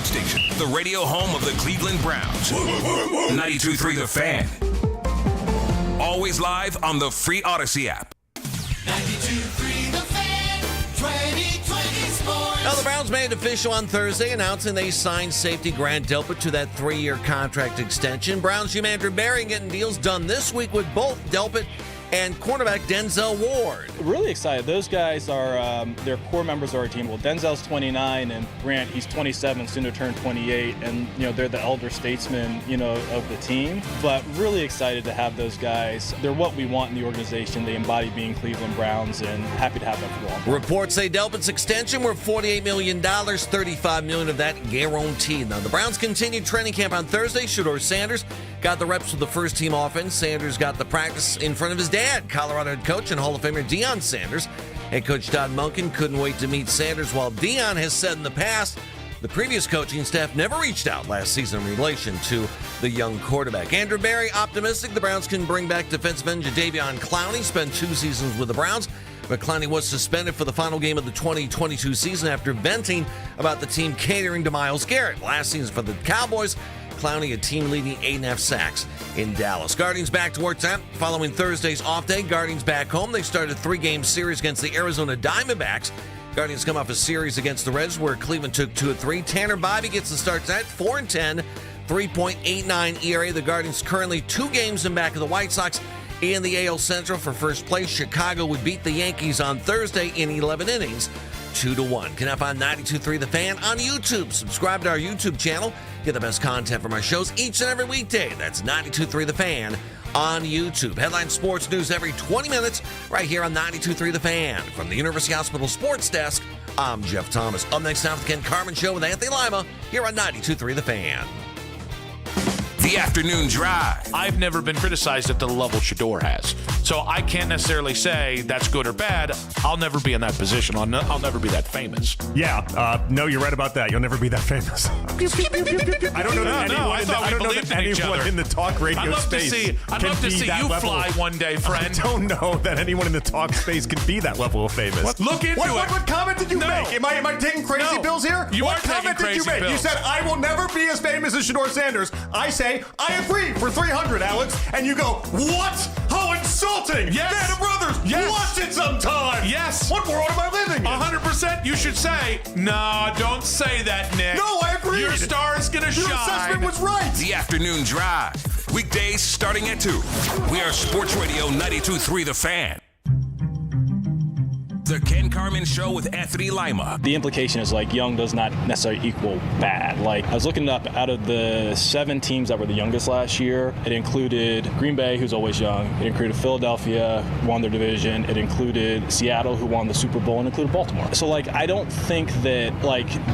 sports station, the radio home of the Cleveland Browns. 92.3 The Fan. Always live on the free Odyssey app. 92.3 The Fan, 2020 Sports. Now, the Browns made it official on Thursday, announcing they signed safety Grant Delpit to that 3-year contract extension. Browns GM Andrew Berry getting deals done this week with both Delpit and cornerback Denzel Ward. Really excited. Those guys are they're core members of our team. Well, Denzel's 29 and Grant, he's 27, soon to turn 28, and they're the elder statesmen of the team. But really excited to have those guys. They're what we want in the organization. They embody being Cleveland Browns, and happy to have them for long. Reports say Delpit's extension worth $48 million, $35 million of that guaranteed. Now, the Browns continued training camp on Thursday. Shedeur Sanders got the reps with the first team offense. Sanders got the practice in front of his dad, Colorado head coach and Hall of Famer Deion Sanders. Head coach Todd Monken couldn't wait to meet Sanders, while Deion has said in the past the previous coaching staff never reached out last season in relation to the young quarterback. Andrew Berry optimistic the Browns can bring back defensive end Jadeveon Clowney. Spent 2 seasons with the Browns, but Clowney was suspended for the final game of the 2022 season after venting about the team catering to Myles Garrett. Last season for the Cowboys, Clowney a team-leading 8.5 sacks in Dallas. Guardians back to work time following Thursday's off day. Guardians back home. They started a 3-game series against the Arizona Diamondbacks. Guardians come off a series against the Reds where Cleveland took 2 of 3. Tanner Bybee gets the start tonight, 4-10, 3.89 ERA. The Guardians currently 2 games in back of the White Sox in the AL Central for first place. Chicago would beat the Yankees on Thursday in 11 innings, 2-1. Can I find 92.3 The Fan on YouTube? Subscribe to our YouTube channel. Get the best content from our shows each and every weekday. That's 92.3 The Fan on YouTube. Headline sports news every 20 minutes right here on 92.3 The Fan. From the University Hospital Sports Desk, I'm Jeff Thomas. Up next time, the Ken Carman Show with Anthony Lima here on 92.3 The Fan. The afternoon drive. I've never been criticized at the level Shedeur has. So I can't necessarily say that's good or bad. I'll never be in that position. I'll never be that famous. Yeah, no, you're right about that. You'll never be that famous. I don't know that anyone in the talk radio space I'd love to see you fly one day, friend. I don't know that anyone in the talk space can be that level of famous. Look into it. What comment did you make? Am I taking crazy bills here? What comment did you make? Bills. You said, I will never be as famous as Shedeur Sanders. I say, I agree for 300, Alex. And you go, what? How insulting. Yes. Band of Brothers. Yes. Watch it sometime. Yes. What world am I living in? 100%. You should say, no, don't say that, Nick. No, I agree. Your star is going to shine. Your assessment was right. The afternoon drive. Weekdays starting at 2. We are Sports Radio 92.3 The Fan. The Ken Carman Show with Anthony Lima. The implication is young does not necessarily equal bad. I was looking up, out of the 7 teams that were the youngest last year, it included Green Bay, who's always young. It included Philadelphia, who won their division. It included Seattle, who won the Super Bowl, and included Baltimore. So I don't think that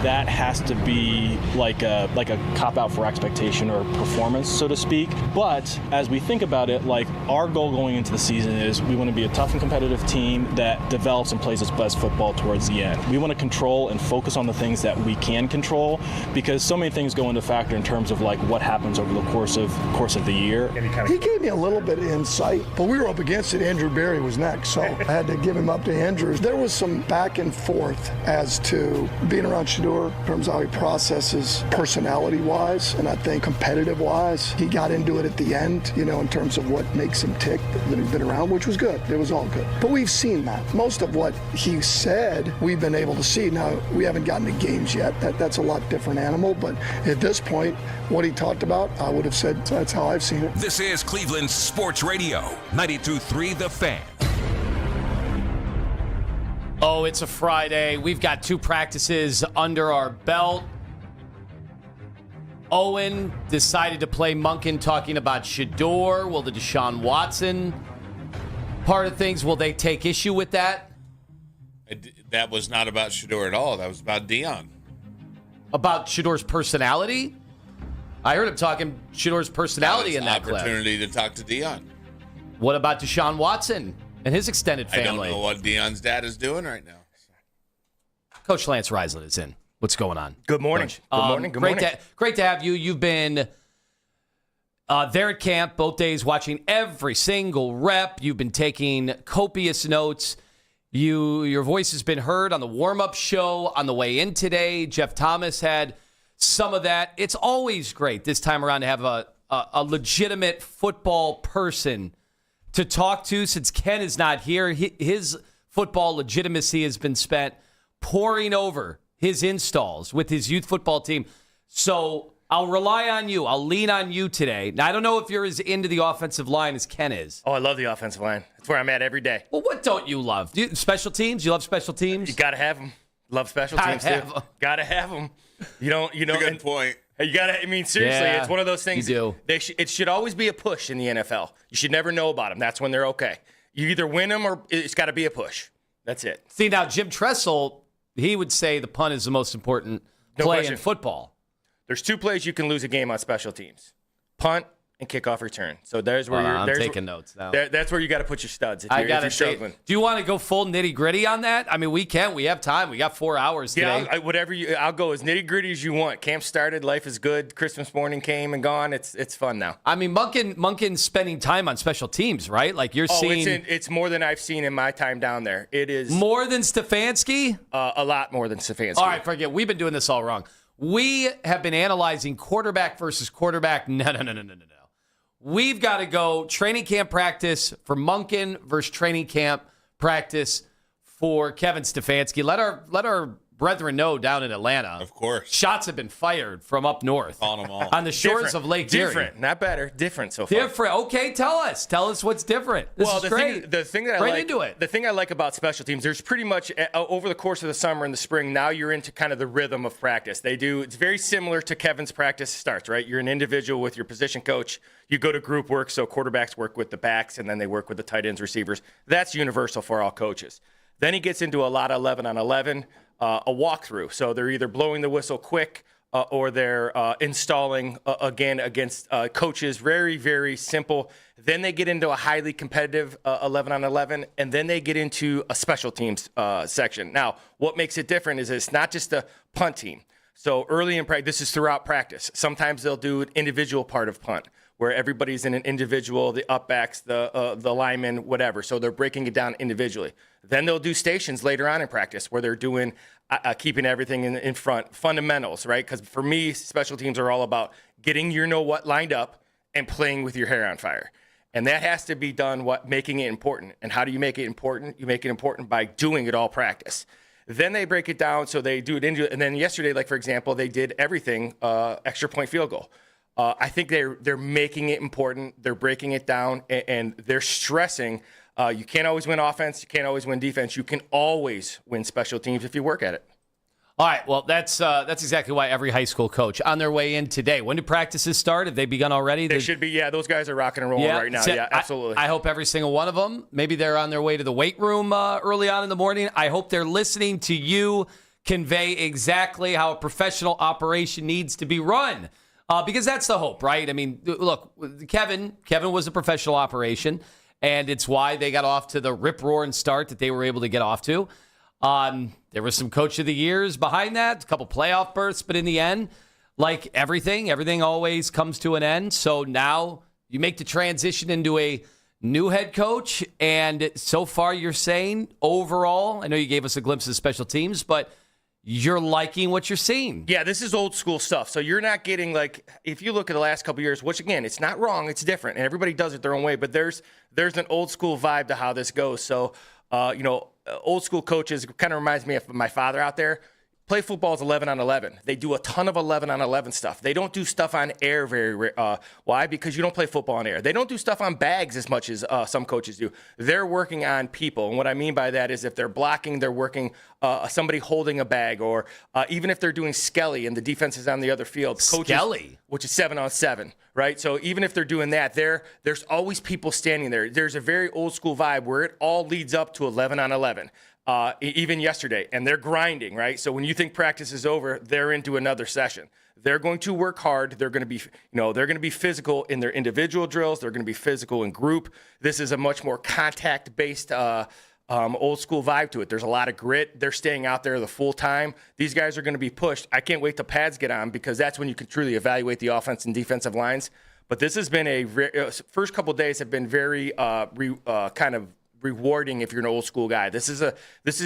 that has to be a cop out for expectation or performance, so to speak. But as we think about it, our goal going into the season is we want to be a tough and competitive team that develops and plays its best football towards the end. We want to control and focus on the things that we can control, because so many things go into factor in terms of what happens over the course of the year. He gave me a little bit of insight, but we were up against it. Andrew Berry was next, so I had to give him up to Andrew. There was some back and forth as to being around Shedeur in terms of how he processes personality-wise, and I think competitive-wise. He got into it at the end, in terms of what makes him tick that he's been around, which was good. It was all good. But we've seen that. Most of what he said, we've been able to see. Now, we haven't gotten to games yet. That's a lot different animal. But at this point, what he talked about, I would have said that's how I've seen it. This is Cleveland Sports Radio 92.3 The Fan. Oh, it's a Friday. We've got 2 practices under our belt. Owen decided to play Monken talking about Shedeur. Will the Deshaun Watson part of things, will they take issue with that? That was not about Shedeur at all. That was about Deion. About Shedeur's personality? I heard him talking Shedeur's personality in that clip. Opportunity to talk to Deion. What about Deshaun Watson and his extended family? I don't know what Deion's dad is doing right now. Coach Lance Reisland is in. What's going on? Good morning. Good morning. Great to have you. You've been there at camp both days, watching every single rep. You've been taking copious notes. Your voice has been heard on the warm-up show on the way in today. Jeff Thomas had some of that. It's always great this time around to have a legitimate football person to talk to. Since Ken is not here, his football legitimacy has been spent pouring over his installs with his youth football team. So I'll rely on you. I'll lean on you today. Now, I don't know if you're as into the offensive line as Ken is. Oh, I love the offensive line. That's where I'm at every day. Well, what don't you love? Special teams? You love special teams? You got to have them. Love special teams, too. Got to have them. You don't. Good point. You got to, I mean, seriously, Yeah, it's one of those things. you do. It should always be a push in the NFL. You should never know about them. That's when they're okay. You either win them or it's got to be a push. That's it. See, now, Jim Tressel, he would say the punt is the most important play in football. There's 2 plays you can lose a game on special teams: punt and kickoff return. So there's where I'm taking notes now. That's where you got to put your studs if you're struggling. Do you want to go full nitty gritty on that? I mean, we can. We have time. We got 4 hours today. Yeah, I'll go as nitty gritty as you want. Camp started. Life is good. Christmas morning came and gone. It's fun now. I mean, Munkin's spending time on special teams, right? Like you're seeing. It's more than I've seen in my time down there. It is more than Stefanski. A lot more than Stefanski. All right, forget. We've been doing this all wrong. We have been analyzing quarterback versus quarterback. No. We've got to go training camp practice for Munkin versus training camp practice for Kevin Stefanski. Let our brethren know down in Atlanta. Of course. Shots have been fired from up north. On them all. On the shores of Lake Erie. Different, not better. Different so far. Different. Okay, tell us. Tell us what's different. This is great. The thing that the thing I like about special teams, there's pretty much over the course of the summer and the spring, now you're into kind of the rhythm of practice. It's very similar to Kevin's practice starts, right? You're an individual with your position coach. You go to group work, so quarterbacks work with the backs, and then they work with the tight ends, receivers. That's universal for all coaches. Then he gets into a lot of 11-on-11, a walkthrough. So they're either blowing the whistle quick or they're installing again against coaches. Very, very simple. Then they get into a highly competitive 11-on-11, and then they get into a special teams section. Now, what makes it different is it's not just a punt team. So early in practice, this is throughout practice. Sometimes they'll do an individual part of punt, where everybody's in an individual, the upbacks, the linemen, whatever. So they're breaking it down individually. Then they'll do stations later on in practice where they're doing keeping everything in front, fundamentals, right? Because for me, special teams are all about getting your know-what lined up and playing with your hair on fire. And that has to be done, making it important. And how do you make it important? You make it important by doing it all practice. Then they break it down, so they do it and then yesterday, like for example, they did everything extra point field goal. I think they're making it important. They're breaking it down, and they're stressing. You can't always win offense. You can't always win defense. You can always win special teams if you work at it. All right. Well, that's exactly why every high school coach on their way in today. When do practices start? Have they begun already? They should be. Yeah, those guys are rocking and rolling right now. Yeah, absolutely. I hope every single one of them. Maybe they're on their way to the weight room early on in the morning. I hope they're listening to you convey exactly how a professional operation needs to be run. Because that's the hope, right? I mean, look, Kevin was a professional operation, and it's why they got off to the rip-roaring start that they were able to get off to. There was some Coach of the Years behind that, a couple playoff berths, but in the end, like everything always comes to an end. So now you make the transition into a new head coach, and so far you're saying overall, I know you gave us a glimpse of special teams, but you're liking what you're seeing. Yeah, this is old school stuff. So you're not getting if you look at the last couple of years, which again, it's not wrong, it's different, and everybody does it their own way, but there's an old school vibe to how this goes. So, old school coaches kind of reminds me of my father out there. Play football is 11-on-11. They do a ton of 11-on-11 stuff. They don't do stuff on air why? Because you don't play football on air. They don't do stuff on bags as much as some coaches do. They're working on people. And what I mean by that is if they're blocking, they're working somebody holding a bag, or even if they're doing skelly and the defense is on the other field. Skelly? Which is 7-on-7, right? So even if they're doing that, there's always people standing there. There's a very old school vibe where it all leads up to 11-on-11. Even yesterday, and they're grinding, right? So when you think practice is over, they're into another session. They're going to work hard. They're going to be, they're going to be physical in their individual drills. They're going to be physical in group. This is a much more contact-based, old school vibe to it. There's a lot of grit. They're staying out there the full time. These guys are going to be pushed. I can't wait till pads get on, because that's when you can truly evaluate the offense and defensive lines. But this has been first couple of days have been very kind of rewarding if you're an old school guy. This is a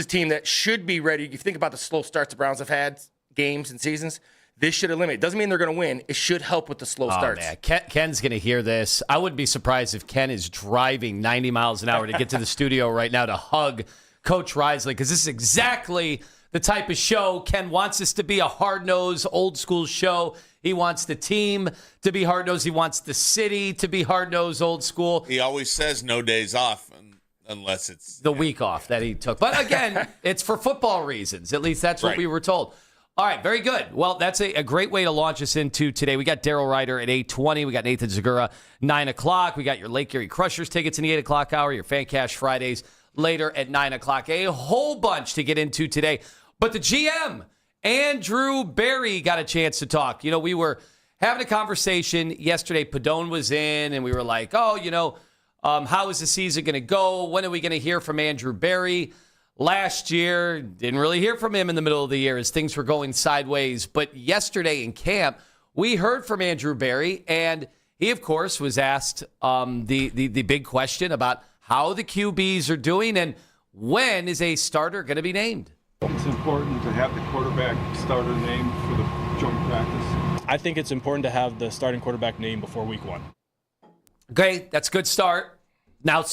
team that should be ready. If you think about the slow starts the Browns have had games and seasons, This should eliminate. Doesn't mean they're going to win. It should help with the slow starts. Man. Ken's going to hear this. I wouldn't be surprised if Ken is driving 90 miles an hour to get to the studio right now to hug Coach Risley, because this is exactly the type of show Ken wants this to be, a hard-nosed, old-school show. He wants the team to be hard-nosed. He wants the city to be hard-nosed, old school. He always says no days off unless it's the week off that he took. But again, it's for football reasons. At least that's what we were told. All right, very good. Well, that's a great way to launch us into today. We got Daryl Ryder at 8:20. We got Nathan Zagura, 9 o'clock. We got your Lake Erie Crushers tickets in the 8 o'clock hour, your Fan Cash Fridays later at 9 o'clock. A whole bunch to get into today. But the GM, Andrew Berry, got a chance to talk. You know, we were having a conversation yesterday. Padone was in, and we were like, how is the season going to go? When are we going to hear from Andrew Berry? Last year, didn't really hear from him in the middle of the year as things were going sideways. But yesterday in camp, we heard from Andrew Berry, and he, of course, was asked the big question about how the QBs are doing and when is a starter going to be named. It's important to have the quarterback starter name for the joint practice. I think it's important to have the starting quarterback name before week 1. Okay, that's a good start. Now,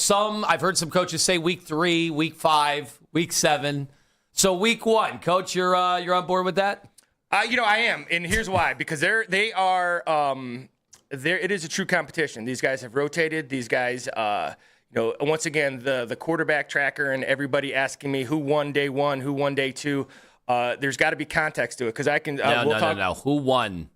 I've heard some coaches say week 3, week 5, week 7. So week 1, Coach, you're on board with that? I am, and here's why. Because they are. It is a true competition. These guys have rotated. These guys, once again, the quarterback tracker and everybody asking me who won day 1, who won day 2. There's got to be context to it because I can. No. Who won?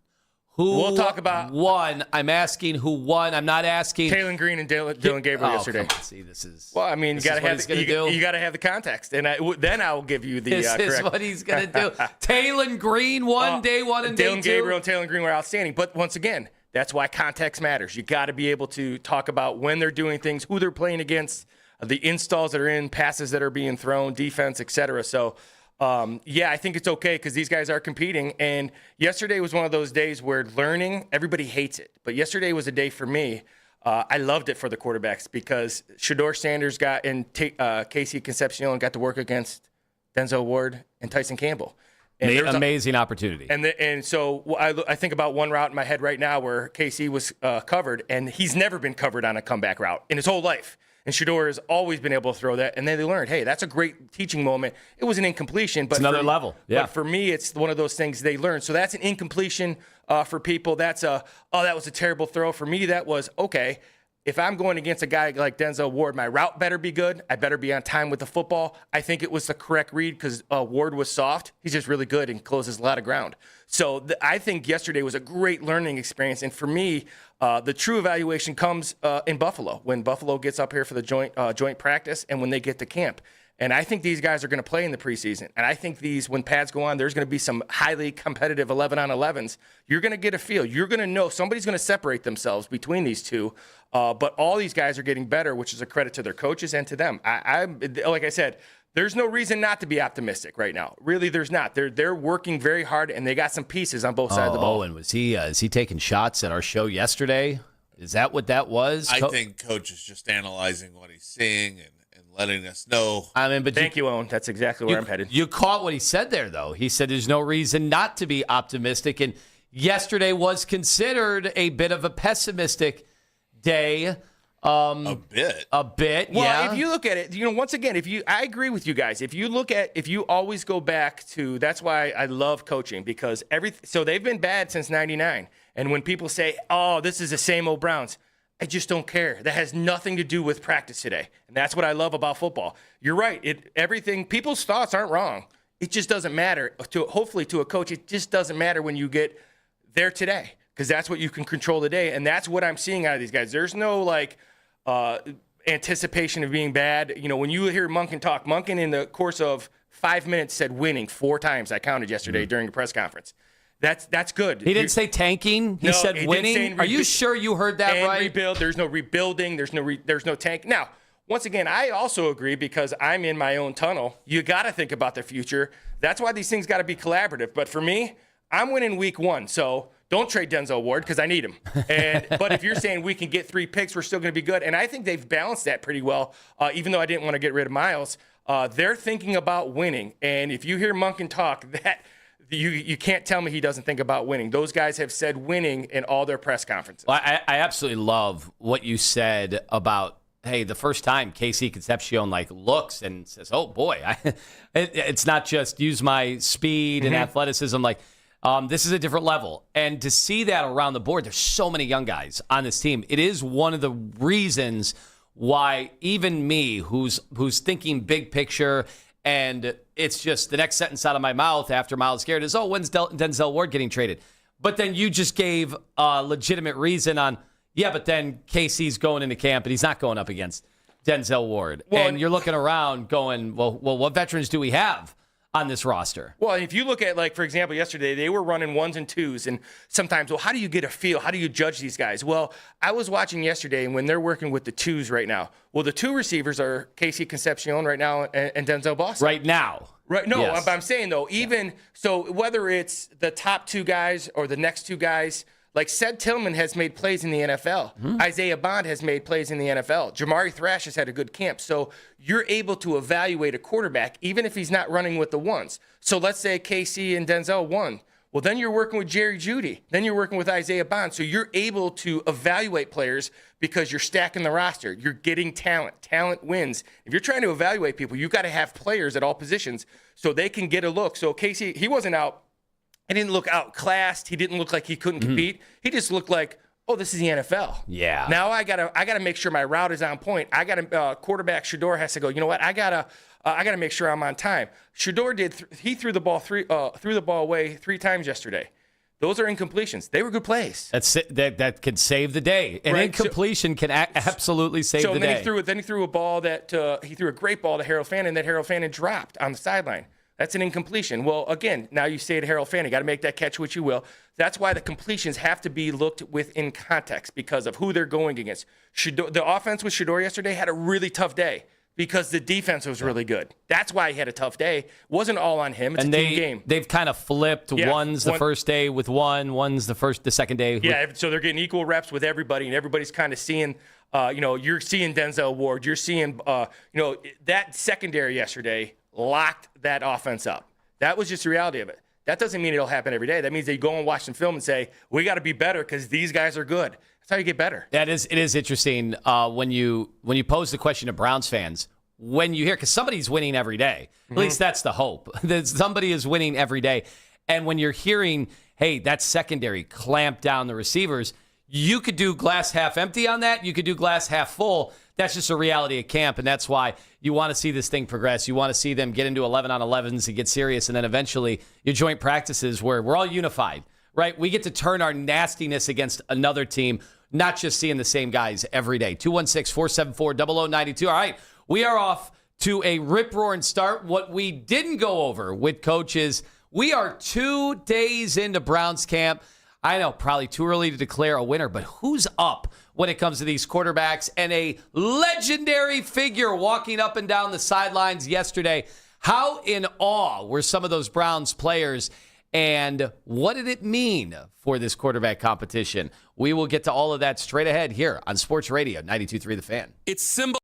We'll talk about won. I'm asking who won. I'm not asking Taylor Green and Dylan Gabriel yesterday. Come on. See, this is. Well, I mean, you got to have the context, and then I will give you the. This is correct. what he's going to do. Taylor Green won day 1 and day 2. Dylan Gabriel and Taylor Green were outstanding, but once again, that's why context matters. You got to be able to talk about when they're doing things, who they're playing against, the installs that are in, passes that are being thrown, defense, etc. So. I think it's okay because these guys are competing. And yesterday was one of those days where learning, everybody hates it. But yesterday was a day for me. I loved it for the quarterbacks because Shedeur Sanders Casey Concepcion got to work against Denzel Ward and Tyson Campbell. And amazing opportunity. And so I think about one route in my head right now where Casey was covered, and he's never been covered on a comeback route in his whole life. And Shedeur has always been able to throw that. And then they learned, hey, that's a great teaching moment. It was an incompletion. But it's another level. Yeah. But for me, it's one of those things they learned. So that's an incompletion for people. That's that was a terrible throw. For me, that was, okay, if I'm going against a guy like Denzel Ward, my route better be good. I better be on time with the football. I think it was the correct read because Ward was soft. He's just really good and closes a lot of ground. So I think yesterday was a great learning experience. And for me, the true evaluation comes in Buffalo, when Buffalo gets up here for the joint practice and when they get to camp. And I think these guys are going to play in the preseason. And I think when pads go on, there's going to be some highly competitive 11-on-11s. You're going to get a feel. You're going to know somebody's going to separate themselves between these two. But all these guys are getting better, which is a credit to their coaches and to them. Like I said, there's no reason not to be optimistic right now. Really, there's not. They're working very hard, and they got some pieces on both sides of the ball. And was he taking shots at our show yesterday? Is that what that was? I think Coach is just analyzing what he's seeing and letting us know. But thank you, Owen. That's exactly where I'm headed. You caught what he said there, though. He said there's no reason not to be optimistic, and yesterday was considered a bit of a pessimistic day. A bit. Well, yeah. if you look at it, once again, I agree with you guys. If you always go back to, that's why I love coaching, because so they've been bad since 99. And when people say, oh, this is the same old Browns, I just don't care. That has nothing to do with practice today. And that's what I love about football. You're right. People's thoughts aren't wrong. It just doesn't matter. Hopefully to a coach, it just doesn't matter when you get there today, because that's what you can control today. And that's what I'm seeing out of these guys. There's no anticipation of being bad. When you hear Monken talk, Monken in the course of 5 minutes said winning 4 times. I counted yesterday during the press conference. That's good. He didn't say tanking. He said winning. Are you sure you heard that right? Rebuild. There's no rebuilding. There's no tank. Now, once again, I also agree, because I'm in my own tunnel. You got to think about the future. That's why these things got to be collaborative. But for me, I'm winning week 1. So don't trade Denzel Ward, because I need him. But if you're saying we can get 3 picks, we're still going to be good. And I think they've balanced that pretty well. Even though I didn't want to get rid of Miles, they're thinking about winning. And if you hear Monken talk, you can't tell me he doesn't think about winning. Those guys have said winning in all their press conferences. Well, I absolutely love what you said about, hey, the first time Casey Concepcion looks and says, oh boy, it's not just use my speed and athleticism. This is a different level. And to see that around the board, there's so many young guys on this team. It is one of the reasons why even me, who's thinking big picture, and it's just the next sentence out of my mouth after Myles Garrett is, when's Denzel Ward getting traded? But then you just gave a legitimate reason on, but then KC's going into camp and he's not going up against Denzel Ward. And you're looking around going, well, what veterans do we have on this roster? Well, if you look at, for example, yesterday, they were running 1s and 2s, and sometimes, how do you get a feel? How do you judge these guys? Well, I was watching yesterday, and when they're working with the 2s right now, the 2 receivers are Casey Concepcion right now and Denzel Boston. Right now. Right. No, yes. But I'm saying, though, so whether it's the top 2 guys or the next 2 guys, Sed Tillman has made plays in the NFL. Isaiah Bond has made plays in the NFL. Jamari Thrash has had a good camp. So you're able to evaluate a quarterback, even if he's not running with the 1s. So let's say KC and Denzel won. Well, then you're working with Jerry Jeudy. Then you're working with Isaiah Bond. So you're able to evaluate players because you're stacking the roster. You're getting talent. Talent wins. If you're trying to evaluate people, you've got to have players at all positions so they can get a look. So Casey, he wasn't out. He didn't look outclassed. He didn't look like he couldn't compete. He just looked like, this is the NFL. Yeah. Now I gotta make sure my route is on point. I gotta quarterback Shedeur has to go. You know what? I gotta make sure I'm on time. Shedeur he threw the ball away 3 times yesterday. Those are incompletions. They were good plays. That could save the day. An incompletion can absolutely save the day. Then he threw a ball he threw a great ball to Harold Fannin that Harold Fannin dropped on the sideline. That's an incompletion. Well, again, now you say to Harold Fannin, got to make that catch what you will. That's why the completions have to be looked within context because of who they're going against. The offense with Shedeur yesterday had a really tough day because the defense was really good. That's why he had a tough day. It wasn't all on him. It's a team game. They've kind of flipped. One's the first day with one's the second day. So they're getting equal reps with everybody, and everybody's kind of seeing, you're seeing Denzel Ward. You're seeing, that secondary yesterday locked that offense up. That was just the reality of it. That doesn't mean it'll happen every day. That means they go and watch some film and say, we got to be better because these guys are good. That's how you get better. It is interesting when you pose the question to Browns fans, when you hear, because somebody's winning every day. At least that's the hope, that somebody is winning every day. And when you're hearing, hey, that secondary clamp down the receivers, you could do glass half empty on that. You could do glass half full. That's just a reality of camp, and that's why you want to see this thing progress. You want to see them get into 11-on-11s and get serious, and then eventually your joint practices where we're all unified, right? We get to turn our nastiness against another team, not just seeing the same guys every day. 216-474-0092. All right, we are off to a rip-roaring start. What we didn't go over with coaches, we are 2 days into Browns camp. I know, probably too early to declare a winner, but who's up when it comes to these quarterbacks? And a legendary figure walking up and down the sidelines yesterday. How in awe were some of those Browns players, and what did it mean for this quarterback competition? We will get to all of that straight ahead here on Sports Radio 92.3 The Fan. It's symbol.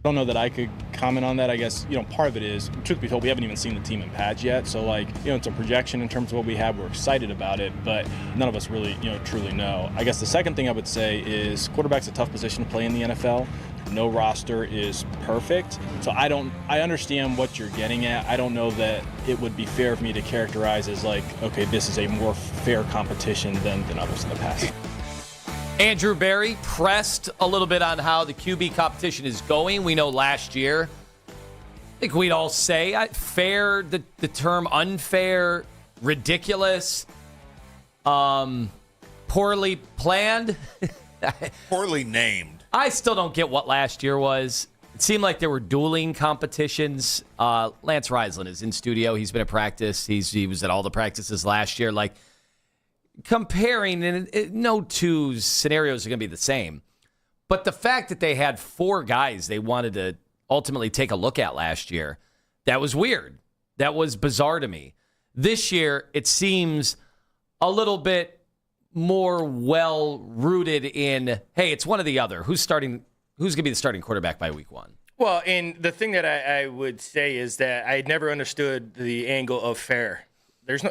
I don't know that I could comment on that. I guess, part of it is, truth be told, we haven't even seen the team in pads yet. So, it's a projection in terms of what we have. We're excited about it, but none of us really, truly know. I guess the second thing I would say is quarterback's a tough position to play in the NFL. No roster is perfect. So I understand what you're getting at. I don't know that it would be fair of me to characterize as okay, this is a more fair competition than others in the past. Andrew Berry pressed a little bit on how the QB competition is going. We know last year, I think we'd all say fair, the term unfair, ridiculous, poorly planned. Poorly named. I still don't get what last year was. It seemed like there were dueling competitions. Lance Reisland is in studio. He's been at practice. He was at all the practices last year. Comparing, and no two scenarios are going to be the same. But the fact that they had 4 guys they wanted to ultimately take a look at last year, that was weird. That was bizarre to me. This year, it seems a little bit more well-rooted in, hey, it's one or the other. Who's going to be the starting quarterback by week 1? Well, and the thing that I would say is that I never understood the angle of fair.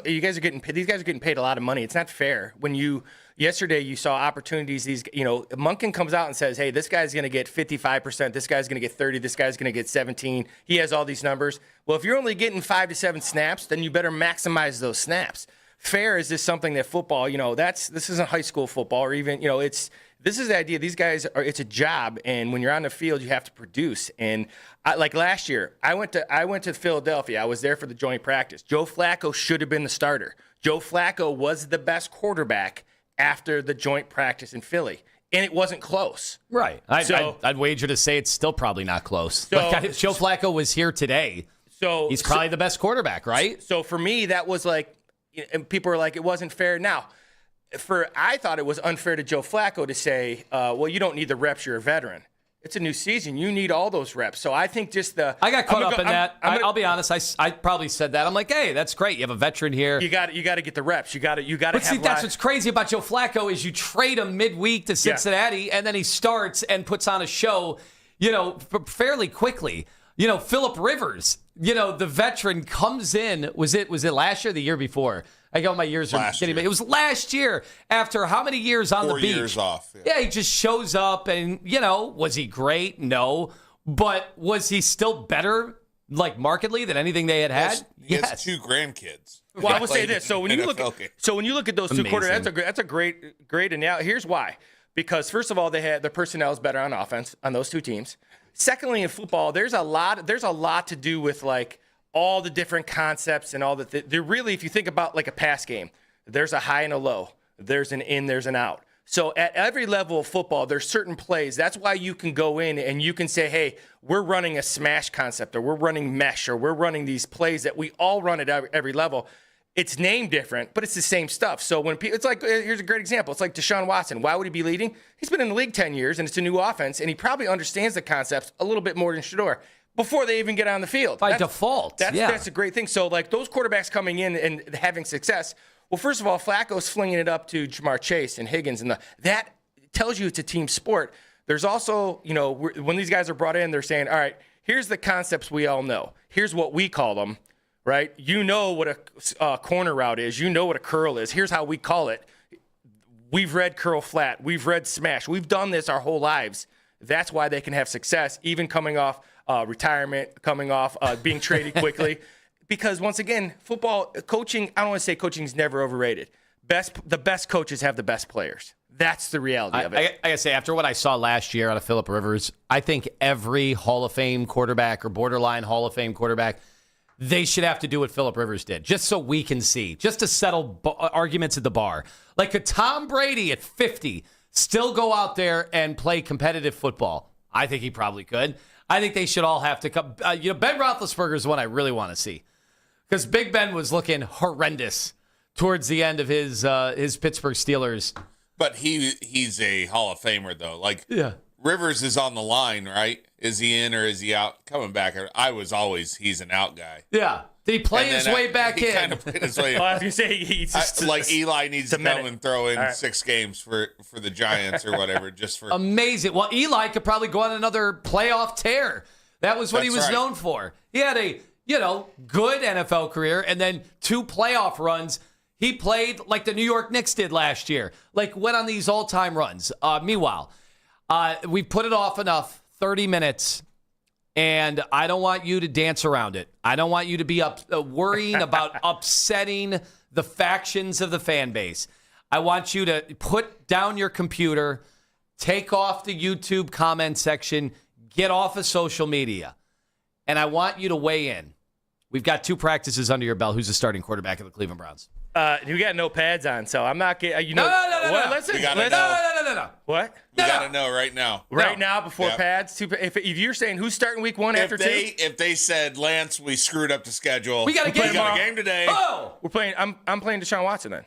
These guys are getting paid a lot of money. It's not fair. Yesterday you saw opportunities. Monken comes out and says, "Hey, this guy's going to get 55%. This guy's going to get 30. This guy's going to get 17." He has all these numbers. Well, if you're only getting 5 to 7 snaps, then you better maximize those snaps. Fair is just something that football. This isn't high school football, or even This is the idea. These guys it's a job, and when you're on the field, you have to produce. And like last year, I went to Philadelphia. I was there for the joint practice. Joe Flacco should have been the starter. Joe Flacco was the best quarterback after the joint practice in Philly, and it wasn't close. Right. I'd wager to say it's still probably not close. Joe Flacco was here today. So he's probably the best quarterback, right? So for me, that was like, and people are like, it wasn't fair. Now, I thought it was unfair to Joe Flacco to say, well, you don't need the reps. You're a veteran. It's a new season. You need all those reps. So I think just I got caught up in that. I'll be honest. I probably said that. I'm like, hey, that's great. You have a veteran here. You got to get the reps. You got to. But see, that's what's crazy about Joe Flacco is you trade him midweek to Cincinnati, and then he starts and puts on a show, fairly quickly. Phillip Rivers, the veteran comes in. Was it last year or the year before? I got my years are getting. It was last year after how many years on the beach? 4 years off. Yeah, he just shows up and, was he great? No. But was he still better, like markedly, than anything they had? He has 2 grandkids. Well, I will say this. So when you look at those two quarterbacks, that's a great analogy. Here's why. Because first of all, their personnel is better on offense on those two teams. Secondly, in football, there's a lot to do with like all the different concepts and all that. They're really, if you think about like a pass game, there's a high and a low. There's an in, there's an out. So at every level of football, there's certain plays. That's why you can go in and you can say, hey, we're running a smash concept, or we're running mesh, or we're running these plays that we all run at every level. It's named different, but it's the same stuff. So when people, it's like, here's a great example. It's like Deshaun Watson. Why would he be leading? He's been in the league 10 years, and it's a new offense, and he probably understands the concepts a little bit more than Shedeur before they even get on the field. By default. That's a great thing. So, like, those quarterbacks coming in and having success, well, first of all, Flacco's flinging it up to Jamar Chase and Higgins, and that tells you it's a team sport. There's also, when these guys are brought in, they're saying, all right, here's the concepts we all know. Here's what we call them. Right? You know what a corner route is. You know what a curl is. Here's how we call it. We've read curl flat. We've read smash. We've done this our whole lives. That's why they can have success, even coming off retirement, coming off being traded quickly. Because once again, football coaching, I don't want to say coaching is never overrated. The best coaches have the best players. That's the reality of it. I gotta say, after what I saw last year out of Phillip Rivers, I think every Hall of Fame quarterback or borderline Hall of Fame quarterback, they should have to do what Phillip Rivers did, just so we can see, just to settle arguments at the bar. Like, could Tom Brady at 50 still go out there and play competitive football? I think he probably could. I think they should all have to come. Ben Roethlisberger is the one I really want to see, because Big Ben was looking horrendous towards the end of his Pittsburgh Steelers. But he's a Hall of Famer, though. Like, Rivers is on the line, right? Is he in or is he out? Coming back, he's an out guy. Yeah. Did he play his way back in? He kind of played his way in. Well, I was going to say, he's just like Eli needs to come and throw in 6 games for the Giants or whatever, just for amazing. Well, Eli could probably go on another playoff tear. That was what he was known for. He had a good NFL career and then 2 playoff runs. He played like the New York Knicks did last year, like went on these all-time runs. Meanwhile, we've put it off enough, 30 minutes, and I don't want you to dance around it. I don't want you to be worrying about upsetting the factions of the fan base. I want you to put down your computer, take off the YouTube comment section, get off of social media, and I want you to weigh in. We've got 2 practices under your belt. Who's the starting quarterback of the Cleveland Browns? You got no pads on, so I'm not getting. No. Listen, no. What? We got to know right now. Right now, before pads. If you're saying who's starting week 1 after 2, if they said, Lance, we screwed up the schedule. We got a game today. Oh, we're playing. I'm playing Deshaun Watson then.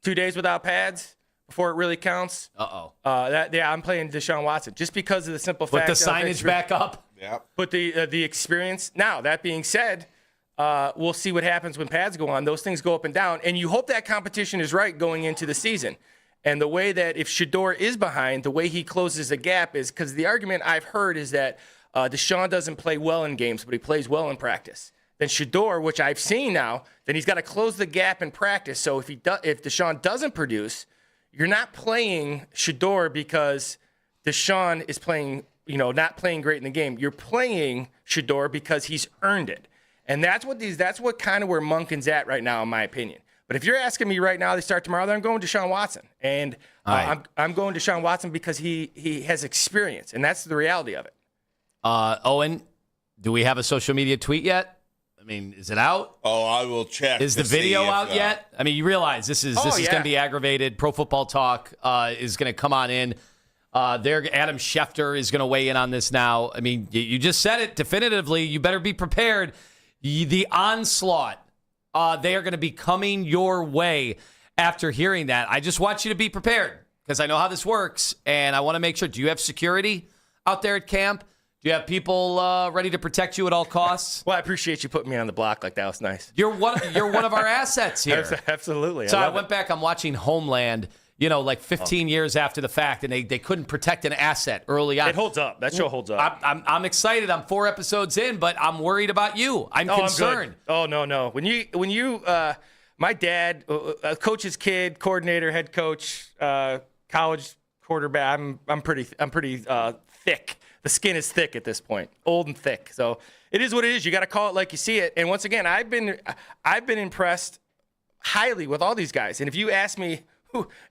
2 days without pads before it really counts. I'm playing Deshaun Watson just because of the simple fact. Put the signage back up. Yeah. Put the experience. Now that being said. We'll see what happens when pads go on. Those things go up and down, and you hope that competition is right going into the season. And the way that if Shedeur is behind, the way he closes the gap is because the argument I've heard is that Deshaun doesn't play well in games, but he plays well in practice. Then Shedeur, which I've seen now, then he's got to close the gap in practice. So if Deshaun doesn't produce, you're not playing Shedeur because Deshaun is playing, not playing great in the game. You're playing Shedeur because he's earned it. And that's what kind of where Monken's at right now, in my opinion. But if you're asking me right now, they start tomorrow, then I'm going Deshaun Watson. And I'm going Deshaun Watson because he has experience, and that's the reality of it. Owen, do we have a social media tweet yet? I mean, is it out? Oh, I will check. Is the video out yet? I mean, you realize this is going to be aggravated. Pro Football Talk is going to come on in. Adam Schefter is going to weigh in on this now. I mean, you just said it definitively. You better be prepared. The onslaught, they are going to be coming your way after hearing that. I just want you to be prepared because I know how this works, and I want to make sure. Do you have security out there at camp? Do you have people ready to protect you at all costs? Well, I appreciate you putting me on the block like that. Was nice. You're one of our assets here. Absolutely. So I went back. I'm watching Homeland, like 15 years after the fact, and they couldn't protect an asset early on. It holds up. That show holds up. I'm excited. I'm 4 episodes in, but I'm worried about you. I'm concerned. I'm good. Oh, no. When you my dad, coach's kid, coordinator, head coach, college quarterback, I'm pretty thick. The skin is thick at this point, old and thick. So it is what it is. You got to call it like you see it. And once again, I've been impressed highly with all these guys. And if you ask me,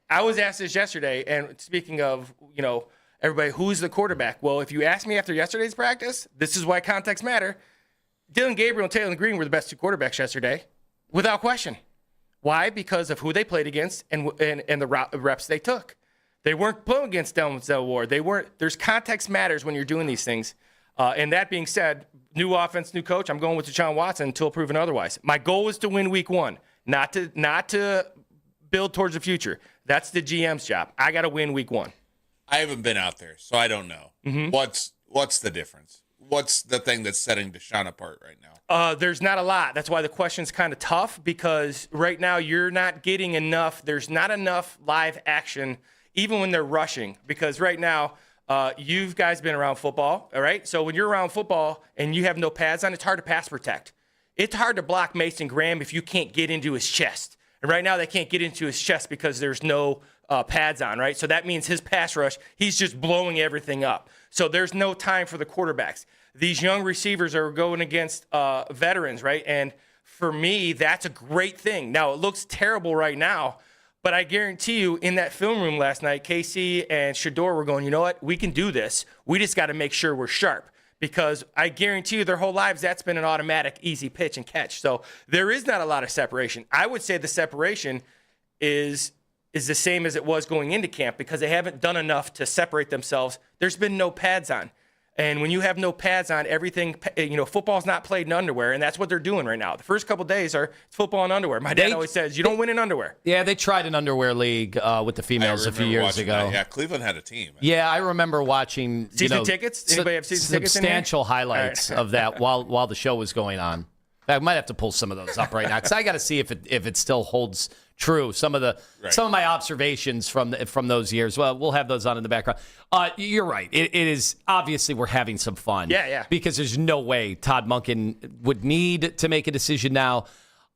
I was asked this yesterday. And speaking of, everybody, who's the quarterback? Well, if you ask me after yesterday's practice, this is why context matter. Dylan Gabriel and Taylor Green were the best 2 quarterbacks yesterday, without question. Why? Because of who they played against and the reps they took. They weren't playing against Denzel Ward. They weren't. There's context matters when you're doing these things. And that being said, new offense, new coach. I'm going with Deshaun Watson until proven otherwise. My goal is to win week 1, not to build towards the future. That's the GM's job. I got to win week 1. I haven't been out there, so I don't know. Mm-hmm. What's the difference? What's the thing that's setting Deshaun apart right now? There's not a lot. That's why the question's kind of tough because right now you're not getting enough. There's not enough live action even when they're rushing, because right now you guys been around football, all right? So when you're around football and you have no pads on, it's hard to pass protect. It's hard to block Mason Graham if you can't get into his chest. And right now they can't get into his chest because there's no pads on, right? So that means his pass rush, he's just blowing everything up. So there's no time for the quarterbacks. These young receivers are going against veterans, right? And for me, that's a great thing. Now, it looks terrible right now, but I guarantee you in that film room last night, Casey and Shador were going, you know what? We can do this. We just got to make sure we're sharp because I guarantee you their whole lives that's been an automatic, easy pitch and catch. So there is not a lot of separation. I would say the separation is the same as it was going into camp because they haven't done enough to separate themselves. There's been no pads on. And when you have no pads on, everything, football's not played in underwear, and that's what they're doing right now. The first couple days are football in underwear. My dad always says, you don't win in underwear. Yeah, they tried an underwear league with the females a few years ago. That. Yeah, Cleveland had a team. Yeah, I remember watching season tickets. Anybody have season tickets? Substantial highlights of that while the show was going on. I might have to pull some of those up right now because I got to see if it still holds true. Some of my observations from those years. Well, we'll have those on in the background. You're right. It is obviously we're having some fun. Yeah. Because there's no way Todd Monken would need to make a decision now.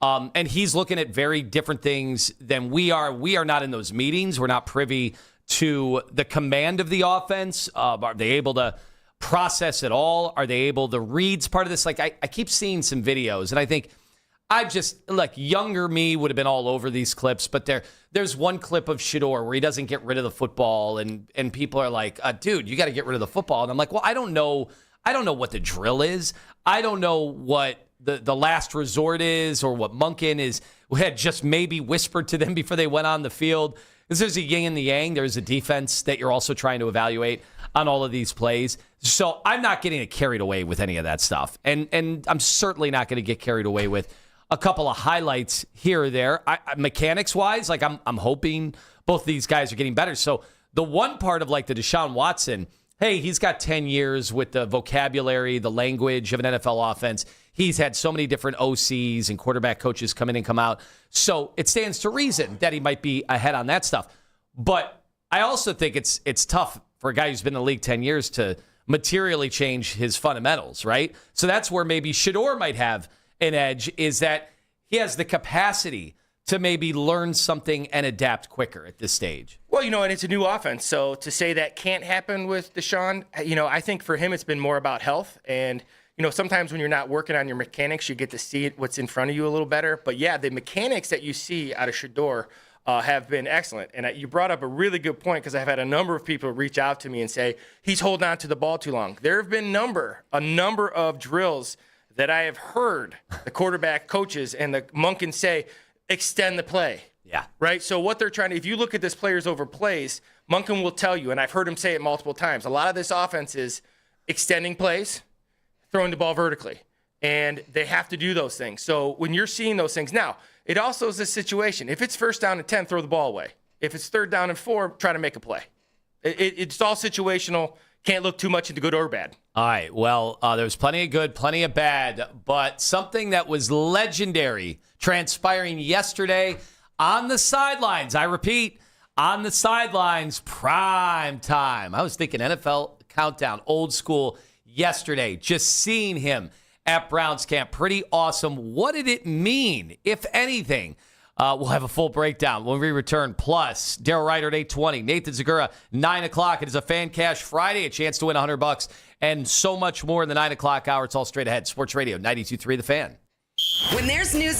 And he's looking at very different things than we are. We are not in those meetings. We're not privy to the command of the offense. Are they able to process it all? Are they able to read part of this? Like I keep seeing some videos, and I think younger me would have been all over these clips, but there's one clip of Shador where he doesn't get rid of the football, and people are like, dude, you got to get rid of the football. And I'm like, well, I don't know what the drill is. I don't know what the last resort is or what Monken had just maybe whispered to them before they went on the field. Because there's a yin and the yang. There's a defense that you're also trying to evaluate on all of these plays. So I'm not getting carried away with any of that stuff. And I'm certainly not going to get carried away with a couple of highlights here or there. Mechanics-wise, I'm hoping both of these guys are getting better. So the one part of the Deshaun Watson, hey, he's got 10 years with the vocabulary, the language of an NFL offense. He's had so many different OCs and quarterback coaches come in and come out. So it stands to reason that he might be ahead on that stuff. But I also think it's tough for a guy who's been in the league 10 years to materially change his fundamentals, right? So that's where maybe Shador might have an edge, is that he has the capacity to maybe learn something and adapt quicker at this stage. Well, and it's a new offense. So to say that can't happen with Deshaun, I think for him it's been more about health. And, sometimes when you're not working on your mechanics, you get to see what's in front of you a little better. But, yeah, the mechanics that you see out of Shador have been excellent. And you brought up a really good point because I've had a number of people reach out to me and say, he's holding on to the ball too long. There have been a number of drills that I have heard the quarterback coaches and the Monken say, extend the play. Yeah. Right? So what they're trying to, if you look at this players over plays, Monken will tell you, and I've heard him say it multiple times, a lot of this offense is extending plays, throwing the ball vertically. And they have to do those things. So when you're seeing those things, now, it also is a situation. If it's first down and 10, throw the ball away. If it's third down and 4, try to make a play. It's all situational. Can't look too much into good or bad. All right. Well, there was plenty of good, plenty of bad, but something that was legendary transpiring yesterday on the sidelines. I repeat, on the sidelines, prime time. I was thinking NFL countdown, old school yesterday. Just seeing him at Browns camp. Pretty awesome. What did it mean, if anything? We'll have a full breakdown when we return. Plus, Daryl Ryder at 8:20, Nathan Zagura, 9 o'clock. It is a Fan Cash Friday, a chance to win $100, and so much more in the 9 o'clock hour. It's all straight ahead. Sports Radio 92.3 The Fan. When there's news.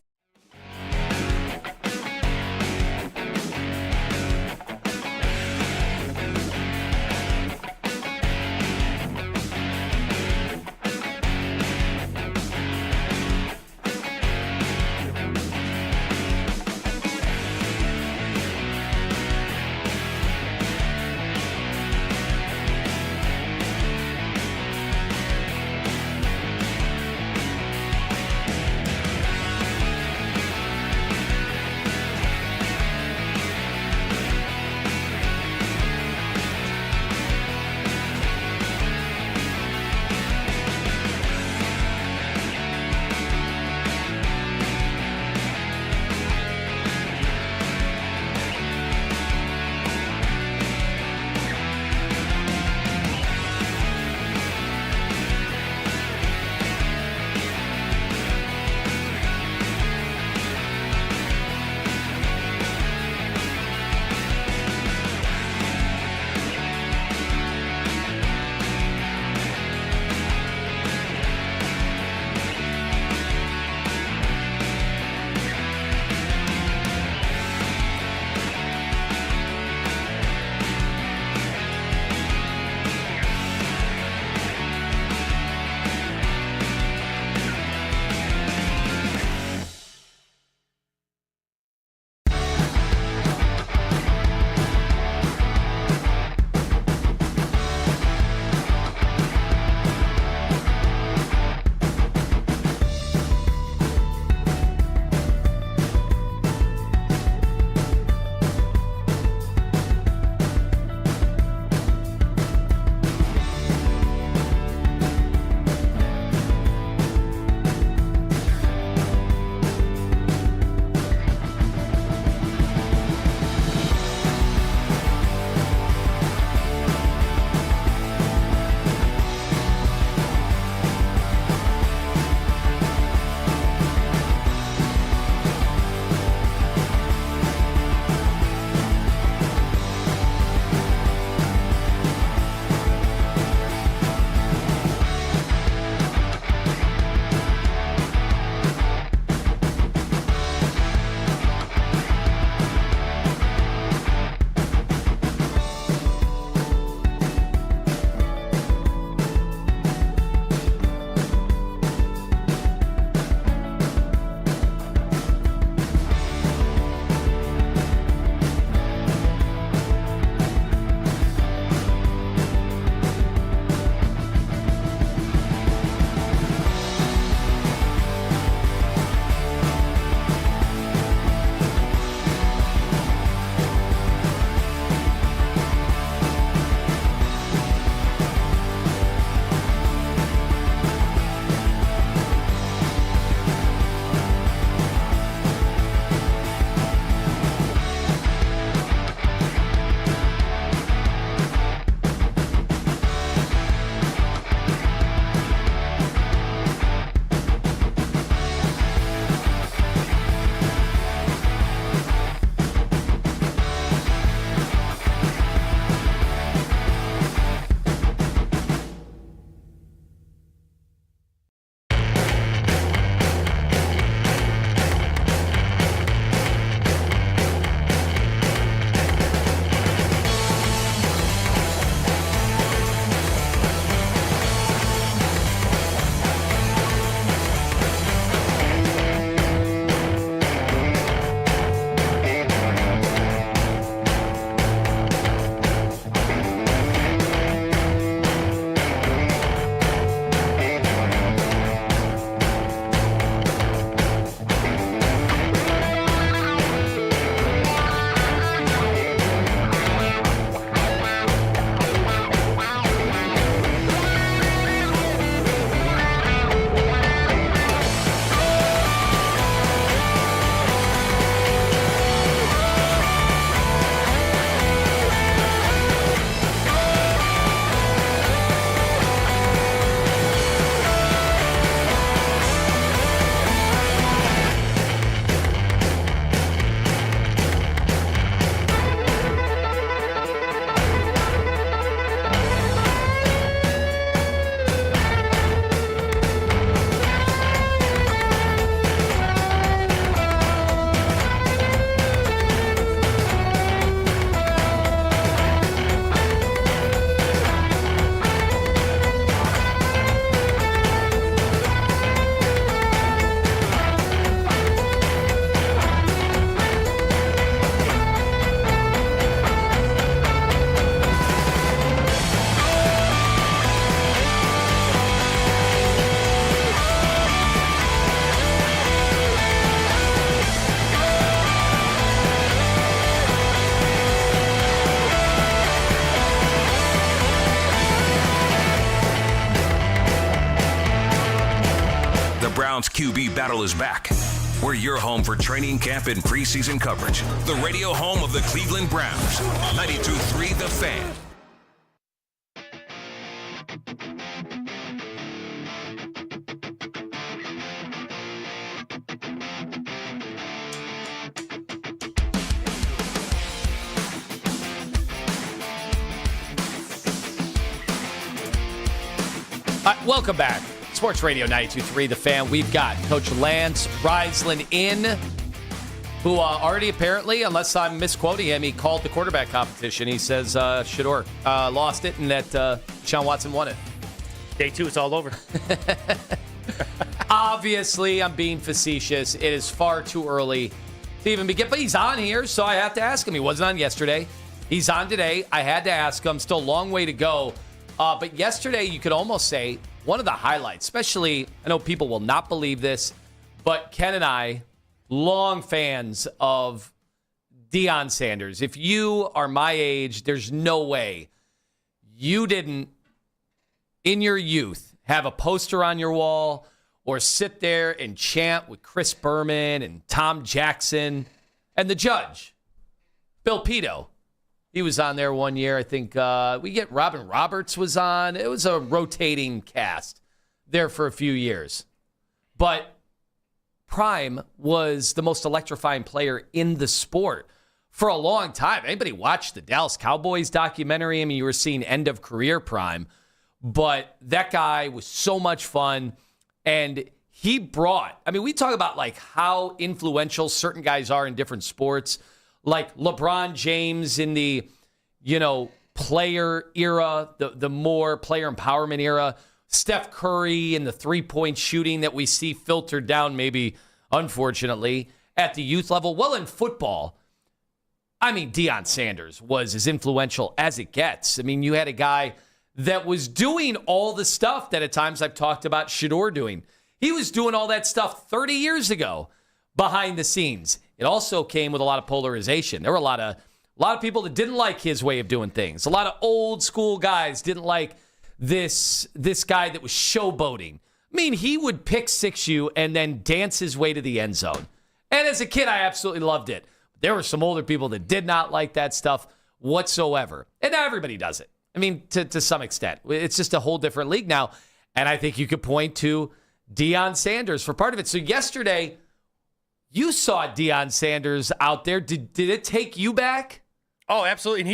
Browns QB battle is back. We're your home for training camp and preseason coverage. The radio home of the Cleveland Browns. 92.3 The Fan. Welcome back. Sports Radio 92.3 The Fan. We've got Coach Lance Reisland in, who already apparently, unless I'm misquoting him, he called the quarterback competition. He says Shedeur lost it and that Sean Watson won it. Day 2, it's all over. Obviously, I'm being facetious. It is far too early to even begin. But he's on here, so I have to ask him. He wasn't on yesterday. He's on today. I had to ask him. Still a long way to go. But yesterday, you could almost say one of the highlights, especially, I know people will not believe this, but Ken and I, long fans of Deion Sanders. If you are my age, there's no way you didn't, in your youth, have a poster on your wall or sit there and chant with Chris Berman and Tom Jackson and the judge, Bill Pito. He was on there one year. I think Robin Roberts was on. It was a rotating cast there for a few years. But Prime was the most electrifying player in the sport for a long time. Anybody watched the Dallas Cowboys documentary? I mean, you were seeing end of career Prime. But that guy was so much fun. And he brought, I mean, we talk about like how influential certain guys are in different sports. Like LeBron James in the, player era, the more player empowerment era. Steph Curry in the three-point shooting that we see filtered down, maybe, unfortunately, at the youth level. Well, in football, I mean, Deion Sanders was as influential as it gets. I mean, you had a guy that was doing all the stuff that at times I've talked about Shedeur doing. He was doing all that stuff 30 years ago behind the scenes. It also came with a lot of polarization. There were a lot of people that didn't like his way of doing things. A lot of old school guys didn't like this guy that was showboating. I mean, he would pick six you and then dance his way to the end zone. And as a kid, I absolutely loved it. There were some older people that did not like that stuff whatsoever. And now everybody does it. I mean, to some extent. It's just a whole different league now. And I think you could point to Deion Sanders for part of it. So yesterday, you saw Deion Sanders out there. Did it take you back? Oh, absolutely. And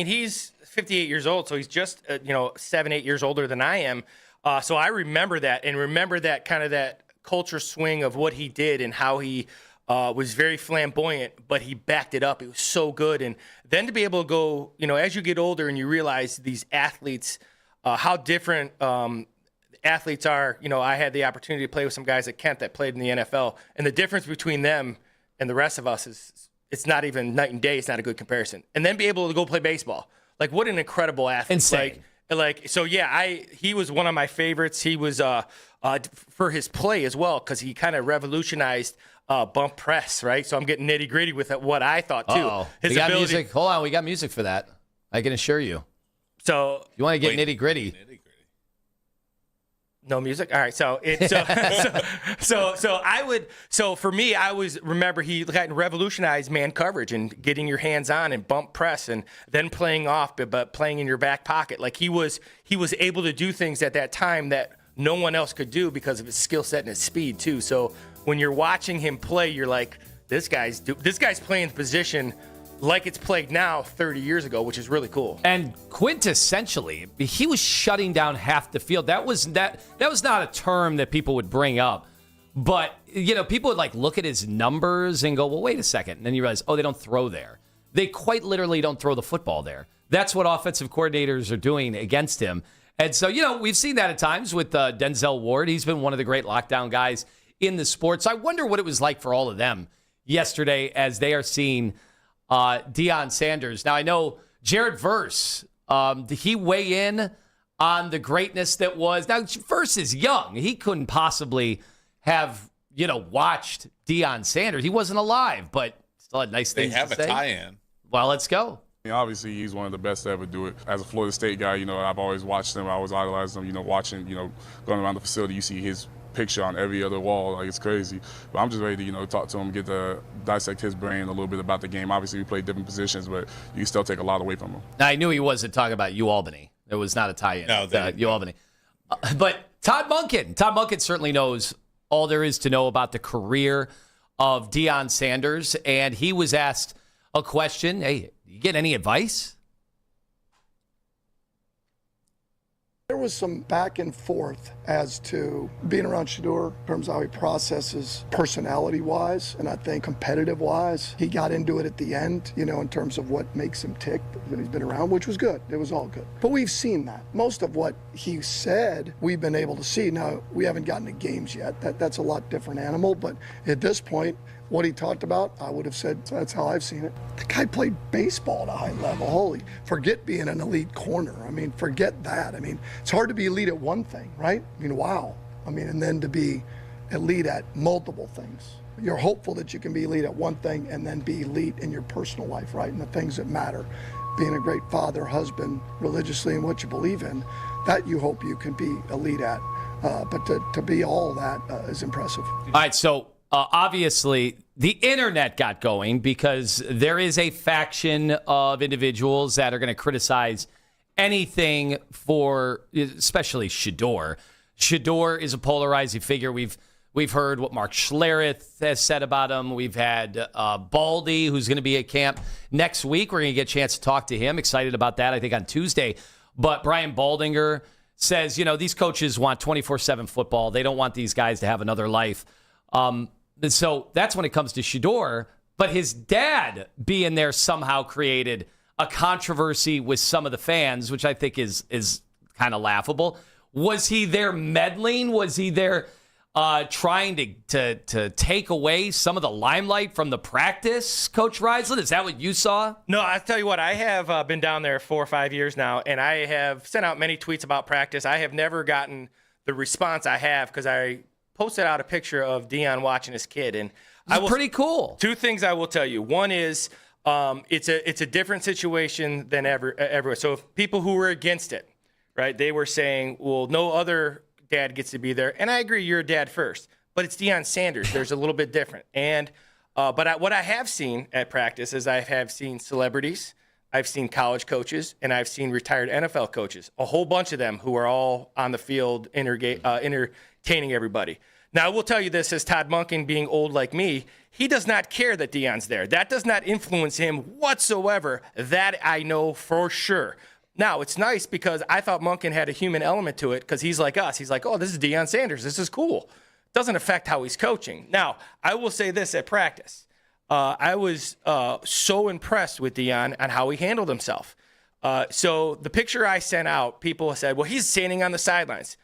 he's 58 years old, so he's just, 7-8 years older than I am. So I remember that and remember that kind of that culture swing of what he did and how he was very flamboyant, but he backed it up. It was so good. And then to be able to go, as you get older and you realize these athletes, how different athletes are. I had the opportunity to play with some guys at Kent that played in the NFL, and the difference between them and the rest of us is it's not even night and day. It's not a good comparison. And then be able to go play baseball. Like, what an incredible athlete. Insane. He was one of my favorites. He was for his play as well, because he kind of revolutionized bump press, right? So I'm getting nitty gritty with what I thought too. Uh-oh. We got music. Hold on, we got music for that. I can assure you. So you want to get nitty gritty? No music. All right. So for me, I remember he revolutionized man coverage and getting your hands on and bump press and then playing off, but playing in your back pocket. Like he was able to do things at that time that no one else could do because of his skill set and his speed too. So when you're watching him play, you're like, this guy's playing the position like it's played now 30 years ago, which is really cool. And quintessentially, he was shutting down half the field. That was not a term that people would bring up. But, people would look at his numbers and go, well, wait a second. And then you realize, they don't throw there. They quite literally don't throw the football there. That's what offensive coordinators are doing against him. And so, we've seen that at times with Denzel Ward. He's been one of the great lockdown guys in the sport. So I wonder what it was like for all of them yesterday as they are seeing Deion Sanders. Now, I know Jared Verse, did he weigh in on the greatness that was? Now, Verse is young. He couldn't possibly have, watched Deion Sanders. He wasn't alive, but still had nice things to say. They have a tie-in. Well, let's go. Obviously, he's one of the best to ever do it. As a Florida State guy, I've always watched him. I always idolized him, watching, going around the facility, you see his picture on every other wall. Like, it's crazy. But I'm just ready to, you know, talk to him, get to dissect his brain a little bit about the game. Obviously, we play different positions, but you can still take a lot away from him. Now, I knew he wasn't talking about UAlbany. It was not a tie-in. No, UAlbany. But Todd Monken certainly knows all there is to know about the career of Deion Sanders, and he was asked a question. Hey, you get any advice? There was some back and forth as to being around Shedeur in terms of how he processes personality-wise, and I think competitive-wise. He got into it at the end, you know, in terms of what makes him tick that he's been around, which was good. It was all good. But we've seen that. Most of what he said, we've been able to see. Now, we haven't gotten to games yet. That's a lot different animal, but at this point, what he talked about, I would have said that's how I've seen it. The guy played baseball at a high level. Forget being an elite corner. I mean, forget that. I mean, it's hard to be elite at one thing, right? I mean, wow. I mean, and then to be elite at multiple things. You're hopeful that you can be elite at one thing and then be elite in your personal life, right? And the things that matter. Being a great father, husband, religiously, and what you believe in, that you hope you can be elite at. But to be all that is impressive. All right, so obviously, the internet got going because there is a faction of individuals that are going to criticize anything for, especially Shedeur. Shedeur is a polarizing figure. We've heard what Mark Schlereth has said about him. We've had Baldy, who's going to be at camp next week. We're going to get a chance to talk to him. Excited about that, I think, on Tuesday. But Brian Baldinger says, you know, these coaches want 24/7 football. They don't want these guys to have another life. And so that's when it comes to Shedeur. But his dad being there somehow created a controversy with some of the fans, which I think is kind of laughable. Was he there meddling? Was he there trying to take away some of the limelight from the practice, Coach Rislett? Is that what you saw? No, I'll tell you what. I have been down there 4 or 5 years now, and I have sent out many tweets about practice. I have never gotten the response I have because I posted out a picture of Deion watching his kid, and pretty cool. 2 things I will tell you. One is it's a different situation than ever. So if people who were against it, right, they were saying, well, no other dad gets to be there, and I agree, you're a dad first, but it's Deion Sanders. There's a little bit different, and what I have seen at practice is I have seen celebrities, I've seen college coaches, and I've seen retired NFL coaches, a whole bunch of them who are all on the field entertaining everybody. Now, I will tell you this, as Todd Monken being old like me, he does not care that Deion's there. That does not influence him whatsoever. That I know for sure. Now, it's nice because I thought Monken had a human element to it because he's like us. He's like, oh, this is Deion Sanders. This is cool. Doesn't affect how he's coaching. Now, I will say this at practice. I was so impressed with Deion and how he handled himself. So the picture I sent out, people said, well, he's standing on the sidelines.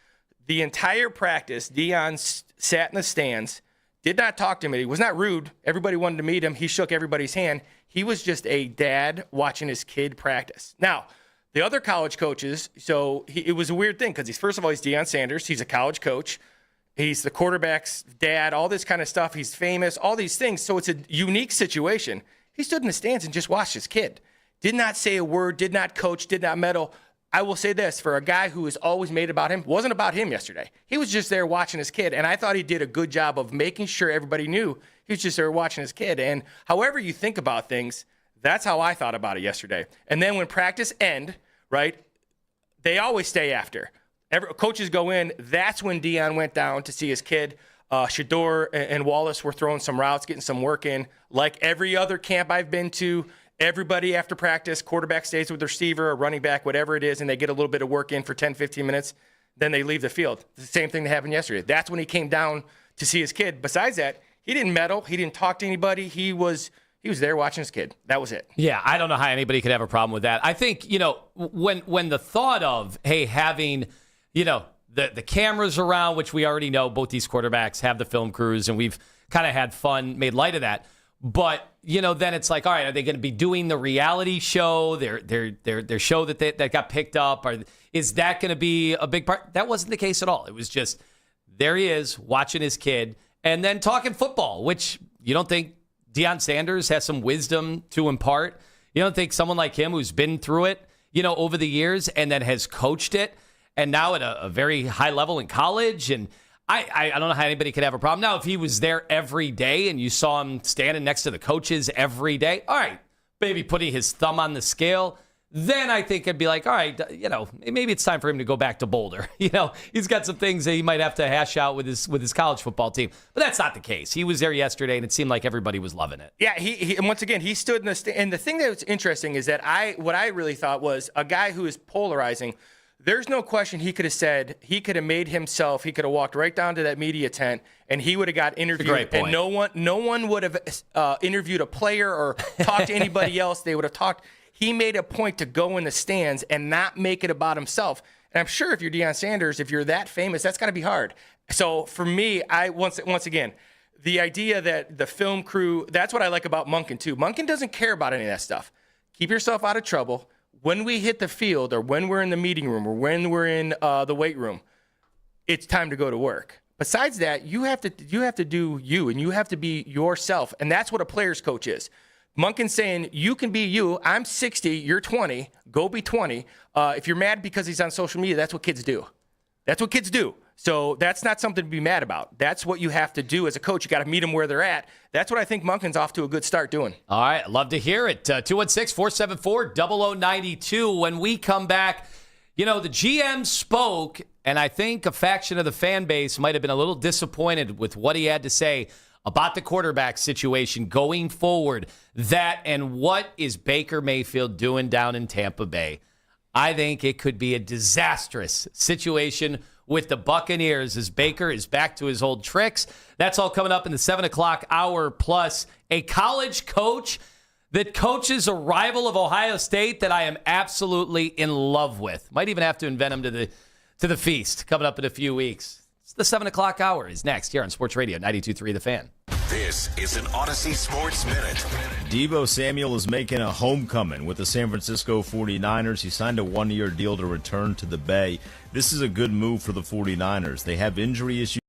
The entire practice, Deion sat in the stands, did not talk to him. He was not rude. Everybody wanted to meet him. He shook everybody's hand. He was just a dad watching his kid practice. Now, the other college coaches, it was a weird thing because first of all, he's Deion Sanders. He's a college coach. He's the quarterback's dad, all this kind of stuff. He's famous, all these things. So it's a unique situation. He stood in the stands and just watched his kid. Did not say a word, did not coach, did not meddle. I will say this, for a guy who is always made about him, wasn't about him yesterday. He was just there watching his kid, and I thought he did a good job of making sure everybody knew he was just there watching his kid. And however you think about things, that's how I thought about it yesterday. And then when practice end, right, they always stay after. Coaches go in. That's when Deion went down to see his kid. Shedeur and Wallace were throwing some routes, getting some work in. Like every other camp I've been to, everybody after practice, quarterback stays with the receiver or running back, whatever it is, and they get a little bit of work in for 10, 15 minutes. Then they leave the field. The same thing that happened yesterday. That's when he came down to see his kid. Besides that, he didn't meddle. He didn't talk to anybody. He was there watching his kid. That was it. Yeah, I don't know how anybody could have a problem with that. I think, when the thought of, hey, having, the cameras around, which we already know both these quarterbacks have the film crews, and we've kind of had fun, made light of that. But, then it's like, all right, are they going to be doing the reality show, their show that got picked up? Or is that going to be a big part? That wasn't the case at all. It was just, there he is watching his kid and then talking football, which you don't think Deion Sanders has some wisdom to impart? You don't think someone like him who's been through it, over the years and then has coached it and now at a very high level in college? And I don't know how anybody could have a problem. Now, if he was there every day and you saw him standing next to the coaches every day, all right, maybe putting his thumb on the scale, then I think it'd be like, all right, maybe it's time for him to go back to Boulder. He's got some things that he might have to hash out with his college football team. But that's not the case. He was there yesterday, and it seemed like everybody was loving it. Yeah, he and once again, he stood in the stand. And the thing that was interesting is that what I really thought was a guy who is polarizing. There's no question he could have made himself, he could have walked right down to that media tent and he would have got interviewed. That's a great point. And no one would have interviewed a player or talked to anybody else. They would have talked. He made a point to go in the stands and not make it about himself. And I'm sure if you're Deion Sanders, if you're that famous, that's got to be hard. So for me, once again, the idea that the film crew, that's what I like about Monken too. Monken doesn't care about any of that stuff. Keep yourself out of trouble. When we hit the field or when we're in the meeting room or when we're in the weight room, it's time to go to work. Besides that, you have to do you and you have to be yourself. And that's what a player's coach is. Monken's saying, you can be you. I'm 60, you're 20. Go be 20. If you're mad because he's on social media, that's what kids do. That's what kids do. So that's not something to be mad about. That's what you have to do as a coach. You got to meet them where they're at. That's what I think Monken's off to a good start doing. All right. Love to hear it. 216-474-0092. When we come back, the GM spoke, and I think a faction of the fan base might have been a little disappointed with what he had to say about the quarterback situation going forward. That and what is Baker Mayfield doing down in Tampa Bay? I think it could be a disastrous situation with the Buccaneers as Baker is back to his old tricks. That's all coming up in the 7 o'clock hour, plus a college coach that coaches a rival of Ohio State that I am absolutely in love with. Might even have to invite him to the feast coming up in a few weeks. It's the 7 o'clock hour is next here on Sports Radio 92.3 The Fan. This is an Odyssey Sports Minute. Deebo Samuel is making a homecoming with the San Francisco 49ers. He signed a one-year deal to return to the Bay. This is a good move for the 49ers. They have injury issues.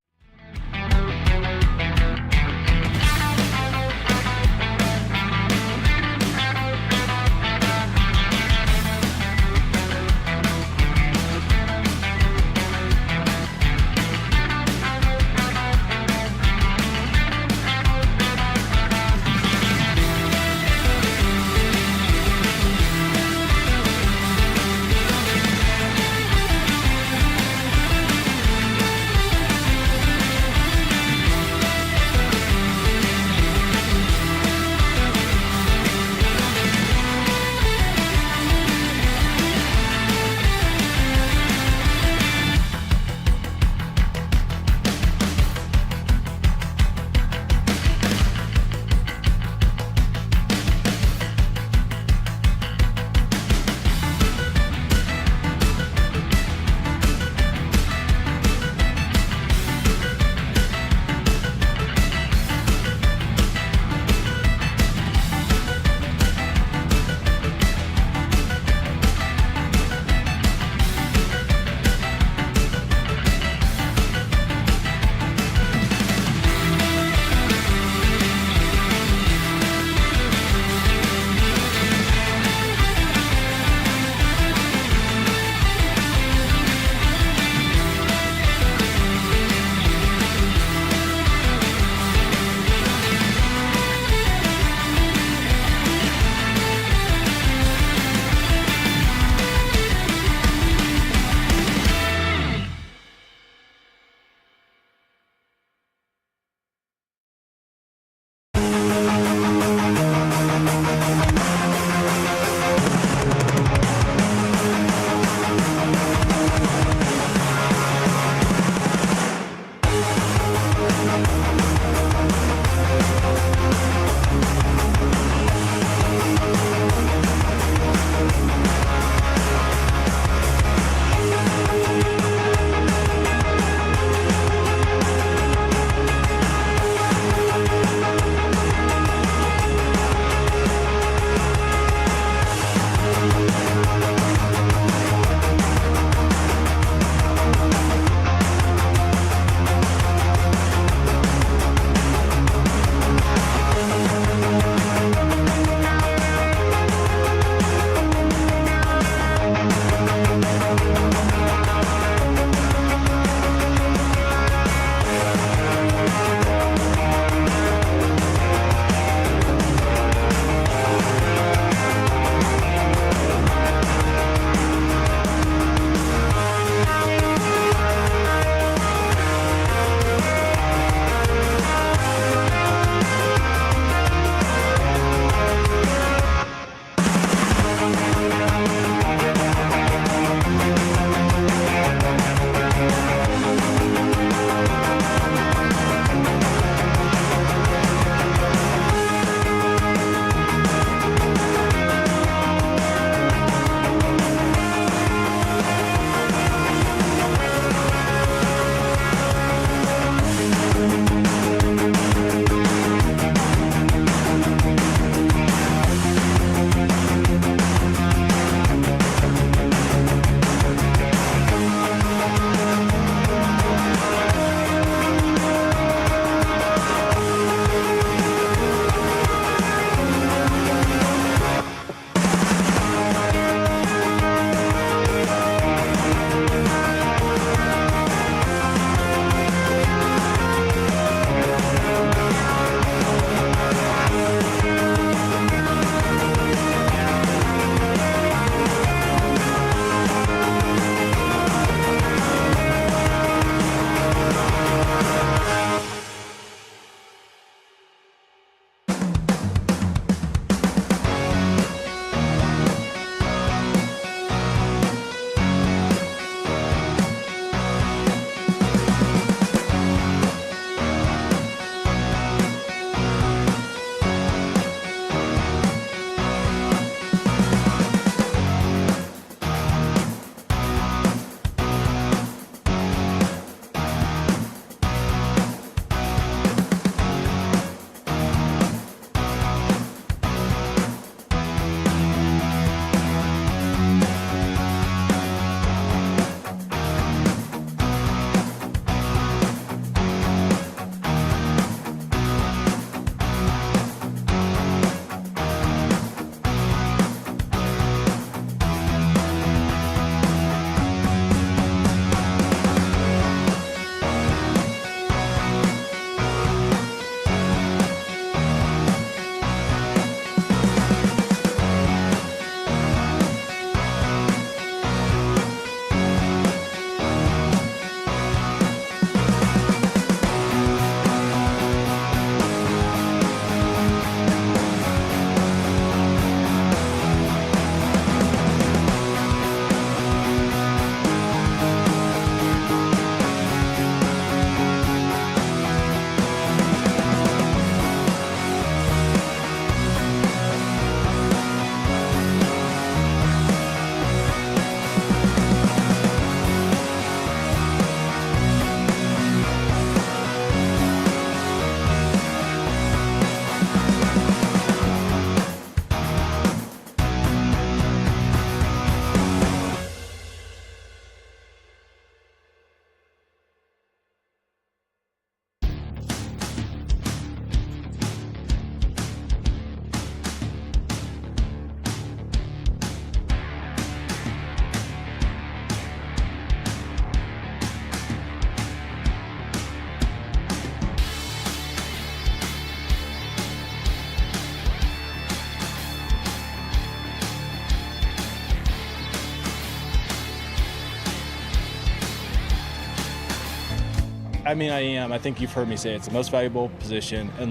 I mean, I am. I think you've heard me say it's the most valuable position. And,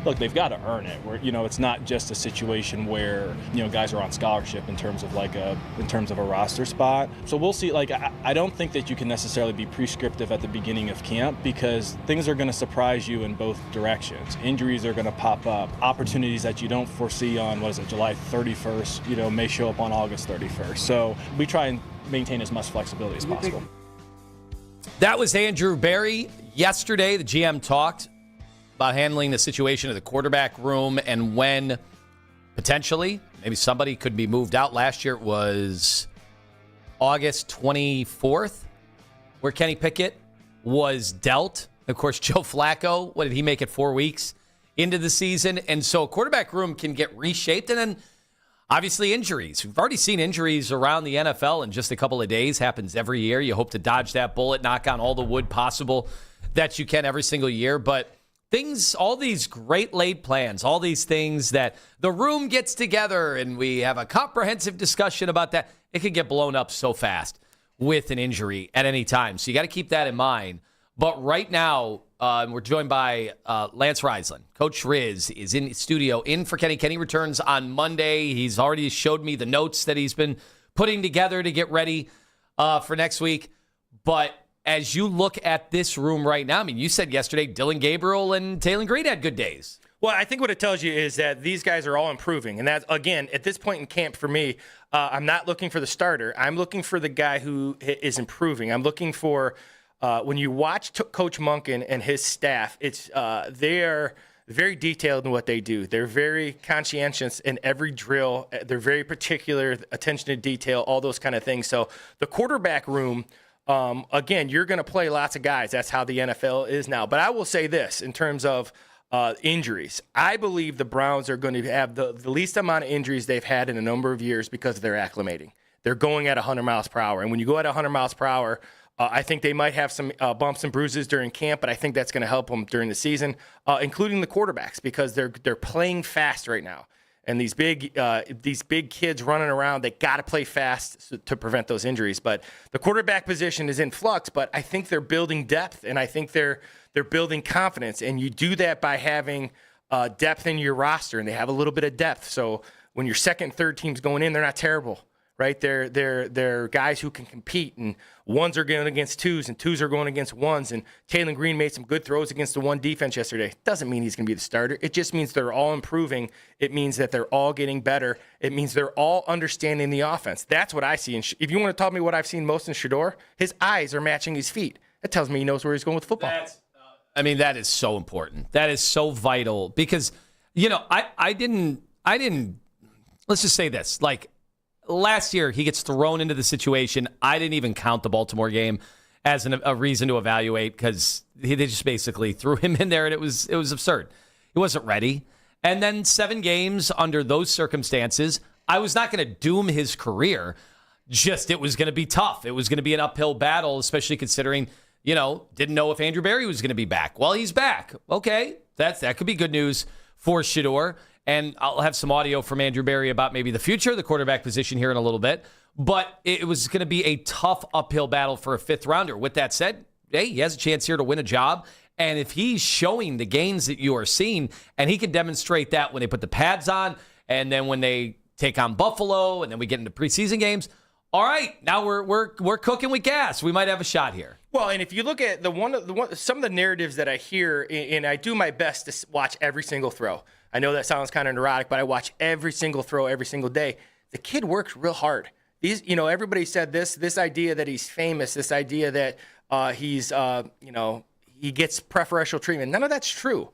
look, they've got to earn it. Where, it's not just a situation where, guys are on scholarship in terms of a roster spot. So we'll see. I don't think that you can necessarily be prescriptive at the beginning of camp because things are going to surprise you in both directions. Injuries are going to pop up. Opportunities that you don't foresee on, July 31st, may show up on August 31st. So we try and maintain as much flexibility as possible. That was Andrew Berry. Yesterday, the GM talked about handling the situation of the quarterback room and when potentially maybe somebody could be moved out. Last year it was August 24th where Kenny Pickett was dealt. Of course, Joe Flacco, what did he make it 4 weeks into the season? And so a quarterback room can get reshaped. And then obviously injuries. We've already seen injuries around the NFL in just a couple of days. Happens every year. You hope to dodge that bullet, knock on all the wood possible that you can every single year. But all these great laid plans, all these things that the room gets together and we have a comprehensive discussion about that, it can get blown up so fast with an injury at any time. So you got to keep that in mind. But right now, we're joined by Lance Reisland. Coach Riz is in studio, in for Kenny. Kenny returns on Monday. He's already showed me the notes that he's been putting together to get ready for next week. But as you look at this room right now, I mean, you said yesterday Dylan Gabriel and Taylor Green had good days. Well, I think what it tells you is that these guys are all improving. And that, again, at this point in camp for me, I'm not looking for the starter. I'm looking for the guy who is improving. I'm looking for when you watch Coach Monken and his staff, they're very detailed in what they do. They're very conscientious in every drill. They're very particular, attention to detail, all those kind of things. So the quarterback room, again, you're going to play lots of guys. That's how the NFL is now. But I will say this in terms of injuries. I believe the Browns are going to have the least amount of injuries they've had in a number of years because they're acclimating. They're going at 100 miles per hour. And when you go at 100 miles per hour, I think they might have some bumps and bruises during camp, but I think that's going to help them during the season, including the quarterbacks, because they're playing fast right now. And these big kids running around, they got to play fast to prevent those injuries. But the quarterback position is in flux, but I think they're building depth, and I think they're building confidence. And you do that by having depth in your roster, and they have a little bit of depth. So when your second, third team's going in, they're not terrible. Right, they're guys who can compete, and ones are going against twos, and twos are going against ones. And Taylor Green made some good throws against the one defense yesterday. Doesn't mean he's going to be the starter. It just means they're all improving. It means that they're all getting better. It means they're all understanding the offense. That's what I see. And if you want to tell me what I've seen most in Shedeur, his eyes are matching his feet. That tells me he knows where he's going with football. That is so important. That is so vital because, I didn't. Let's just say this, last year, he gets thrown into the situation. I didn't even count the Baltimore game as a reason to evaluate because they just basically threw him in there, and it was absurd. He wasn't ready. And then 7 games under those circumstances, I was not going to doom his career. Just it was going to be tough. It was going to be an uphill battle, especially considering, didn't know if Andrew Berry was going to be back. Well, he's back. Okay, that could be good news for Shedeur. And I'll have some audio from Andrew Berry about maybe the future of the quarterback position here in a little bit. But it was going to be a tough uphill battle for a 5th rounder. With that said, hey, he has a chance here to win a job. And if he's showing the gains that you are seeing, and he can demonstrate that when they put the pads on, and then when they take on Buffalo, and then we get into preseason games, all right, now we're cooking with gas. We might have a shot here. Well, and if you look at some of the narratives that I hear, and I do my best to watch every single throw. I know that sounds kind of neurotic, but I watch every single throw every single day. The kid works real hard. Everybody said this idea that he's famous, this idea that he gets preferential treatment. None of that's true.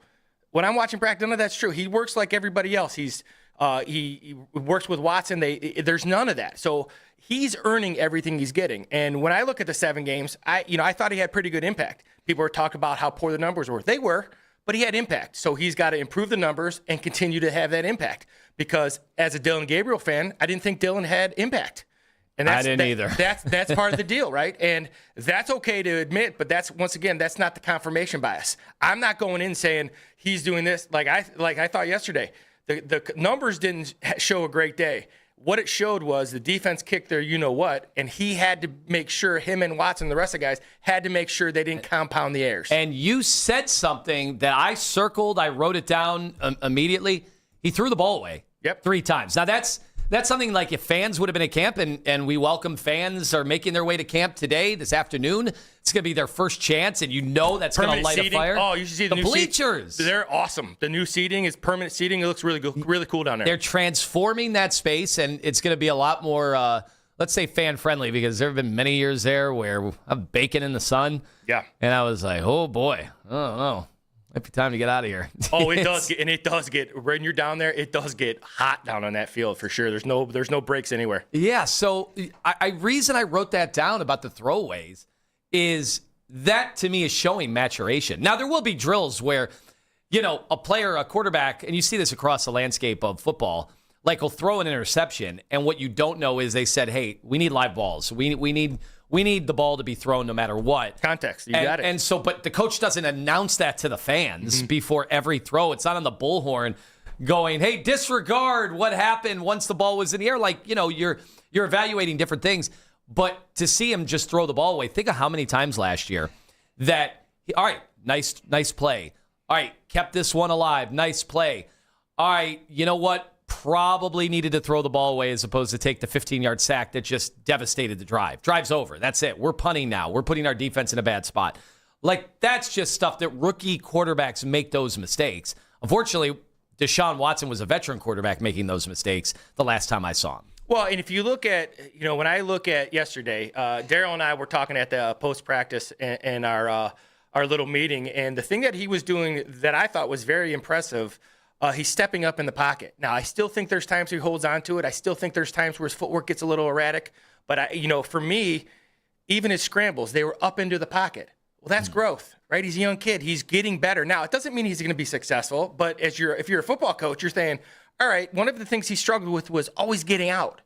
When I'm watching practice, none of that's true. He works like everybody else. He works with Watson. There's none of that. So he's earning everything he's getting. And when I look at the 7 games, I thought he had pretty good impact. People were talking about how poor the numbers were. They were. But he had impact. So he's got to improve the numbers and continue to have that impact. Because as a Dylan Gabriel fan, I didn't think Dylan had impact. And I didn't either. That's part of the deal, right? And that's okay to admit, but that's not the confirmation bias. I'm not going in saying he's doing this like I thought yesterday. The numbers didn't show a great day. what it showed was the defense kicked their you-know-what, and he had to make sure, him and Watson, the rest of the guys, had to make sure they didn't compound the errors. And you said something that I circled. I wrote it down immediately. He threw the ball away 3 times. Now, that's something like if fans would have been at camp, and we welcome fans are making their way to camp today, this afternoon. It's going to be their first chance, and that's going to light seating. A fire. Oh, you should see the new bleachers. They're awesome. The new seating is permanent seating. It looks really good, really cool down there. They're transforming that space, and it's going to be a lot more, let's say, fan-friendly, because there have been many years there where I'm baking in the sun. Yeah. And I was like, oh, boy. Oh, no. Might be time to get out of here. Oh, it does get when you're down there. It does get hot down on that field for sure. There's no breaks anywhere. Yeah. So reason I wrote that down about the throwaways is that to me is showing maturation. Now there will be drills where, a player, a quarterback, and you see this across the landscape of football, like will throw an interception, and what you don't know is they said, hey, we need live balls. We need the ball to be thrown no matter what. Context, you got it. And so, but the coach doesn't announce that to the fans before every throw. It's not on the bullhorn going, hey, disregard what happened once the ball was in the air. Like, you're evaluating different things. But to see him just throw the ball away, think of how many times last year that, all right, nice play. All right, kept this one alive. Nice play. All right, you know what? Probably needed to throw the ball away as opposed to take the 15-yard sack that just devastated the drive. Drive's over. That's it. We're punting now. We're putting our defense in a bad spot. Like, that's just stuff that rookie quarterbacks make those mistakes. Unfortunately, Deshaun Watson was a veteran quarterback making those mistakes the last time I saw him. Well, and if you look at, when I look at yesterday, Daryl and I were talking at the post-practice in our little meeting, and the thing that he was doing that I thought was very impressive, he's stepping up in the pocket. Now, I still think there's times he holds on to it. I still think there's times where his footwork gets a little erratic. But, for me, even his scrambles, they were up into the pocket. Well, that's growth, right? He's a young kid. He's getting better. Now, it doesn't mean he's going to be successful, but if you're a football coach, you're saying, all right, one of the things he struggled with was always getting out.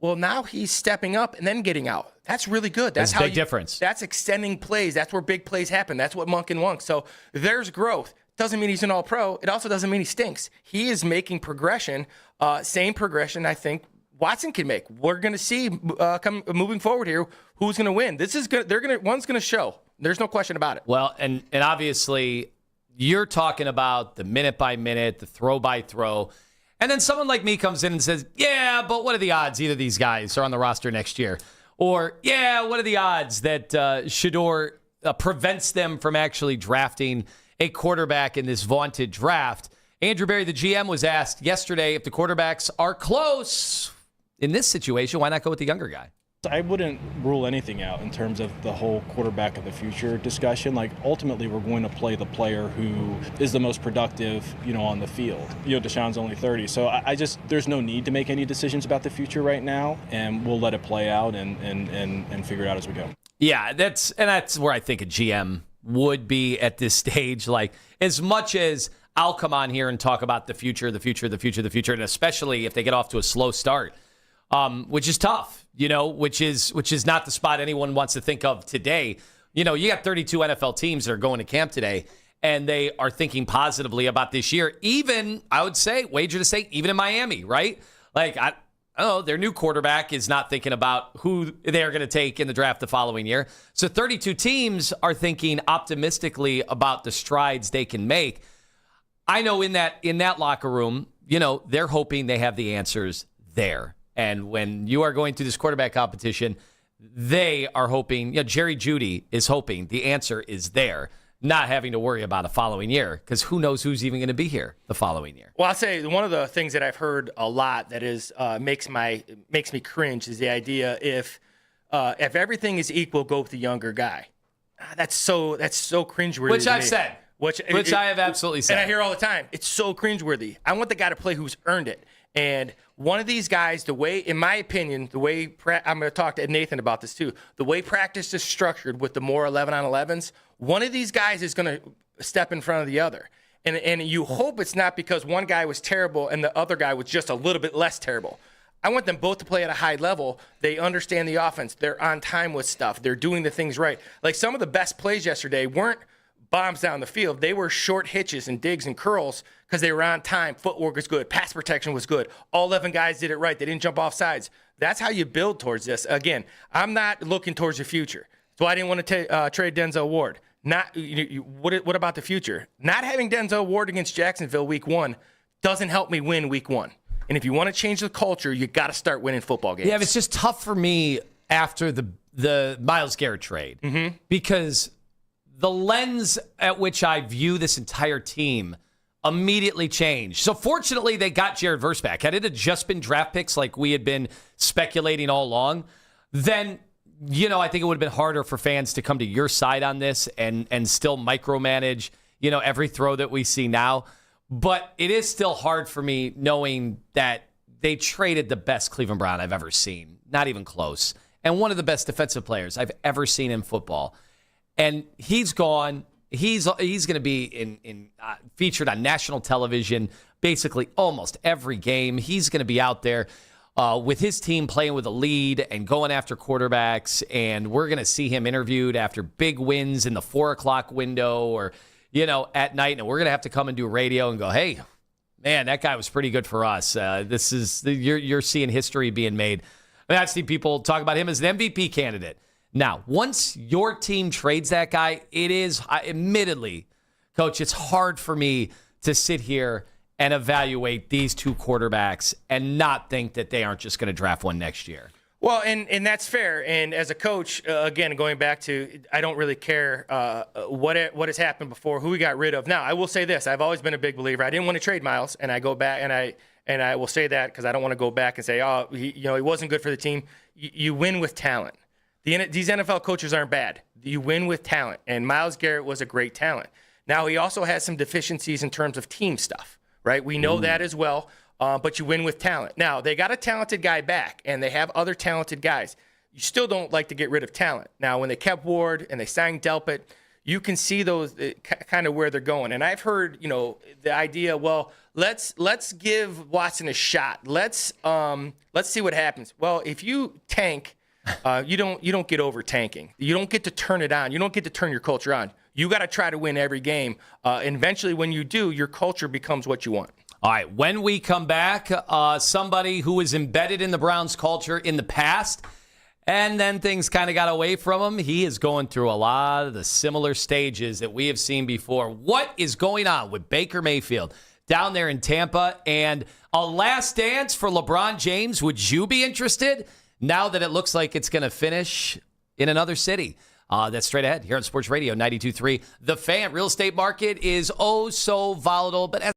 Well, now he's stepping up and then getting out. That's really good. That's a big difference. That's extending plays. That's where big plays happen. That's what Monk and Wunk. So there's growth. Doesn't mean he's an all-pro. It also doesn't mean he stinks. He is making progression, same progression I think Watson can make. We're going to see moving forward here who's going to win. This is good. One's going to show. There's no question about it. Well, and obviously you're talking about the minute by minute, the throw by throw. And then someone like me comes in and says, yeah, but what are the odds either of these guys are on the roster next year? Or, yeah, what are the odds that Shedeur prevents them from actually drafting a quarterback in this vaunted draft? Andrew Berry, the GM, was asked yesterday if the quarterbacks are close in this situation, why not go with the younger guy? I wouldn't rule anything out in terms of the whole quarterback of the future discussion. Like, ultimately, we're going to play the player who is the most productive, on the field. Deshaun's only 30, so there's no need to make any decisions about the future right now, and we'll let it play out and figure it out as we go. Yeah, that's where I think a GM would be at this stage. Like, as much as I'll come on here and talk about the future, and especially if they get off to a slow start, which is tough, which is not the spot anyone wants to think of today. You got 32 NFL teams that are going to camp today, and they are thinking positively about this year. Even, I would say, wager to say, even in Miami, right? Like, I don't know, their new quarterback is not thinking about who they're going to take in the draft the following year. So 32 teams are thinking optimistically about the strides they can make. I know in that locker room, they're hoping they have the answers there. And when you are going through this quarterback competition, they are hoping, Jerry Jeudy is hoping the answer is there, not having to worry about a following year, because who knows who's even going to be here the following year. Well, I'll say one of the things that I've heard a lot that is makes me cringe is the idea if everything is equal, go with the younger guy. That's so cringeworthy. Which I've said. Which I have absolutely said. And I hear all the time, it's so cringeworthy. I want the guy to play who's earned it. And one of these guys, in my opinion, I'm going to talk to Nathan about this too, the way practice is structured with the more 11-on-11s, one of these guys is going to step in front of the other. And you hope it's not because one guy was terrible and the other guy was just a little bit less terrible. I want them both to play at a high level. They understand the offense. They're on time with stuff. They're doing the things right. Like some of the best plays yesterday weren't bombs down the field. They were short hitches and digs and curls because they were on time. Footwork was good. Pass protection was good. All 11 guys did it right. They didn't jump off sides. That's how you build towards this. Again, I'm not looking towards the future. So I didn't want to trade Denzel Ward. What about the future? Not having Denzel Ward against Jacksonville week 1 doesn't help me win week 1. And if you want to change the culture, you got to start winning football games. Yeah, it's just tough for me after the Myles Garrett trade because the lens at which I view this entire team immediately changed. So fortunately, they got Jared Verse back. Had it just been draft picks like we had been speculating all along, then I think it would have been harder for fans to come to your side on this and still micromanage, every throw that we see now. But it is still hard for me knowing that they traded the best Cleveland Brown I've ever seen. Not even close. And one of the best defensive players I've ever seen in football. And he's gone. He's going to be featured on national television basically almost every game. He's going to be out there with his team playing with a lead and going after quarterbacks. And we're going to see him interviewed after big wins in the 4 o'clock window or, at night. And we're going to have to come and do radio and go, hey, man, that guy was pretty good for us. You're seeing history being made. I've seen people talk about him as an MVP candidate. Now, once your team trades that guy, it is, admittedly, Coach, it's hard for me to sit here and evaluate these two quarterbacks and not think that they aren't just going to draft one next year. Well, and that's fair. And as a coach, again, going back to, I don't really care what has happened before, who we got rid of. Now, I will say this. I've always been a big believer. I didn't want to trade Myles, and I go back, and I will say that because I don't want to go back and say, he wasn't good for the team. You win with talent. These NFL coaches aren't bad. You win with talent, and Myles Garrett was a great talent. Now, he also has some deficiencies in terms of team stuff, right? We know that as well, but you win with talent. Now, they got a talented guy back, and they have other talented guys. You still don't like to get rid of talent. Now, when they kept Ward and they signed Delpit, you can see those kind of where they're going. And I've heard, the idea, well, let's give Watson a shot. Let's see what happens. Well, if you tank, you don't get over tanking. You don't get to turn it on. You don't get to turn your culture on. You got to try to win every game. And eventually, when you do, your culture becomes what you want. All right. When we come back, somebody who was embedded in the Browns culture in the past, and then things kind of got away from him. He is going through a lot of the similar stages that we have seen before. What is going on with Baker Mayfield down there in Tampa? And a last dance for LeBron James. Would you be interested now that it looks like it's going to finish in another city? That's straight ahead here on Sports Radio 92.3. The Fan. Real estate market is oh so volatile, but as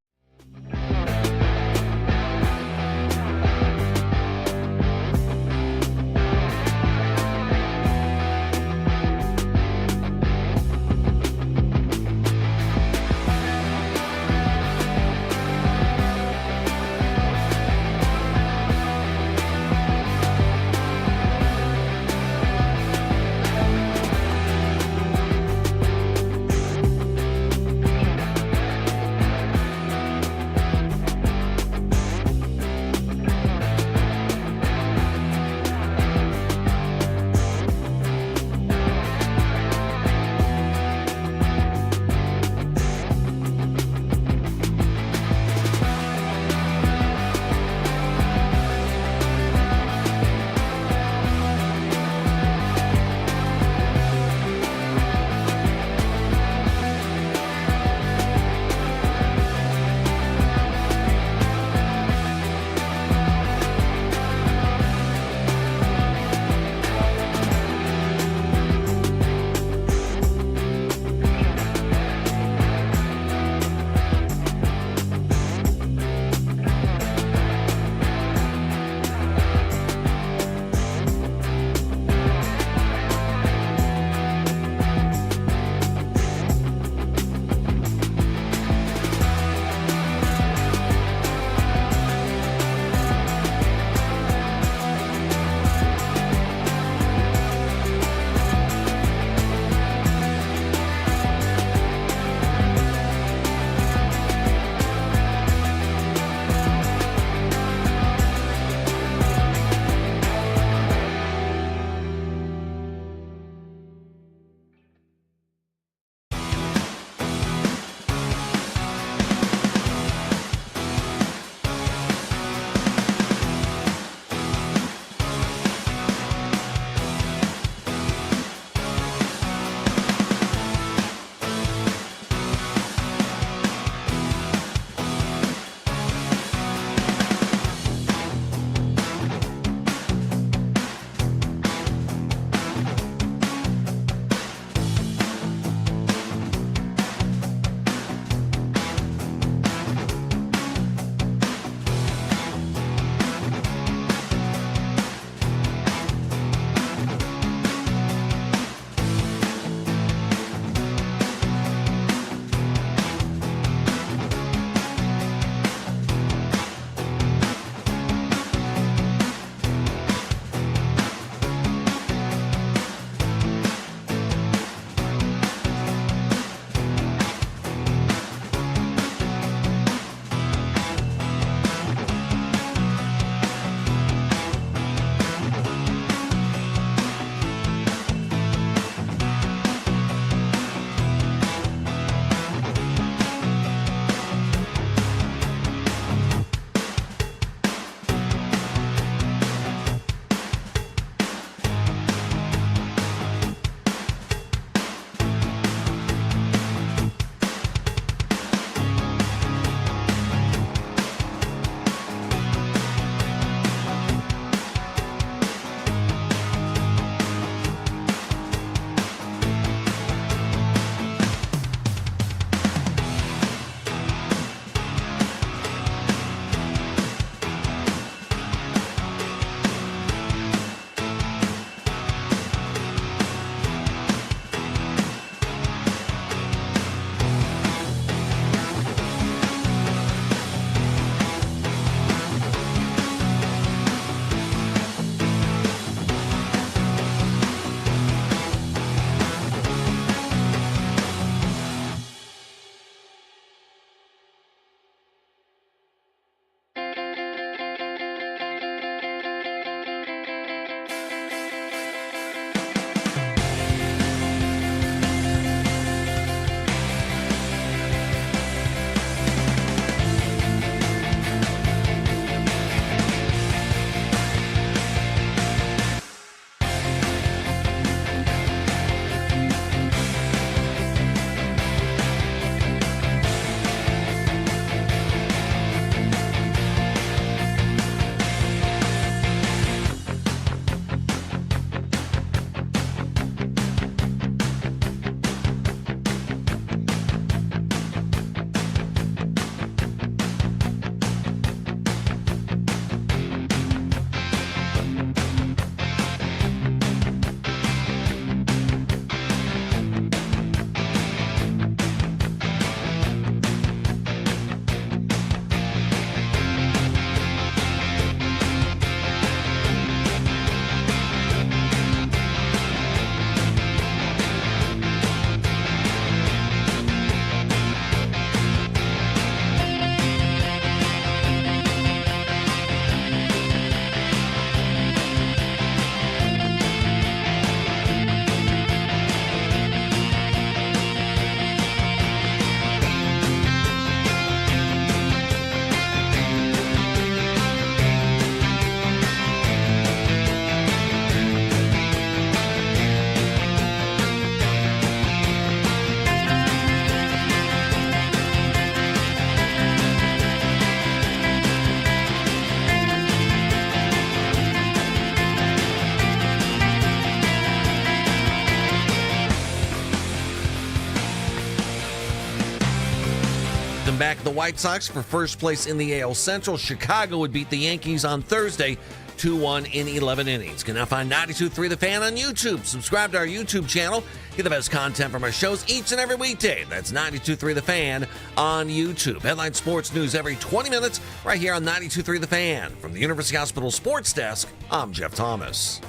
Looking back at the White Sox for first place in the AL Central, Chicago would beat the Yankees on Thursday 2-1 in 11 innings. You can now find 92.3 The Fan on YouTube. Subscribe to our YouTube channel. Get the best content from our shows each and every weekday. That's 92.3 The Fan on YouTube. Headline sports news every 20 minutes right here on 92.3 The Fan. From the University Hospital Sports Desk, I'm Jeff Thomas.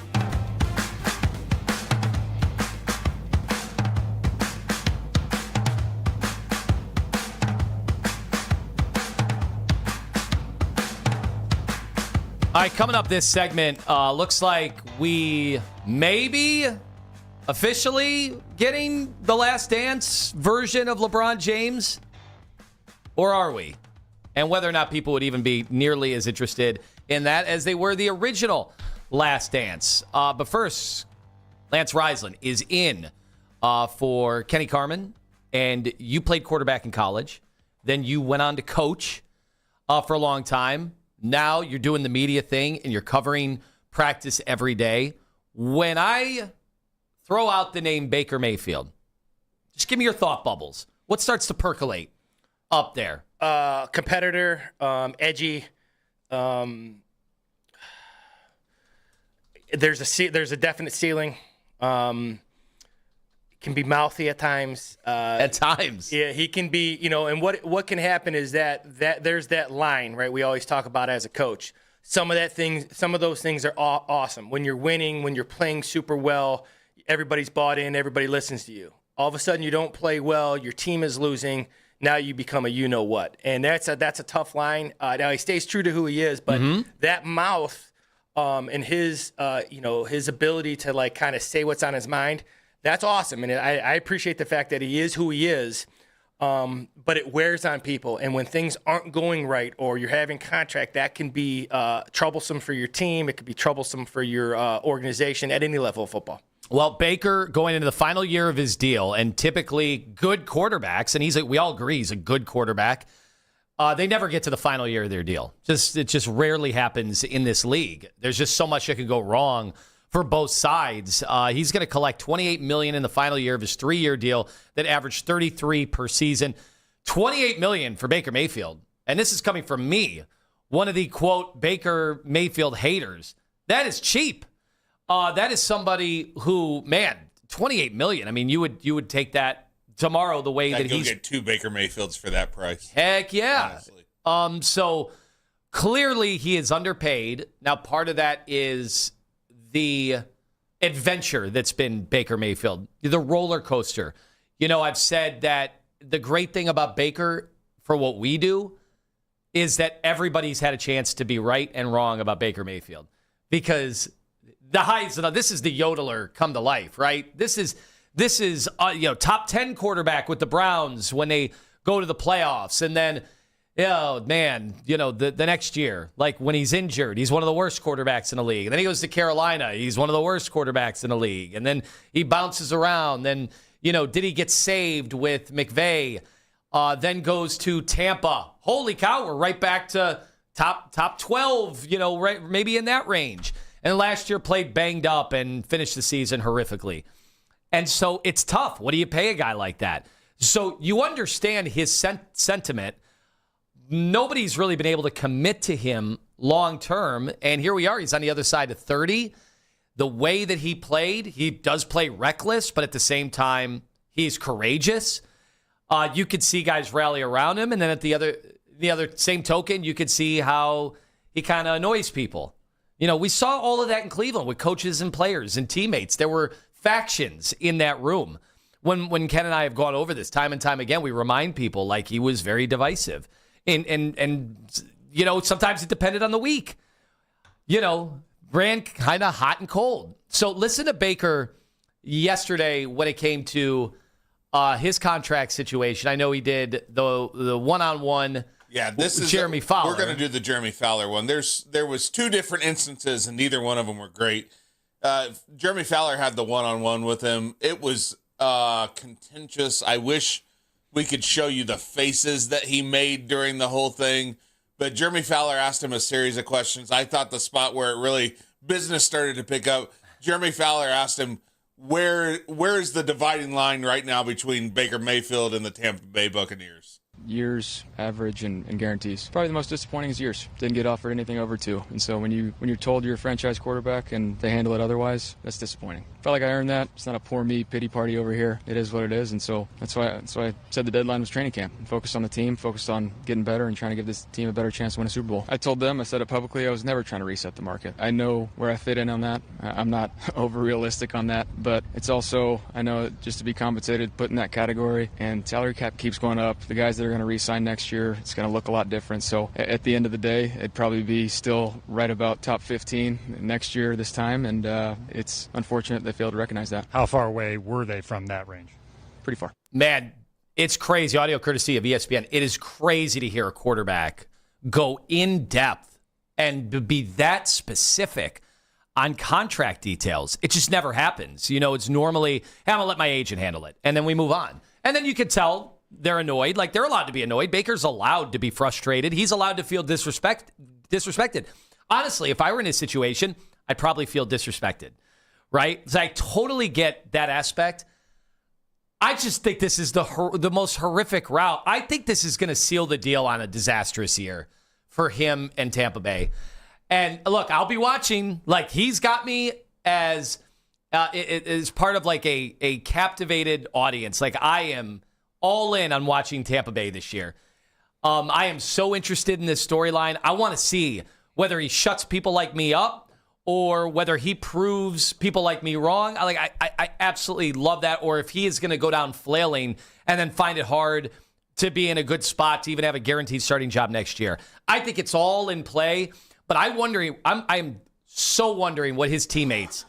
All right, coming up this segment, looks like we may be officially getting the Last Dance version of LeBron James, or are we? And whether or not people would even be nearly as interested in that as they were the original Last Dance. But first, Lance Riesland is in for Kenny Carman, and you played quarterback in college. Then you went on to coach for a long time. Now you're doing the media thing and you're covering practice every day. When I throw out the name Baker Mayfield, just give me your thought bubbles. What starts to percolate up there? Competitor, edgy. There's a definite ceiling. Can be mouthy at times. At times. Yeah, he can be, and what can happen is that there's that line, right? We always talk about as a coach. Some of those things are awesome. When you're winning, when you're playing super well, everybody's bought in, everybody listens to you. All of a sudden you don't play well, your team is losing, now you become a you-know-what. And that's a tough line. Now he stays true to who he is, but that mouth and his ability to kind of say what's on his mind, that's awesome, and I appreciate the fact that he is who he is, but it wears on people. And when things aren't going right or you're having contract, that can be troublesome for your team. It could be troublesome for your organization at any level of football. Well, Baker going into the final year of his deal, and typically good quarterbacks, and we all agree he's a good quarterback, they never get to the final year of their deal. It just rarely happens in this league. There's just so much that can go wrong for both sides. He's going to collect $28 million in the final year of his 3-year deal that averaged $33 per season. $28 million for Baker Mayfield. And this is coming from me, one of the, quote, Baker Mayfield haters. That is cheap. That is somebody who, man, $28 million. I mean, you would take that tomorrow the way that he's... get 2 Baker Mayfields for that price. Heck yeah. Honestly. So clearly he is underpaid. Now, part of that is the adventure that's been Baker Mayfield, the roller coaster. I've said that the great thing about Baker for what we do is that everybody's had a chance to be right and wrong about Baker Mayfield, because the highs, this is the yodeler come to life, right? This is top 10 quarterback with the Browns when they go to the playoffs. And then, the next year, like when he's injured, he's one of the worst quarterbacks in the league. And then he goes to Carolina. He's one of the worst quarterbacks in the league. And then he bounces around. Then, did he get saved with McVay? Then goes to Tampa. Holy cow, we're right back to top 12, right, maybe in that range. And last year played banged up and finished the season horrifically. And so it's tough. What do you pay a guy like that? So you understand his sentiment. Nobody's really been able to commit to him long term. And here we are. He's on the other side of 30. The way that he played, he does play reckless, but at the same time, he's courageous. You could see guys rally around him. And then at the other same token, you could see how he kind of annoys people. We saw all of that in Cleveland with coaches and players and teammates. There were factions in that room. When Ken and I have gone over this time and time again, we remind people like he was very divisive. And sometimes it depended on the week. Ran kind of hot and cold. So listen to Baker yesterday when it came to his contract situation. I know he did the one-on-one. Yeah, this is Jeremy Fowler. We're going to do the Jeremy Fowler one. There was 2 different instances, and neither one of them were great. Jeremy Fowler had the one-on-one with him. It was contentious. I wish we could show you the faces that he made during the whole thing. But Jeremy Fowler asked him a series of questions. I thought the spot where it really business started to pick up, Jeremy Fowler asked him, where is the dividing line right now between Baker Mayfield and the Tampa Bay Buccaneers? years, average, and guarantees. Probably the most disappointing is years. Didn't get offered anything over 2. And so when you're told you're a franchise quarterback and they handle it otherwise, that's disappointing. Felt like I earned that. It's not a poor me pity party over here. It is what it is. And so that's why I said the deadline was training camp. Focused on the team, focused on getting better and trying to give this team a better chance to win a Super Bowl. I told them, I said it publicly, I was never trying to reset the market. I know where I fit in on that. I'm not over realistic on that, but it's also, I know just to be compensated, put in that category, and salary cap keeps going up. The guys that are going to re-sign next year, it's going to look a lot different. So at the end of the day, it'd probably be still right about top 15 next year this time, and it's unfortunate they failed to recognize that. How far away were they from that range? Pretty far. Man, it's crazy. Audio courtesy of ESPN. It is crazy to hear a quarterback go in depth and be that specific on contract details. It just never happens. It's normally, hey, I'm going to let my agent handle it. And then we move on. And then you can tell they're annoyed. Like, they're allowed to be annoyed. Baker's allowed to be frustrated. He's allowed to feel disrespected. Honestly, if I were in his situation, I'd probably feel disrespected, right? So I totally get that aspect. I just think this is the most horrific route. I think this is going to seal the deal on a disastrous year for him and Tampa Bay. And look, I'll be watching. Like, he's got me as part of like a captivated audience. Like, I am all in on watching Tampa Bay this year. I am so interested in this storyline. I want to see whether he shuts people like me up or whether he proves people like me wrong. I absolutely love that. Or if he is going to go down flailing and then find it hard to be in a good spot to even have a guaranteed starting job next year. I think it's all in play. But I'm so wondering what his teammates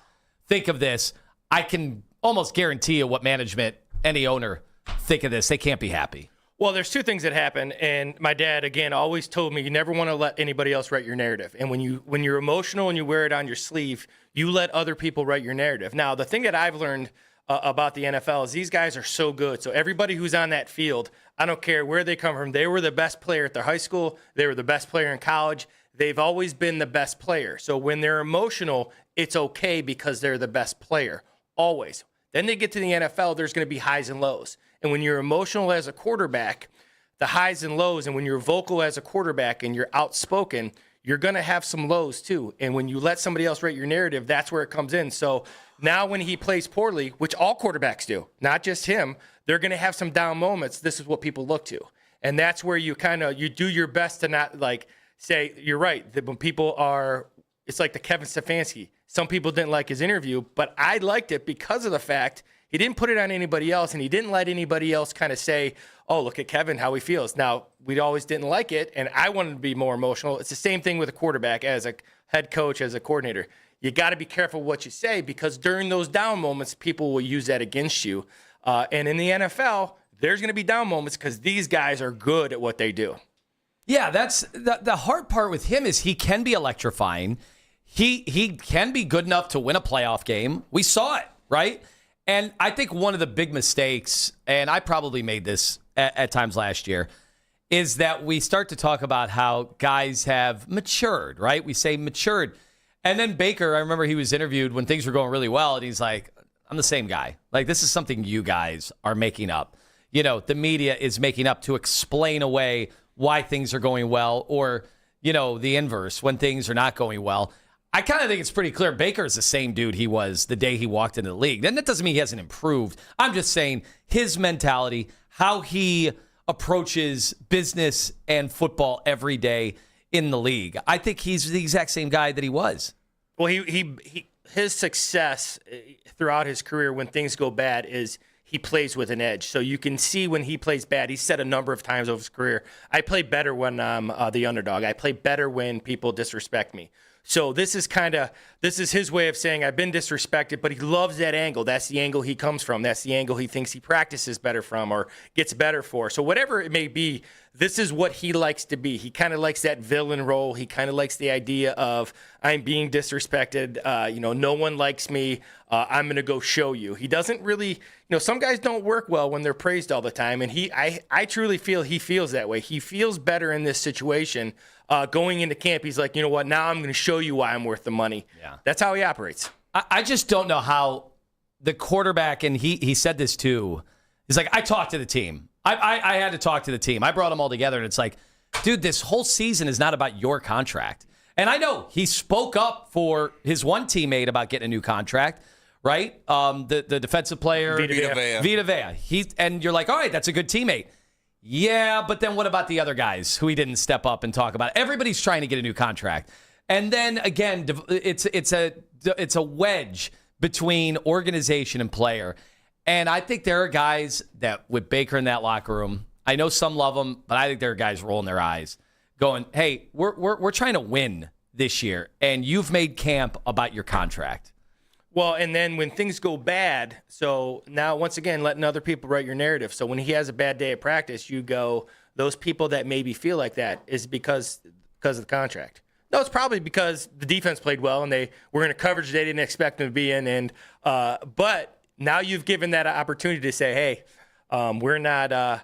think of this. I can almost guarantee you what management, any owner, think of this. They can't be happy. Well, there's two things that happen, and my dad, again, always told me you never want to let anybody else write your narrative. And when you're emotional and you wear it on your sleeve, you let other people write your narrative. Now, the thing that I've learned about the NFL is these guys are so good. So everybody who's on that field, I don't care where they come from, they were the best player at their high school, they were the best player in college. They've always been the best player. So when they're emotional, it's okay because they're the best player, always. Then they get to the NFL, there's going to be highs and lows. And when you're emotional as a quarterback, the highs and lows, and when you're vocal as a quarterback and you're outspoken, you're going to have some lows too. And when you let somebody else write your narrative, that's where it comes in. So now when he plays poorly, which all quarterbacks do, not just him, they're going to have some down moments. This is what people look to. And that's where you you do your best to not say, you're right, that when people are, it's like the Kevin Stefanski. Some people didn't like his interview, but I liked it because of the fact he didn't put it on anybody else, and he didn't let anybody else kind of say, oh, look at Kevin, how he feels. Now, we always didn't like it, and I wanted to be more emotional. It's the same thing with a quarterback, as a head coach, as a coordinator. You got to be careful what you say, because during those down moments, people will use that against you. And in the NFL, there's going to be down moments because these guys are good at what they do. Yeah, that's the hard part with him is he can be electrifying. He can be good enough to win a playoff game. We saw it, right? And I think one of the big mistakes, and I probably made this at times last year, is that we start to talk about how guys have matured, right? We say matured. And then Baker, I remember he was interviewed when things were going really well, and he's like, I'm the same guy. Like, this is something you guys are making up. The media is making up to explain away why things are going well, or, the inverse, when things are not going well. I kind of think it's pretty clear Baker is the same dude he was the day he walked into the league. And that doesn't mean he hasn't improved. I'm just saying his mentality, how he approaches business and football every day in the league. I think he's the exact same guy that he was. Well, his success throughout his career when things go bad is he plays with an edge. So you can see when he plays bad, he said a number of times over his career, I play better when I'm the underdog. I play better when people disrespect me. So this is his way of saying I've been disrespected, but he loves that angle. That's the angle he comes from. That's the angle he thinks he practices better from or gets better for. So whatever it may be, this is what he likes to be. He kind of likes that villain role. He kind of likes the idea of I'm being disrespected. No one likes me. I'm going to go show you. He doesn't really, some guys don't work well when they're praised all the time. And I truly feel he feels that way. He feels better in this situation. Going into camp, he's like, you know what? Now I'm going to show you why I'm worth the money. Yeah. That's how he operates. I just don't know how the quarterback, and he said this too, he's like, I talked to the team. I had to talk to the team. I brought them all together, and it's like, dude, this whole season is not about your contract. And I know he spoke up for his one teammate about getting a new contract, right? The defensive player, Vita Vea. And you're like, all right, that's a good teammate. Yeah, but then what about the other guys who he didn't step up and talk about? Everybody's trying to get a new contract. And then, again, it's a wedge between organization and player. And I think there are guys that, with Baker in that locker room, I know some love him, but I think there are guys rolling their eyes, going, "Hey, we're trying to win this year, and you've made camp about your contract." Well, and then when things go bad, so now once again letting other people write your narrative. So when he has a bad day at practice, you go, those people that maybe feel like that is because of the contract. No, it's probably because the defense played well and they were in a coverage they didn't expect them to be in, and but now you've given that opportunity to say, hey, we're not.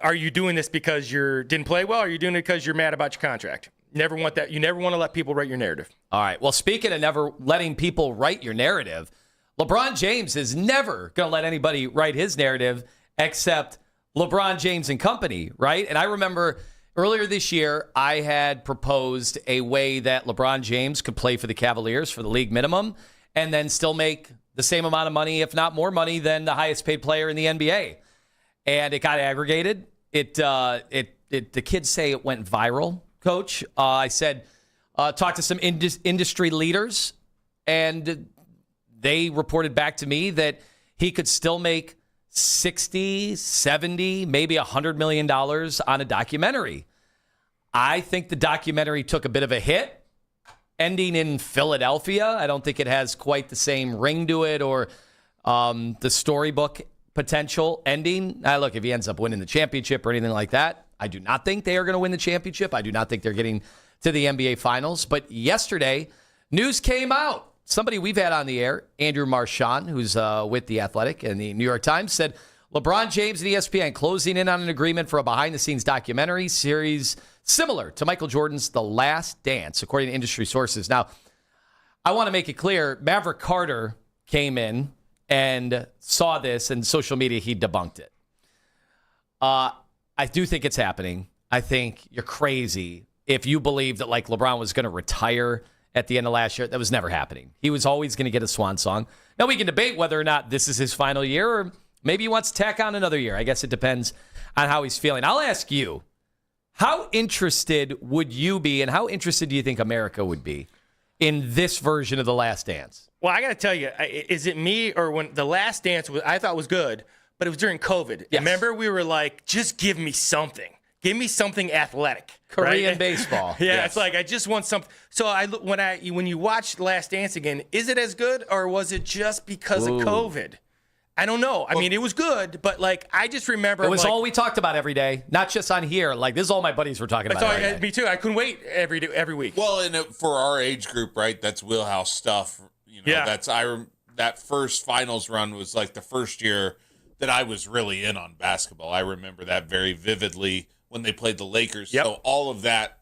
Are you doing this because you didn't play well? Or are you doing it because you're mad about your contract? You never want that. You never want to let people write your narrative. All right. Well, speaking of never letting people write your narrative, LeBron James is never going to let anybody write his narrative except LeBron James and company, right? And I remember earlier this year, I had proposed a way that LeBron James could play for the Cavaliers for the league minimum and then still make the same amount of money, if not more money, than the highest paid player in the NBA. And it got aggregated. The kids say it went viral, Coach. I said, talk to some industry leaders, and they reported back to me that he could still make $60, $70, maybe $100 million on a documentary. I think the documentary took a bit of a hit. Ending in Philadelphia, I don't think it has quite the same ring to it or the storybook potential ending. Now, look, if he ends up winning the championship or anything like that, I do not think they are going to win the championship. I do not think they're getting to the NBA Finals. But yesterday, news came out. Somebody we've had on the air, Andrew Marchand, who's with The Athletic and the New York Times, said LeBron James and ESPN closing in on an agreement for a behind-the-scenes documentary series similar to Michael Jordan's The Last Dance, according to industry sources. Now, I want to make it clear, Maverick Carter came in and saw this, and social media, he debunked it. I do think it's happening. I think you're crazy if you believe that, like, LeBron was going to retire at the end of last year. That was never happening. He was always going to get a swan song. Now, we can debate whether or not this is his final year, or maybe he wants to tack on another year. I guess it depends on how he's feeling. I'll ask you, how interested would you be, and how interested do you think America would be in this version of The Last Dance? Well, I got to tell you, is it me or when The Last Dance I thought was good, but it was during COVID. Yes. Remember, we were like, just give me something. Give me something athletic. Korean right? baseball. Yeah, Yes. It's like I just want something. So when you watch Last Dance again, is it as good or was it just because of COVID? I don't know. I mean, it was good, but like I just remember it was like, all we talked about every day, not just on here. Like this is all my buddies were talking about. That's all, me too. I couldn't wait every week. Well, and for our age group, right? That's wheelhouse stuff. You know, Yeah. That first finals run was like the first year that I was really in on basketball. I remember that very vividly when they played the Lakers. Yep. So all of that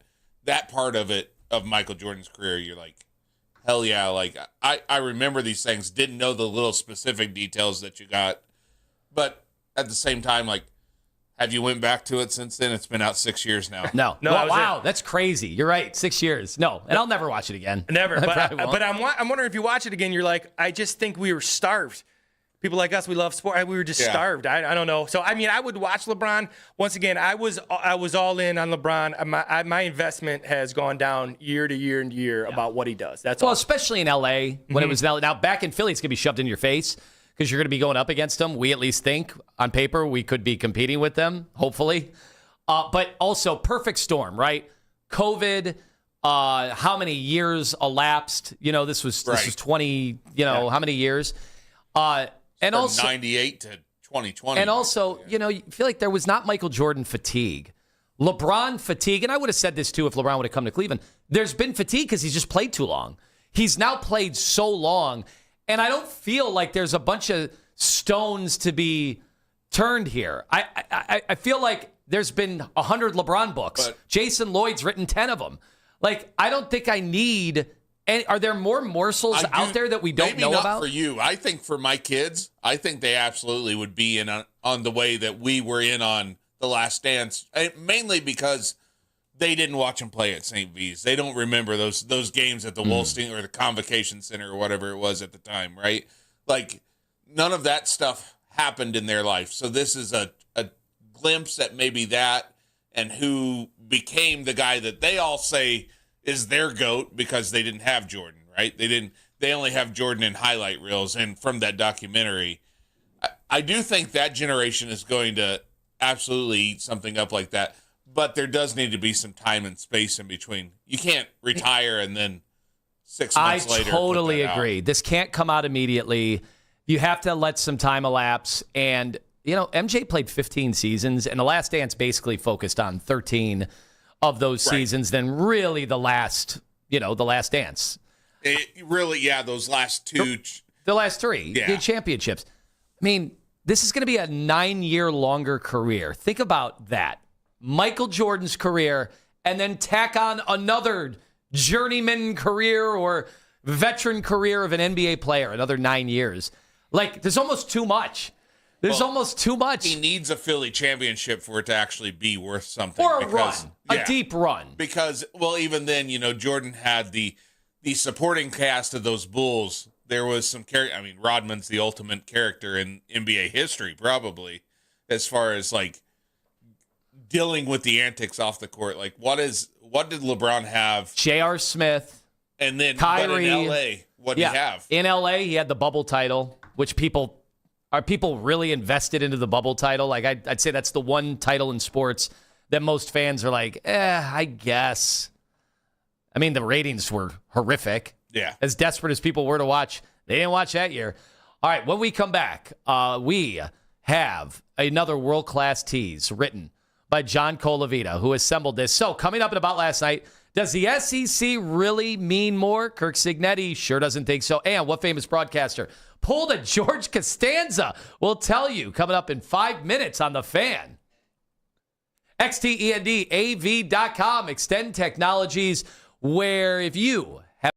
part of it, of Michael Jordan's career, you're like, hell yeah. Like I remember these things, didn't know the little specific details that you got. But at the same time, like, have you went back to it since then? It's been out 6 years now. No. Wow, that's crazy. You're right. 6 years. No, and I'll never watch it again. Never. I won't. But I'm wondering if you watch it again, you're like, I just think we were starved. People like us, we love sport. We were just starved. I don't know. So I mean, I would watch LeBron. Once again, I was all in on LeBron. My investment has gone down year to year and year about what he does. That's all. Especially in LA when it was in LA. Now back in Philly, it's gonna be shoved in your face because you're gonna be going up against them. We at least think on paper we could be competing with them, hopefully. But also perfect storm, right? COVID. How many years elapsed? You know, this was 20. You know, how many years? And From also 98 to 2020. And also, you know, you feel like there was not Michael Jordan fatigue. LeBron fatigue, and I would have said this too if LeBron would have come to Cleveland. There's been fatigue because he's just played too long. He's now played so long, and I don't feel like there's a bunch of stones to be turned here. I feel like there's been 100 LeBron books. But Jason Lloyd's written 10 of them. Like, I don't think I need... And are there more morsels out there that we don't know maybe not about? For you. I think for my kids, I think they absolutely would be in on the way that we were in on The Last Dance, mainly because they didn't watch him play at St. V's. They don't remember those games at the Wolstein or the Convocation Center or whatever it was at the time, right? Like, none of that stuff happened in their life. So this is a glimpse at maybe that and who became the guy that they all say is their GOAT because they didn't have Jordan, right? They only have Jordan in highlight reels. And from that documentary, I do think that generation is going to absolutely eat something up like that. But there does need to be some time and space in between. You can't retire and then 6 months later. I totally agree. This can't come out immediately. You have to let some time elapse. And, MJ played 15 seasons, and The Last Dance basically focused on 13 of those seasons, then really the last Dance. Those last two. The last three, the championships. I mean, this is going to be a 9-year longer career. Think about that. Michael Jordan's career, and then tack on another journeyman career or veteran career of an NBA player, another 9 years. Like, there's almost too much. Almost too much. He needs a Philly championship for it to actually be worth something. Or a deep run. Because, even then, Jordan had the supporting cast of those Bulls. There was some character. I mean, Rodman's the ultimate character in NBA history, probably, as far as, like, dealing with the antics off the court. Like, what did LeBron have? J.R. Smith. And then Kyrie. But in L.A., what did he have? In L.A., he had the bubble title, which people really invested into the bubble title? Like, I'd say that's the one title in sports that most fans are like, I guess. I mean, the ratings were horrific. Yeah. As desperate as people were to watch, they didn't watch that year. All right, when we come back, we have another world-class tease written by John Colavita, who assembled this. So, coming up at About Last Night, does the SEC really mean more? Kirk Cignetti sure doesn't think so. And what famous broadcaster pulled a George Costanza? We'll tell you coming up in 5 minutes on The Fan. XTENDAV.com, Extend Technologies, where if you have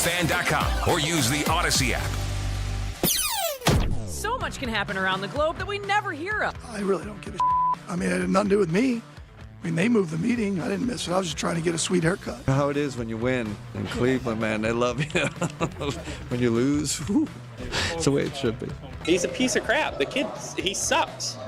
1023thefan.com or use the Odyssey app. So much can happen around the globe that we never hear of. I really don't give a I mean, it had nothing to do with me. I mean, they moved the meeting. I didn't miss it. I was just trying to get a sweet haircut. How it is when you win in Cleveland, man. They love you. When you lose, whew, it's the way it should be. He's a piece of crap. The kid, he sucks.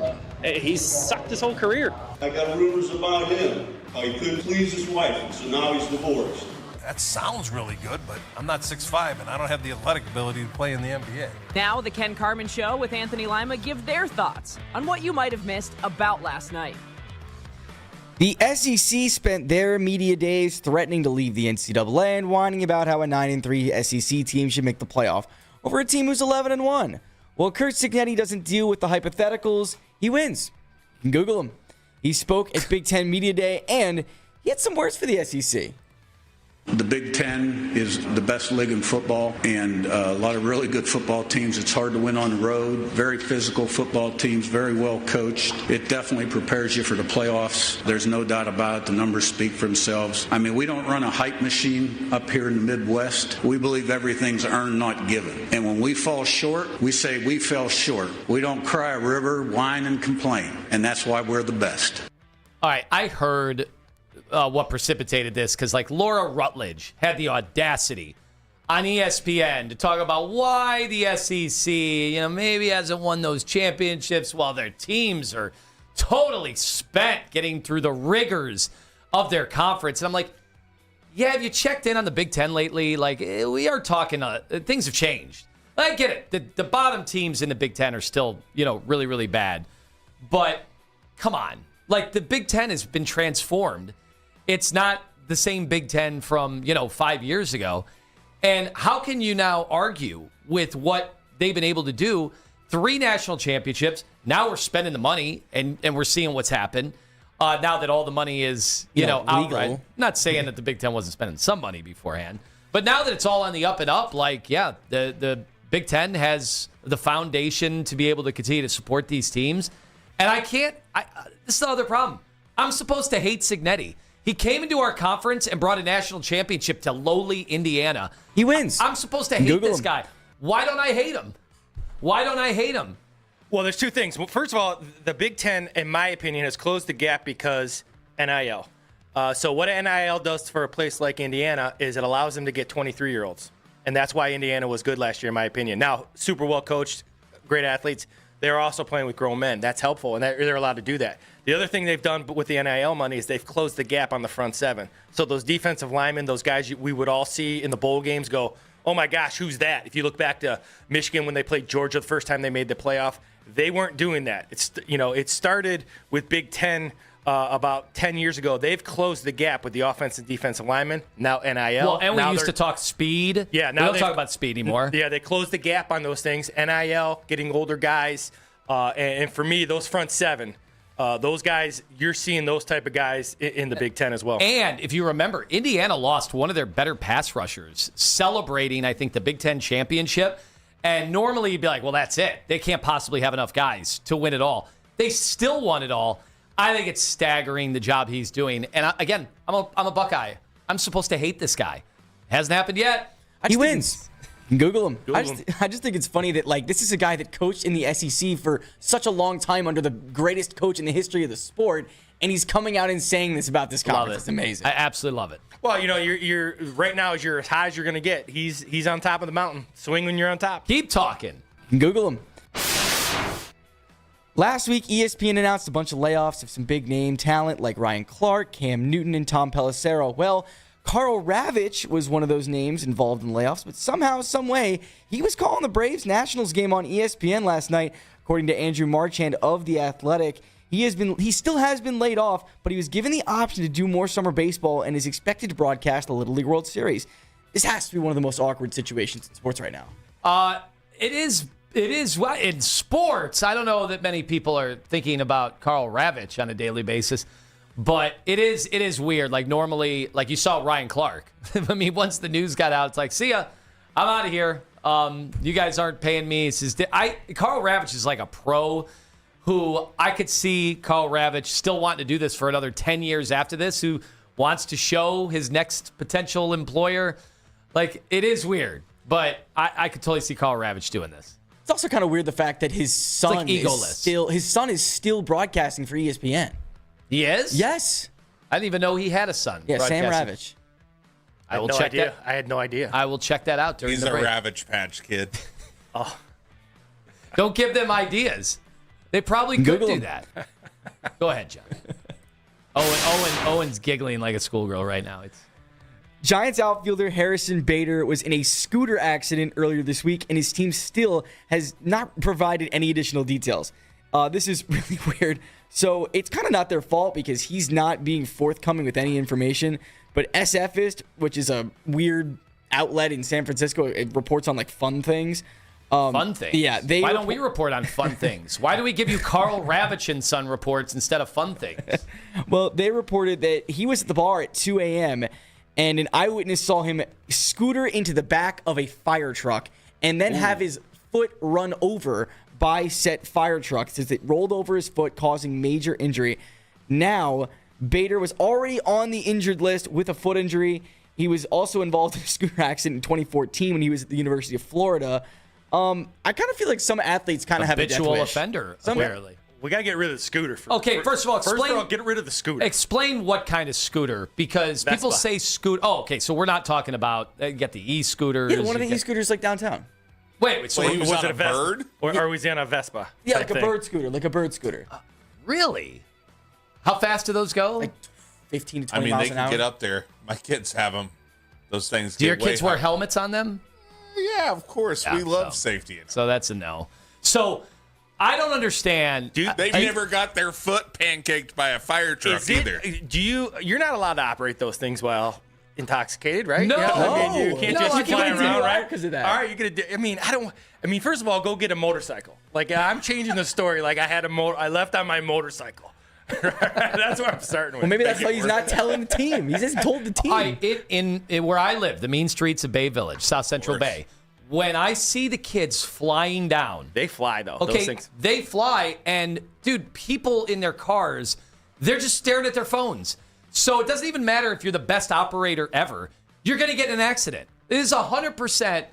He's sucked his whole career. I got rumors about him, how he couldn't please his wife, so now he's divorced. That sounds really good, but I'm not 6'5", and I don't have the athletic ability to play in the NBA. Now, the Ken Carman Show with Anthony Lima give their thoughts on what you might have missed about last night. The SEC spent their media days threatening to leave the NCAA and whining about how a 9-3 SEC team should make the playoff over a team who's 11-1. Well, Curt Cignetti doesn't deal with the hypotheticals. He wins. You can Google him. He spoke at Big Ten Media Day, and he had some words for the SEC. The Big Ten is the best league in football, and a lot of really good football teams. It's hard to win on the road. Very physical football teams, very well coached. It definitely prepares you for the playoffs. There's no doubt about it. The numbers speak for themselves. I mean, we don't run a hype machine up here in the Midwest. We believe everything's earned, not given. And when we fall short, we say we fell short. We don't cry a river, whine, and complain. And that's why we're the best. All right, I heard what precipitated this, because like Laura Rutledge had the audacity on ESPN to talk about why the SEC, maybe hasn't won those championships while their teams are totally spent getting through the rigors of their conference. And I'm like, yeah, have you checked in on the Big Ten lately? Like, we are talking, things have changed. I get it. The bottom teams in the Big Ten are still, really, really bad. But come on. Like, the Big Ten has been transformed. It's not the same Big Ten from, 5 years ago. And how can you now argue with what they've been able to do? 3 national championships. Now we're spending the money, and we're seeing what's happened. Now that all the money is, outright. Not saying that the Big Ten wasn't spending some money beforehand. But now that it's all on the up and up, the Big Ten has the foundation to be able to continue to support these teams. And this is the other problem. I'm supposed to hate Cignetti. He came into our conference and brought a national championship to lowly Indiana. He wins. I'm supposed to hate this guy. Why don't I hate him? Well, there's 2 things. Well, first of all, the Big Ten, in my opinion, has closed the gap because NIL. So what NIL does for a place like Indiana is it allows them to get 23-year-olds. And that's why Indiana was good last year, in my opinion. Now, super well coached, great athletes. They're also playing with grown men. That's helpful, and they're allowed to do that. The other thing they've done with the NIL money is they've closed the gap on the front 7. So those defensive linemen, those guys we would all see in the bowl games go, oh my gosh, who's that? If you look back to Michigan when they played Georgia the first time they made the playoff, they weren't doing that. It started with Big Ten about 10 years ago. They've closed the gap with the offensive and defensive linemen. Now NIL. Well, and we used to talk speed. Yeah, now we don't talk about speed anymore. Yeah, they closed the gap on those things. NIL, getting older guys. And for me, those front 7, those guys, you're seeing those type of guys in the Big Ten as well. And if you remember, Indiana lost one of their better pass rushers celebrating, I think, the Big Ten championship. And normally you'd be like, well, that's it. They can't possibly have enough guys to win it all. They still won it all. I think it's staggering the job he's doing. And again, I'm a Buckeye. I'm supposed to hate this guy. Hasn't happened yet. He wins. Google him. I just think it's funny that this is a guy that coached in the SEC for such a long time under the greatest coach in the history of the sport, and he's coming out and saying this about this conference. It's amazing. I absolutely love it. Well, you're right now you're as high as you're going to get. He's on top of the mountain. Swing when you're on top. Keep talking. Google him. Last week, ESPN announced a bunch of layoffs of some big-name talent like Ryan Clark, Cam Newton, and Tom Pelissero. Well, Karl Ravech was one of those names involved in layoffs, but somehow, some way, he was calling the Braves-Nationals game on ESPN last night. According to Andrew Marchand of The Athletic, he still has been laid off, but he was given the option to do more summer baseball and is expected to broadcast the Little League World Series. This has to be one of the most awkward situations in sports right now. It is in sports. I don't know that many people are thinking about Karl Ravech on a daily basis. But it is weird. Like normally, like you saw Ryan Clark. I mean, once the news got out, it's like, see ya, I'm out of here. You guys aren't paying me. Karl Ravech is like a pro who I could see Karl Ravech still wanting to do this for another 10 years after this, who wants to show his next potential employer, Like, it is weird, but I could totally see Carl Ravitch doing this. It's also kind of weird the fact that his son like egoless. his son is still broadcasting for ESPN. He is? Yes. I didn't even know he had a son. Yeah, Sam broadcasting. Ravitch. I will no check idea. that. I had no idea. I will check that out during He's the a break. Ravage Patch kid. Oh, Don't give them ideas. They probably could Google do them. that. Go ahead, John. Owen's giggling like a schoolgirl right now. It's Giants outfielder Harrison Bader was in a scooter accident earlier this week, and his team still has not provided any additional details. This is really weird. So it's kind of not their fault because he's not being forthcoming with any information. But SFist, which is a weird outlet in San Francisco, it reports on like fun things. fun things. Yeah. Why don't we report on fun things? Why do we give you Carl Ravitch and Son reports instead of fun things? Well, they reported that he was at the bar at 2 a.m. and an eyewitness saw him scooter into the back of a fire truck and then have his foot run over by said fire truck since it rolled over his foot, causing major injury. Now, Bader was already on the injured list with a foot injury. He was also involved in a scooter accident in 2014 when he was at the University of Florida. I kind of feel like some athletes kind of have a death Habitual wish. offender, apparently. we got to get rid of the scooter. Okay, first of all, explain. Get rid of the scooter. Explain what kind of scooter, because people Vespa. say scooter. Oh, okay, so we're not talking about you get the e-scooters. Yeah, one of you the get- e-scooters like downtown. Wait, so Wait, he was on it a Vespa? bird? Or was he on a Vespa? Yeah, type like a thing? bird scooter, like a bird scooter. Really? How fast do those go? Like 15 to I 20 mean, miles they an can hour. get up there. My kids have them. Those things. Do your get way kids wear high. helmets on them? Yeah, of course. Yeah, we love so- safety. So that's a no. So I don't understand. They've never got their foot pancaked by a fire truck Is it- either. You're not allowed to operate those things while intoxicated, right? No. Yeah, I mean, you can't No, just I fly can't around, do right? because of that. All right, you're gonna do. I mean, first of all, go get a motorcycle. Like I'm changing the story. Like I had I left on my motorcycle. That's what I'm starting with. Well, maybe that's why he's not telling the team. He hasn't told the team. In where I live, the mean streets of Bay Village, South Central Bay. When I see the kids flying down, they fly though. Okay, Those things. they fly, and dude, people in their cars, they're just staring at their phones. So it doesn't even matter if you're the best operator ever. You're going to get in an accident. It is 100%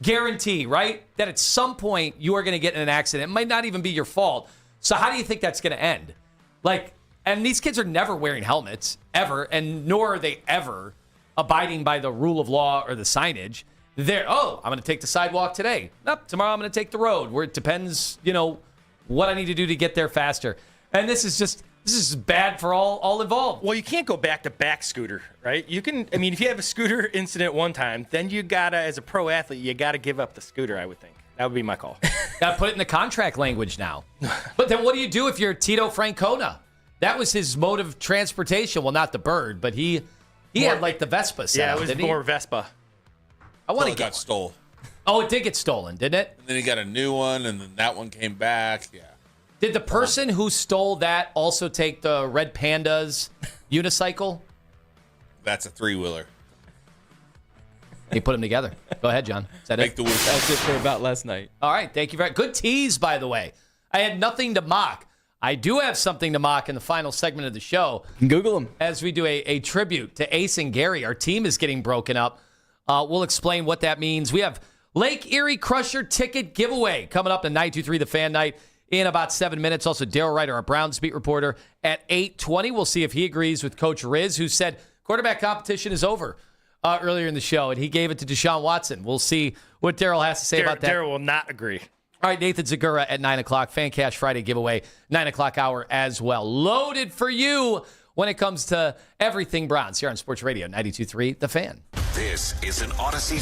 guarantee, right? That at some point you are going to get in an accident. It might not even be your fault. So how do you think that's going to end? Like, and these kids are never wearing helmets, ever, and nor are they ever abiding by the rule of law or the signage. I'm going to take the sidewalk today. Nope, tomorrow I'm going to take the road, where it depends, what I need to do to get there faster. And this is bad for all involved. Well, you can't go back to back scooter, right? You can. I mean, if you have a scooter incident one time, then you gotta, as a pro athlete, you gotta give up the scooter. I would think that would be my call. Got to put it in the contract language now. But then what do you do if you're Tito Francona? That was his mode of transportation. Well, not the bird, but he had like the Vespa set Yeah, up, it was didn't he? more Vespa. I want to It got stole. Oh, it did get stolen, didn't it? And then he got a new one, and then that one came back. Yeah. Did the person who stole that also take the Red Panda's unicycle? That's a 3-wheeler. He put them together. Go ahead, John. Is that Make it? the week. That's it for about last night. All right. Thank you very much. Good tease, by the way. I had nothing to mock. I do have something to mock in the final segment of the show. Google them. As we do a tribute to Ace and Gary. Our team is getting broken up. We'll explain what that means. We have Lake Erie Crusher ticket giveaway coming up in 923 The Fan Night in about 7 minutes. Also, Daryl Ryder, our Browns beat reporter, at 8:20. We'll see if he agrees with Coach Riz, who said quarterback competition is over earlier in the show, and he gave it to Deshaun Watson. We'll see what Daryl has to say about that. Daryl will not agree. All right, Nathan Zagura at 9 o'clock. Fan Cash Friday giveaway, 9 o'clock hour as well. Loaded for you when it comes to everything Browns here on Sports Radio 92.3 The Fan. This is an Odyssey.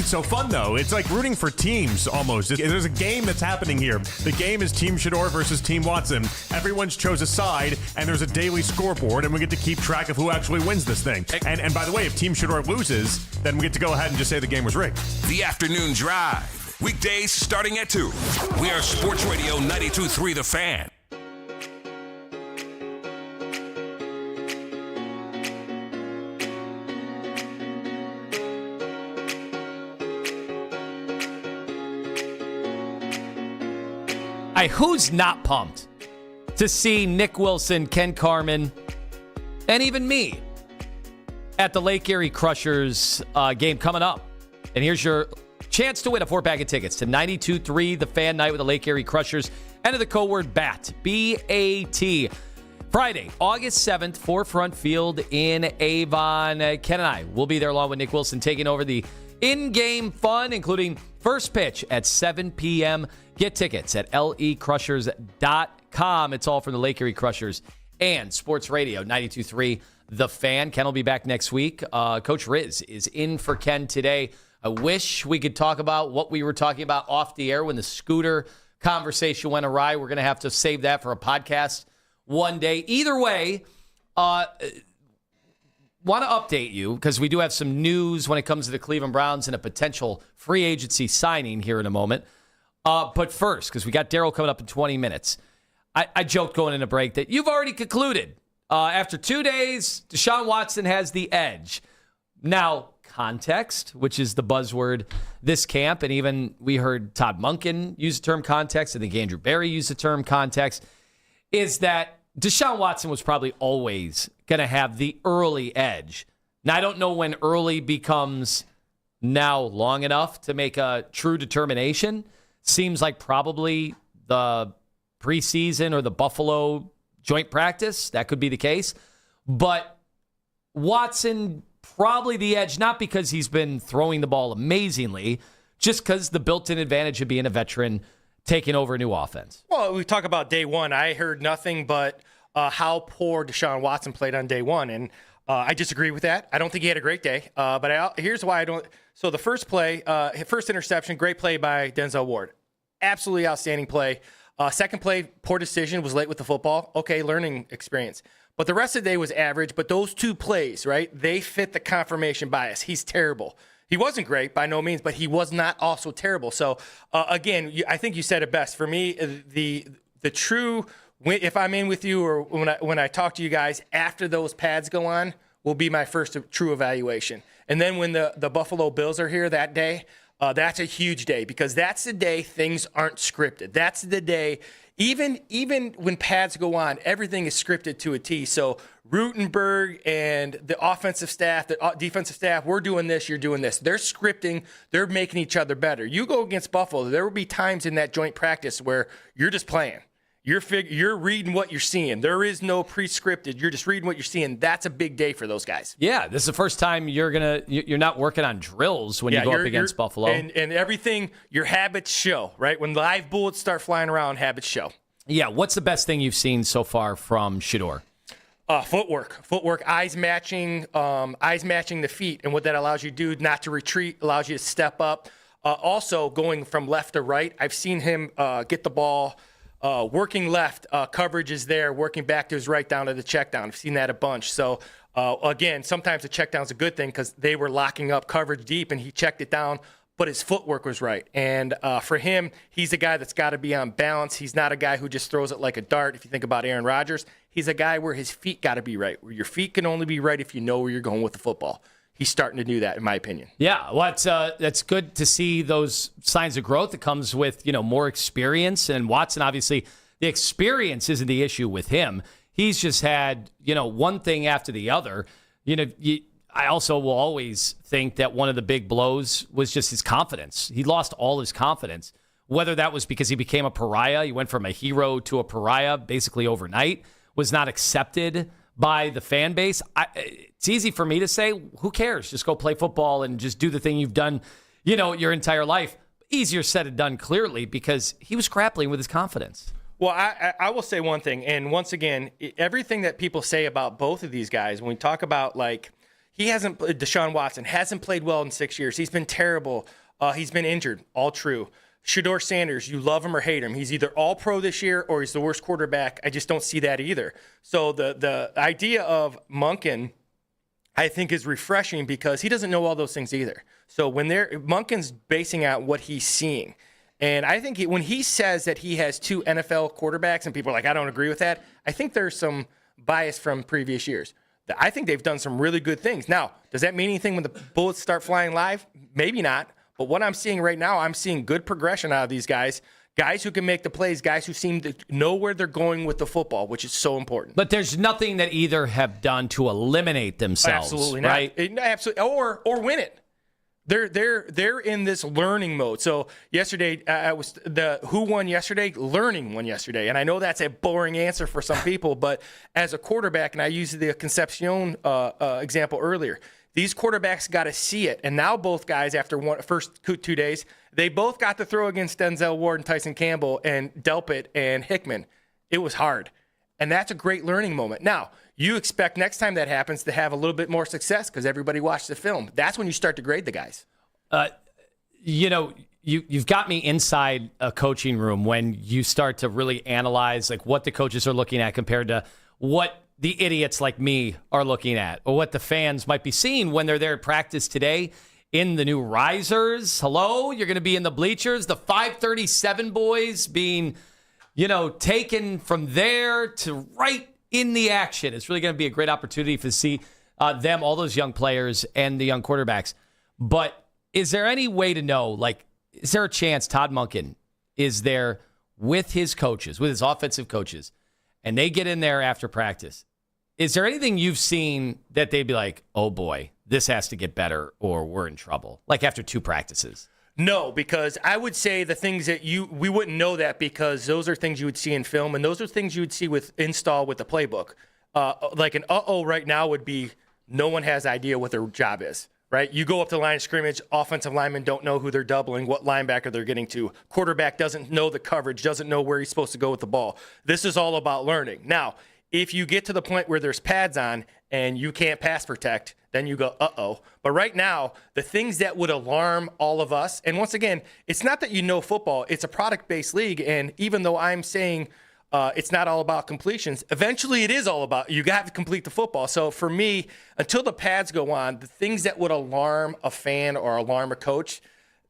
it so fun, though. It's like rooting for teams, almost. There's a game that's happening here. The game is Team Shador versus Team Watson. Everyone's chose a side, and there's a daily scoreboard, and we get to keep track of who actually wins this thing. And by the way, if Team Shador loses, then we get to go ahead and just say the game was rigged. The Afternoon Drive. Weekdays starting at 2. We are Sports Radio 92.3 The Fan. Who's not pumped to see Nick Wilson, Ken Carman, and even me at the Lake Erie Crushers game coming up? And here's your chance to win a 4-pack of tickets to 92.3 The Fan Night with the Lake Erie Crushers. Enter the code word BAT, B-A-T. Friday, August 7th, Forefront Field in Avon. Ken and I will be there along with Nick Wilson taking over the in-game fun, including first pitch at 7 p.m. Get tickets at lecrushers.com. It's all from the Lake Erie Crushers and Sports Radio 92.3 The Fan. Ken will be back next week. Coach Riz is in for Ken today. I wish we could talk about what we were talking about off the air when the scooter conversation went awry. We're going to have to save that for a podcast one day. Either way, want to update you because we do have some news when it comes to the Cleveland Browns and a potential free agency signing here in a moment. But first, because we got Daryl coming up in 20 minutes, I joked going into break that you've already concluded. After 2 days, Deshaun Watson has the edge. Now, context, which is the buzzword this camp, and even we heard Todd Monken use the term context, I think Andrew Berry used the term context, is that Deshaun Watson was probably always going to have the early edge. Now, I don't know when early becomes now long enough to make a true determination. Seems like probably the preseason or the Buffalo joint practice. That could be the case. But Watson, probably the edge, not because he's been throwing the ball amazingly, just because the built-in advantage of being a veteran taking over a new offense. Well, we talk about day one. I heard nothing but how poor Deshaun Watson played on day one, and I disagree with that. I don't think he had a great day, but here's why I don't. So the first play, first interception, great play by Denzel Ward. Absolutely outstanding play. Second play, poor decision, was late with the football. Okay, learning experience. But the rest of the day was average. But those two plays, right, they fit the confirmation bias. He's terrible. He wasn't great by no means, but he was not also terrible. So, again, I think you said it best. For me, the true, if I'm in with you or when I talk to you guys after those pads go on, will be my first true evaluation. And then when the Buffalo Bills are here that day, that's a huge day because that's the day things aren't scripted. That's the day, even when pads go on, everything is scripted to a T. So Rutenberg and the offensive staff, the defensive staff, we're doing this, you're doing this. They're scripting, they're making each other better. You go against Buffalo, there will be times in that joint practice where you're just playing. You're reading what you're seeing. There is no pre-scripted. You're just reading what you're seeing. That's a big day for those guys. Yeah, this is the first time you're not working on drills when you go up against Buffalo. And everything, your habits show, right? When live bullets start flying around, habits show. Yeah, what's the best thing you've seen so far from Shador? Footwork, eyes matching the feet, and what that allows you to do, not to retreat, allows you to step up. Also, going from left to right, I've seen him get the ball. Working left, coverage is there, working back to his right down to the check down. I've seen that a bunch. So, again, sometimes the check down is a good thing because they were locking up coverage deep and he checked it down, but his footwork was right. And for him, he's a guy that's got to be on balance. He's not a guy who just throws it like a dart. If you think about Aaron Rodgers, he's a guy where his feet got to be right, where your feet can only be right if you know where you're going with the football. He's starting to do that, in my opinion. Yeah, well, that's good to see those signs of growth that comes with more experience. And Watson, obviously, the experience isn't the issue with him. He's just had one thing after the other. I also will always think that one of the big blows was just his confidence. He lost all his confidence, whether that was because he became a pariah. He went from a hero to a pariah basically overnight, was not accepted by the fan base. It's easy for me to say, who cares? Just go play football and just do the thing you've done, your entire life. Easier said than done, clearly, because he was grappling with his confidence. Well, I will say one thing, and once again, everything that people say about both of these guys, when we talk about He hasn't. Deshaun Watson hasn't played well in 6 years. He's been terrible. He's been injured. All true. Shedeur Sanders, you love him or hate him. He's either all pro this year or he's the worst quarterback. I just don't see that either. So the idea of Monken, I think, is refreshing because he doesn't know all those things either. So when Monken's basing out what he's seeing. And I think when he says that he has 2 NFL quarterbacks and people are like, I don't agree with that, I think there's some bias from previous years. I think they've done some really good things. Now, does that mean anything when the bullets start flying live? Maybe not. But what I'm seeing right now, I'm seeing good progression out of these guys who can make the plays, guys who seem to know where they're going with the football, which is so important. But there's nothing that either have done to eliminate themselves. Absolutely not. Right? Absolutely. Or win it. They're in this learning mode. So yesterday, who won yesterday? Learning won yesterday. And I know that's a boring answer for some people, but as a quarterback, and I used the Concepcion example earlier, these quarterbacks got to see it. And now both guys, after first 2 days, they both got to throw against Denzel Ward and Tyson Campbell and Delpit and Hickman. It was hard. And that's a great learning moment. Now, you expect next time that happens to have a little bit more success because everybody watched the film. That's when you start to grade the guys. You've got me inside a coaching room when you start to really analyze like what the coaches are looking at compared to what the idiots like me are looking at or what the fans might be seeing when they're there at practice today in the new risers. Hello, you're going to be in the bleachers. The 537 boys being, taken from there to right in the action. It's really going to be a great opportunity to see them, all those young players and the young quarterbacks. But is there any way to know, like, is there a chance Todd Monken is there with his coaches, with his offensive coaches, and they get in there after practice? Is there anything you've seen that they'd be like, oh boy, this has to get better or we're in trouble, like after 2 practices? No, because I would say the things that we wouldn't know that because those are things you would see in film, and those are things you would see with the playbook. Like an right now would be no one has idea what their job is, right? You go up to the line of scrimmage, offensive linemen don't know who they're doubling, what linebacker they're getting to. Quarterback doesn't know the coverage, doesn't know where he's supposed to go with the ball. This is all about learning. Now, if you get to the point where there's pads on and you can't pass protect, then you go, uh-oh. But right now, the things that would alarm all of us, and once again, it's not that you know football, it's a product-based league, and even though I'm saying it's not all about completions, eventually it is all about, you got to complete the football. So for me, until the pads go on, the things that would alarm a fan or alarm a coach,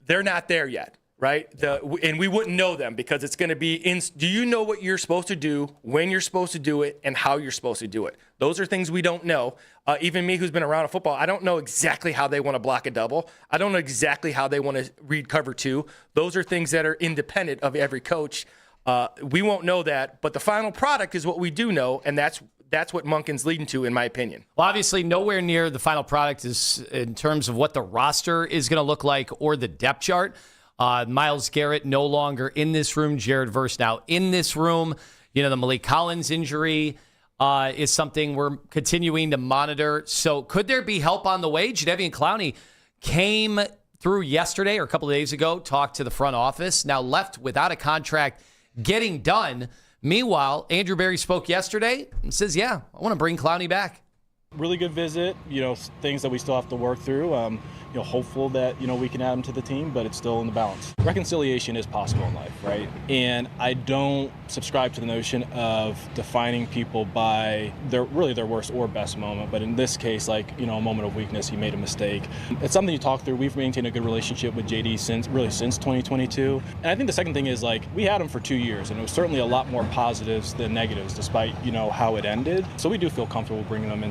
they're not there yet. Right? And we wouldn't know them because it's going to be do you know what you're supposed to do, when you're supposed to do it, and how you're supposed to do it? Those are things we don't know. Even me, who's been around football, I don't know exactly how they want to block a double. I don't know exactly how they want to read cover 2. Those are things that are independent of every coach. We won't know that, but the final product is what we do know, and that's what Monken's leading to, in my opinion. Well, obviously, nowhere near the final product is in terms of what the roster is going to look like or the depth chart. Myles Garrett no longer in this room. Jared Verse now in this room. The Malik Collins injury is something we're continuing to monitor. So could there be help on the way? Jadeveon Clowney came through yesterday or a couple of days ago, talked to the front office, now left without a contract getting done. Meanwhile, Andrew Berry spoke yesterday and says, yeah, I want to bring Clowney back. Really good visit, things that we still have to work through. Hopeful that, we can add him to the team, but it's still in the balance. Reconciliation is possible in life, right? And I don't subscribe to the notion of defining people by their worst or best moment. But in this case, a moment of weakness, he made a mistake. It's something you talk through. We've maintained a good relationship with JD since 2022. And I think the second thing is, we had him for 2 years, and it was certainly a lot more positives than negatives, despite, how it ended. So we do feel comfortable bringing him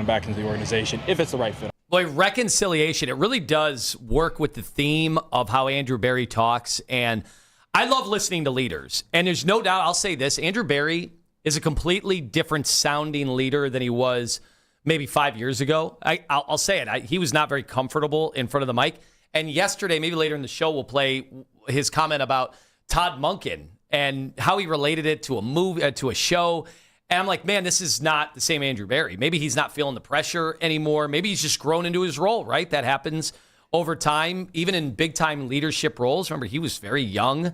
back into the organization if it's the right fit. Boy, reconciliation, it really does work with the theme of how Andrew Berry talks. And I love listening to leaders. And there's no doubt, I'll say this, Andrew Berry is a completely different sounding leader than he was maybe 5 years ago. I'll say it. He was not very comfortable in front of the mic. And yesterday, maybe later in the show, we'll play his comment about Todd Monken and how he related it to a movie, to a show. And I'm like, man, this is not the same Andrew Berry. Maybe he's not feeling the pressure anymore. Maybe he's just grown into his role, right? That happens over time, even in big-time leadership roles. Remember, he was very young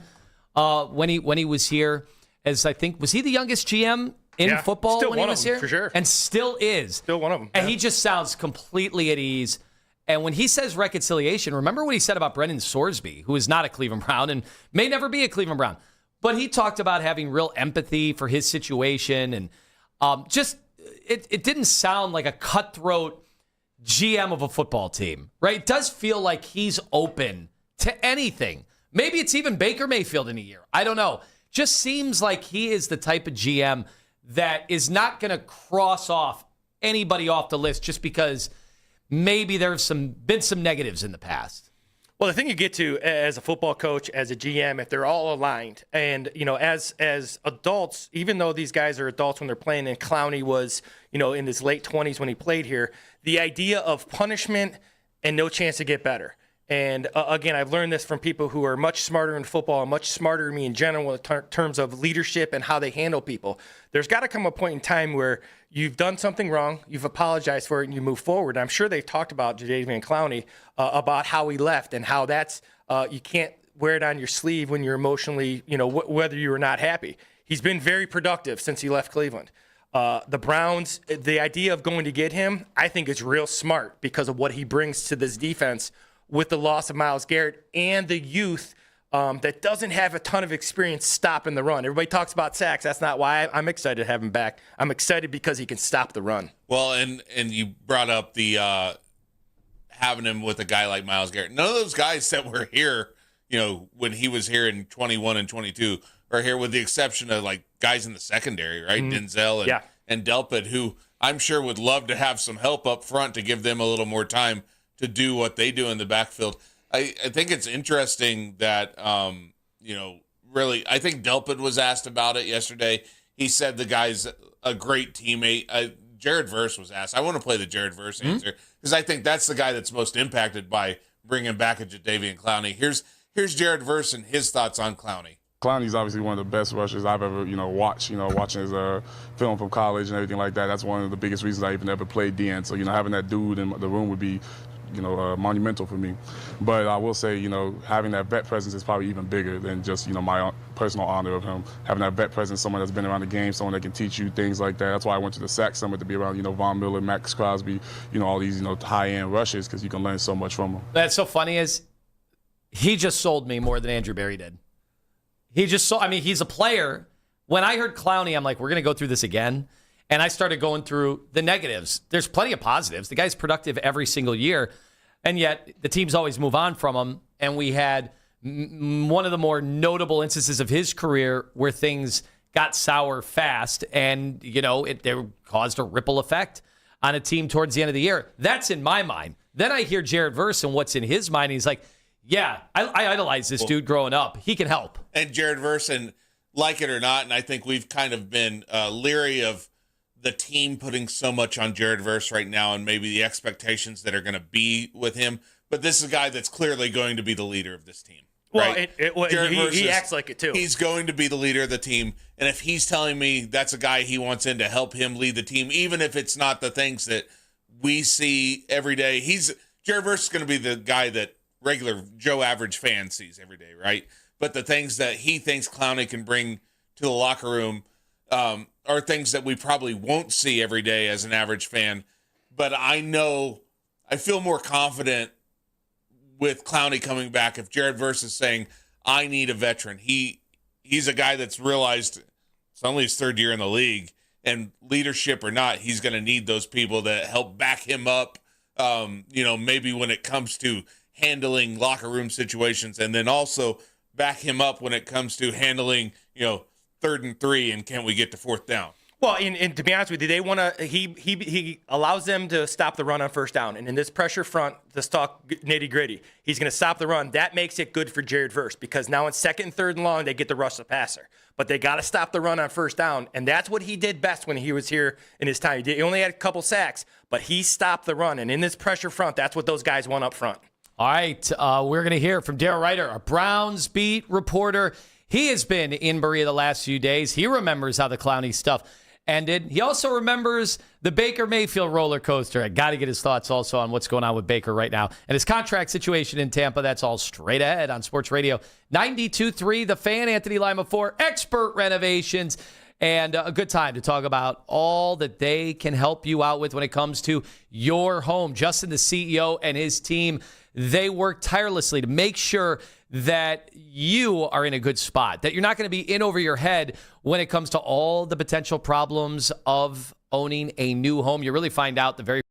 when he was here. As I think, was he the youngest GM in football still when he one was of them, here. for sure. And still is. Still one of them. And he just sounds completely at ease. And when he says reconciliation, remember what he said about Brendan Sorsby, who is not a Cleveland Brown and may never be a Cleveland Brown. But he talked about having real empathy for his situation. And it didn't sound like a cutthroat GM of a football team, right? It does feel like he's open to anything. Maybe it's even Baker Mayfield in a year. I don't know. Just seems like he is the type of GM that is not going to cross off anybody off the list just because maybe there's been some negatives in the past. Well, the thing you get to as a football coach, as a GM, if they're all aligned, and as adults, even though these guys are adults when they're playing, and Clowney was in his late 20s when he played here, the idea of punishment and no chance to get better. And again, I've learned this from people who are much smarter in football and much smarter than me in general in terms of leadership and how they handle people. There's got to come a point in time where you've done something wrong, you've apologized for it, and you move forward. I'm sure they've talked about Jadeveon Clowney about how he left and how that's you can't wear it on your sleeve when you're emotionally, whether you are not happy. He's been very productive since he left Cleveland. The Browns, the idea of going to get him, I think is real smart because of what he brings to this defense with the loss of Myles Garrett and the youth that doesn't have a ton of experience stopping the run. Everybody talks about sacks. That's not why I'm excited to have him back. I'm excited because he can stop the run. Well, and you brought up the having him with a guy like Myles Garrett. None of those guys that were here, when he was here in 21 and 22 are here, with the exception of like guys in the secondary, right? Mm-hmm. Denzel and Delpit, who I'm sure would love to have some help up front to give them a little more time to do what they do in the backfield. I think it's interesting that, really, I think Delpit was asked about it yesterday. He said the guy's a great teammate. Jared Verse was asked. I want to play the Jared Verse answer because I think that's the guy that's most impacted by bringing back a Jadeveon Clowney. Here's Jared Verse and his thoughts on Clowney. Clowney's obviously one of the best rushers I've ever, watched. Watching his film from college and everything like that. That's one of the biggest reasons I even ever played DN. So, having that dude in the room would be, monumental for me. But I will say, having that vet presence is probably even bigger than just, my personal honor of him. Having that vet presence, someone that's been around the game, someone that can teach you things like that. That's why I went to the SAC Summit, to be around, Von Miller, Max Crosby, all these, high-end rushers, because you can learn so much from them. That's so funny is he just sold me more than Andrew Berry did. He's a player. When I heard Clowney, I'm like, we're going to go through this again. And I started going through the negatives. There's plenty of positives. The guy's productive every single year, and yet the teams always move on from him. And we had one of the more notable instances of his career where things got sour fast, and it caused a ripple effect on a team towards the end of the year. That's in my mind. Then I hear Jared Verse and what's in his mind. And he's like, yeah, I idolized this dude growing up. He can help. And Jared Verse, and like it or not, and I think we've kind of been leery of the team putting so much on Jared Verse right now and maybe the expectations that are going to be with him. But this is a guy that's clearly going to be the leader of this team. Well, right? he acts like it too. He's going to be the leader of the team. And if he's telling me that's a guy he wants in to help him lead the team, even if it's not the things that we see every day, Jared Verse is going to be the guy that regular Joe average fan sees every day, right? But the things that he thinks Clowney can bring to the locker room are things that we probably won't see every day as an average fan. But I feel more confident with Clowney coming back if Jared Verse is saying, I need a veteran. He's a guy that's realized it's only his third year in the league, and leadership or not, he's going to need those people that help back him up, maybe when it comes to handling locker room situations, and then also back him up when it comes to handling, 3rd and 3 and can we get to 4th down? Well, and to be honest with you, they want to. He allows them to stop the run on 1st down, and in this pressure front, let's talk nitty gritty. He's going to stop the run. That makes it good for Jared Verse because now in 2nd and 3rd and long, they get to rush the passer, but they got to stop the run on 1st down, and that's what he did best when he was here in his time. He only had a couple sacks, but he stopped the run, and in this pressure front, that's what those guys want up front. All right, we're going to hear from Daryl Ryder, a Browns beat reporter. He has been in Berea the last few days. He remembers how the Clowney stuff ended. He also remembers the Baker Mayfield roller coaster. I got to get his thoughts also on what's going on with Baker right now and his contract situation in Tampa. That's all straight ahead on Sports Radio 92.3 The Fan. Anthony Lima for Expert Renovations. and a good time to talk about all that they can help you out with when it comes to your home. Justin, the CEO, and his team, they work tirelessly to make sure that you are in a good spot, that you're not going to be in over your head when it comes to all the potential problems of owning a new home. You really find out the very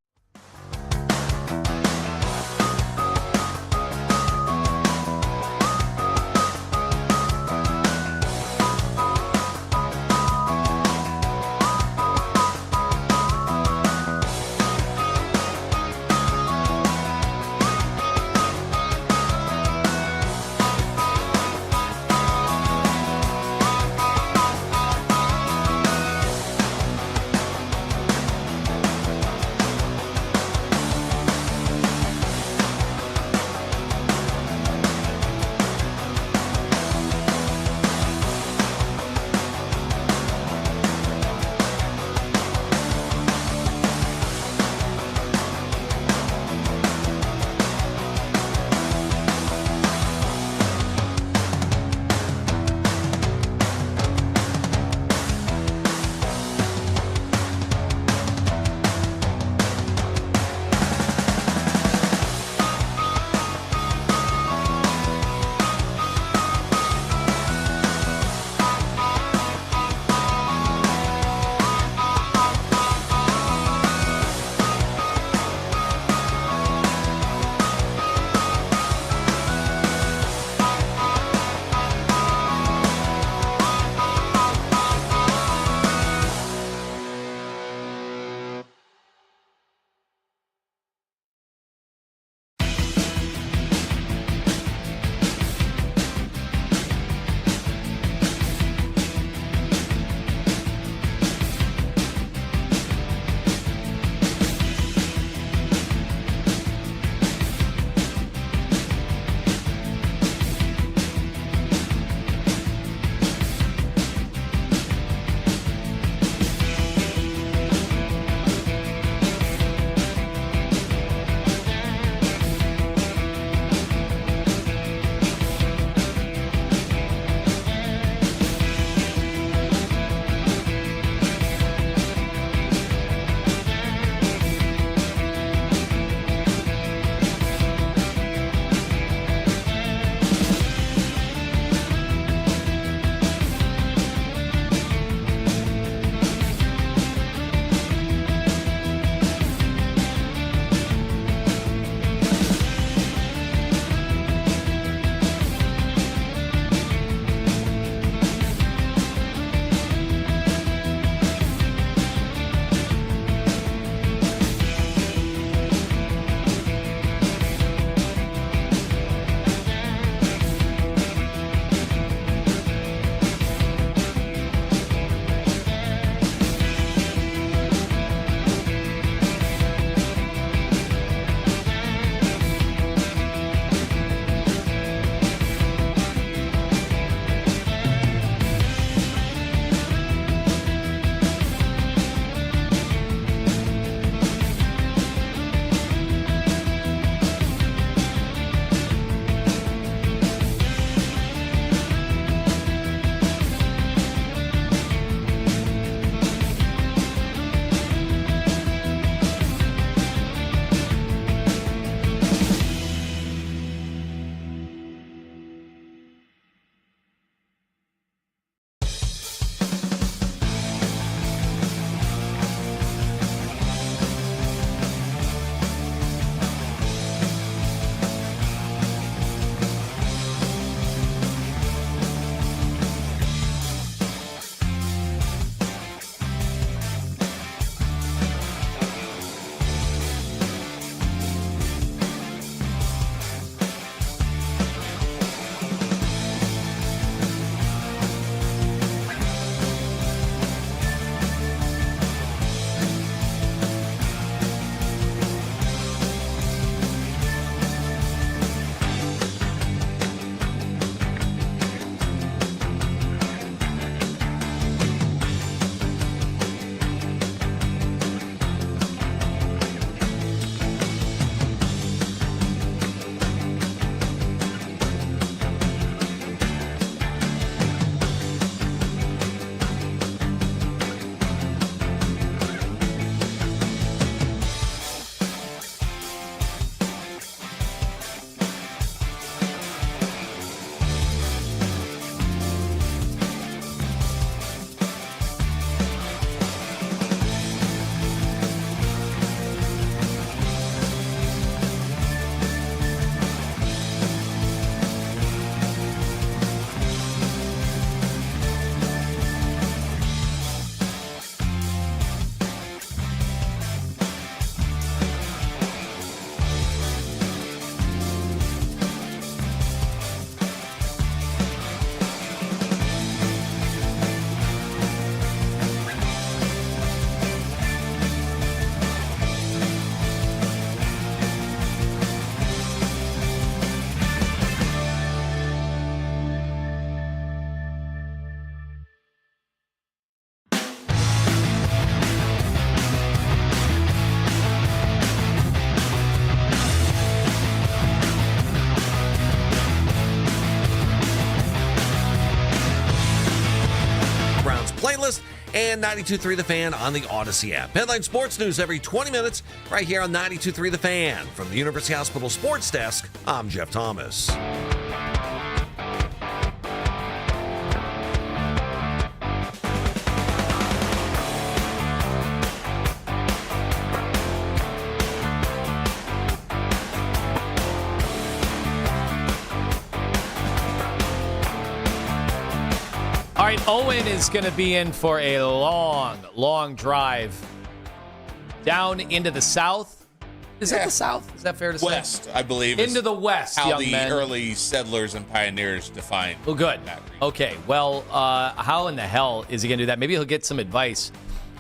playlist, and 92.3 The Fan on the Odyssey app. Headline sports news every 20 minutes right here on 92.3 The Fan. From the University Hospital Sports Desk, I'm Jeff Thomas. All right, Owen is going to be in for a long drive down into the south. Is that the south? Is that fair to say? West, I believe. Into the west, how young the men. early settlers and pioneers defined. Well, good. that region. Okay, well, how in the hell is he going to do that? Maybe he'll get some advice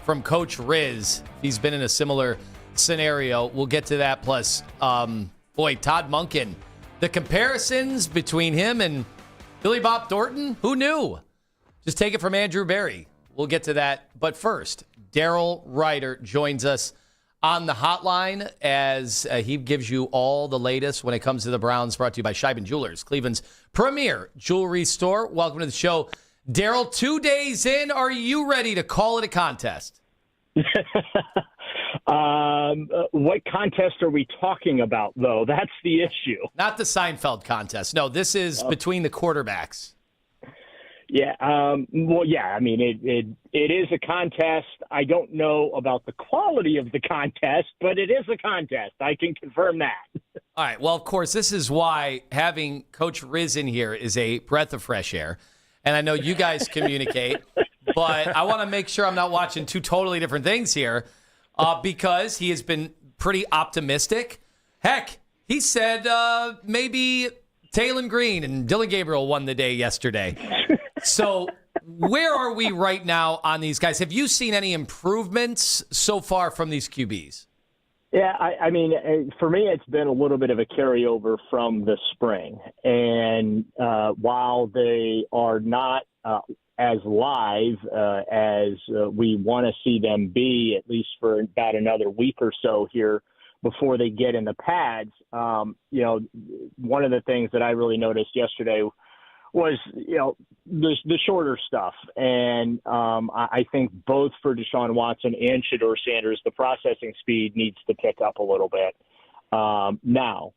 from Coach Riz. He's been in a similar scenario. We'll get to that. Plus, Todd Monken. The comparisons between him and Billy Bob Thornton, who knew? Just take it from Andrew Berry. We'll get to that. But first, Daryl Ryder joins us on the hotline as he gives you all the latest when it comes to the Browns, brought to you by Scheiben Jewelers, Cleveland's premier jewelry store. Welcome to the show. Daryl, 2 days in, are you ready to call it a contest? What contest are we talking about, though? That's the issue. Not the Seinfeld contest. No, this is between the quarterbacks. Yeah. Well, yeah. I mean, it is a contest. I don't know about the quality of the contest, but it is a contest. I can confirm that. All right. Well, of course, this is why having Coach Riz in here is a breath of fresh air. And I know you guys communicate, but I want to make sure I'm not watching two totally different things here because he has been pretty optimistic. Heck, he said maybe Taylon Green and Dylan Gabriel won the day yesterday. So where are we right now on these guys? Have you seen any improvements so far from these QBs? Yeah, I mean, for me, it's been a little bit of a carryover from the spring. And while they are not as live as we want to see them be, at least for about another week or so here before they get in the pads, one of the things that I really noticed yesterday was, the shorter stuff. And I think both for Deshaun Watson and Shedeur Sanders, the processing speed needs to pick up a little bit. Now,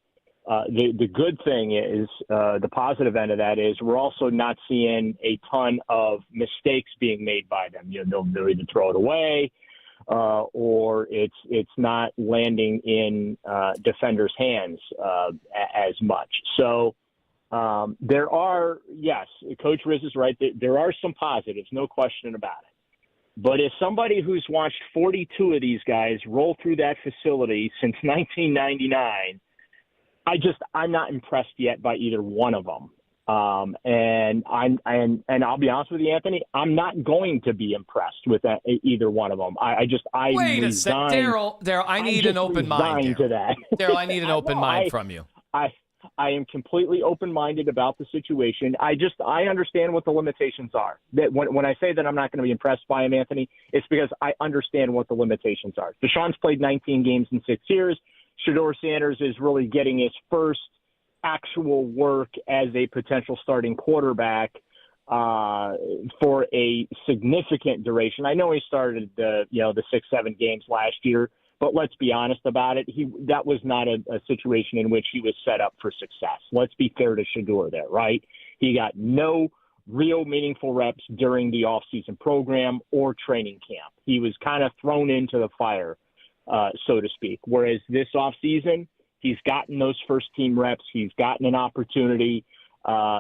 the good thing is, the positive end of that is we're also not seeing a ton of mistakes being made by them. They'll either throw it away or it's not landing in defenders' hands as much. So, there are, yes, Coach Riz is right. There are some positives, no question about it. But as somebody who's watched 42 of these guys roll through that facility since 1999, I'm not impressed yet by either one of them. And I'll be honest with you, Anthony, I'm not going to be impressed with either one of them. Wait a sec, Daryl. I need an open mind. Daryl, I need an open mind from you. I am completely open-minded about the situation. I understand what the limitations are. That when I say that I'm not going to be impressed by him, Anthony, it's because I understand what the limitations are. Deshaun's played 19 games in 6 years. Shedeur Sanders is really getting his first actual work as a potential starting quarterback for a significant duration. I know he started the 6-7 games last year, but let's be honest about it. That was not a situation in which he was set up for success. Let's be fair to Shedeur there, right? He got no real meaningful reps during the offseason program or training camp. He was kind of thrown into the fire, so to speak. Whereas this offseason, he's gotten those first-team reps. He's gotten an opportunity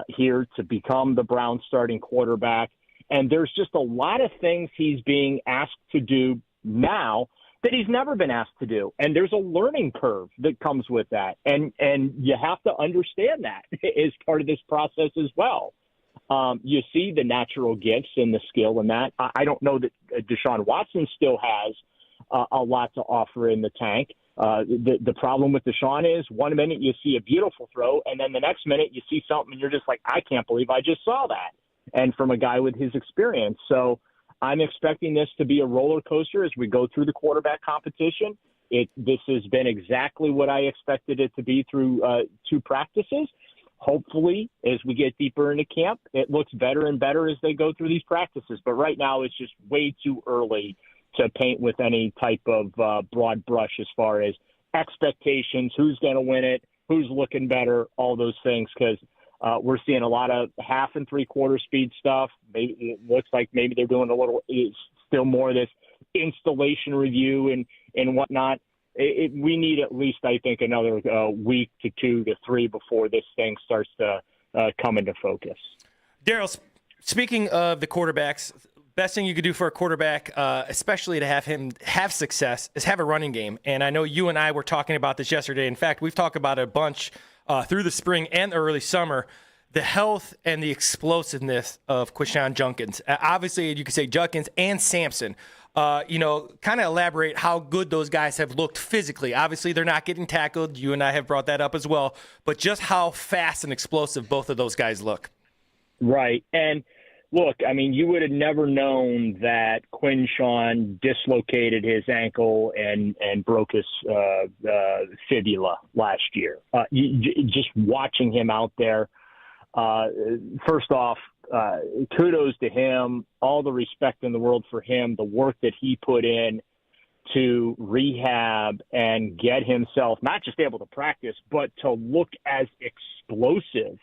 here to become the Browns starting quarterback. And there's just a lot of things he's being asked to do now that he's never been asked to do. And there's a learning curve that comes with that. And you have to understand that as part of this process as well. You see the natural gifts and the skill in that. I don't know that Deshaun Watson still has a lot to offer in the tank. The problem with Deshaun is 1 minute you see a beautiful throw, and then the next minute you see something and you're just like, I can't believe I just saw that. And from a guy with his experience. So I'm expecting this to be a roller coaster as we go through the quarterback competition. This has been exactly what I expected it to be through 2 practices. hopefully, as we get deeper into camp, it looks better and better as they go through these practices. But right now, it's just way too early to paint with any type of broad brush as far as expectations, who's going to win it, who's looking better, all those things, because we're seeing a lot of half and three-quarter speed stuff. Maybe, it looks like maybe they're doing a little still more of this installation review and whatnot. We need at least, I think, another week to 2 to 3 before this thing starts to come into focus. Daryl, speaking of the quarterbacks, best thing you could do for a quarterback, especially to have him have success, is have a running game. And I know you and I were talking about this yesterday. In fact, we've talked about it a bunch through the spring and early summer, the health and the explosiveness of Quinshon Judkins. Obviously, you could say Judkins and Sampson. Kind of elaborate how good those guys have looked physically. Obviously, they're not getting tackled. You and I have brought that up as well. But just how fast and explosive both of those guys look. Right. And look, I mean, you would have never known that Quinshon dislocated his ankle and broke his fibula last year. Just watching him out there, first off, kudos to him, all the respect in the world for him, the work that he put in to rehab and get himself not just able to practice, but to look as explosive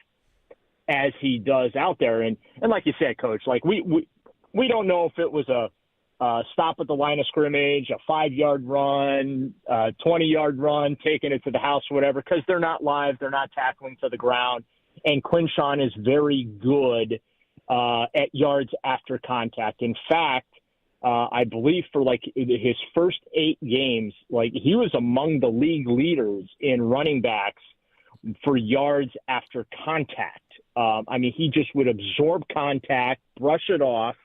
as he does out there. And like you said, Coach, like we don't know if it was a stop at the line of scrimmage, a 5-yard run, 20-yard run, taking it to the house or whatever, because they're not live, they're not tackling to the ground. And Quinshon is very good at yards after contact. In fact, I believe for like his first 8 games, like he was among the league leaders in running backs for yards after contact. I mean, he just would absorb contact, brush it off,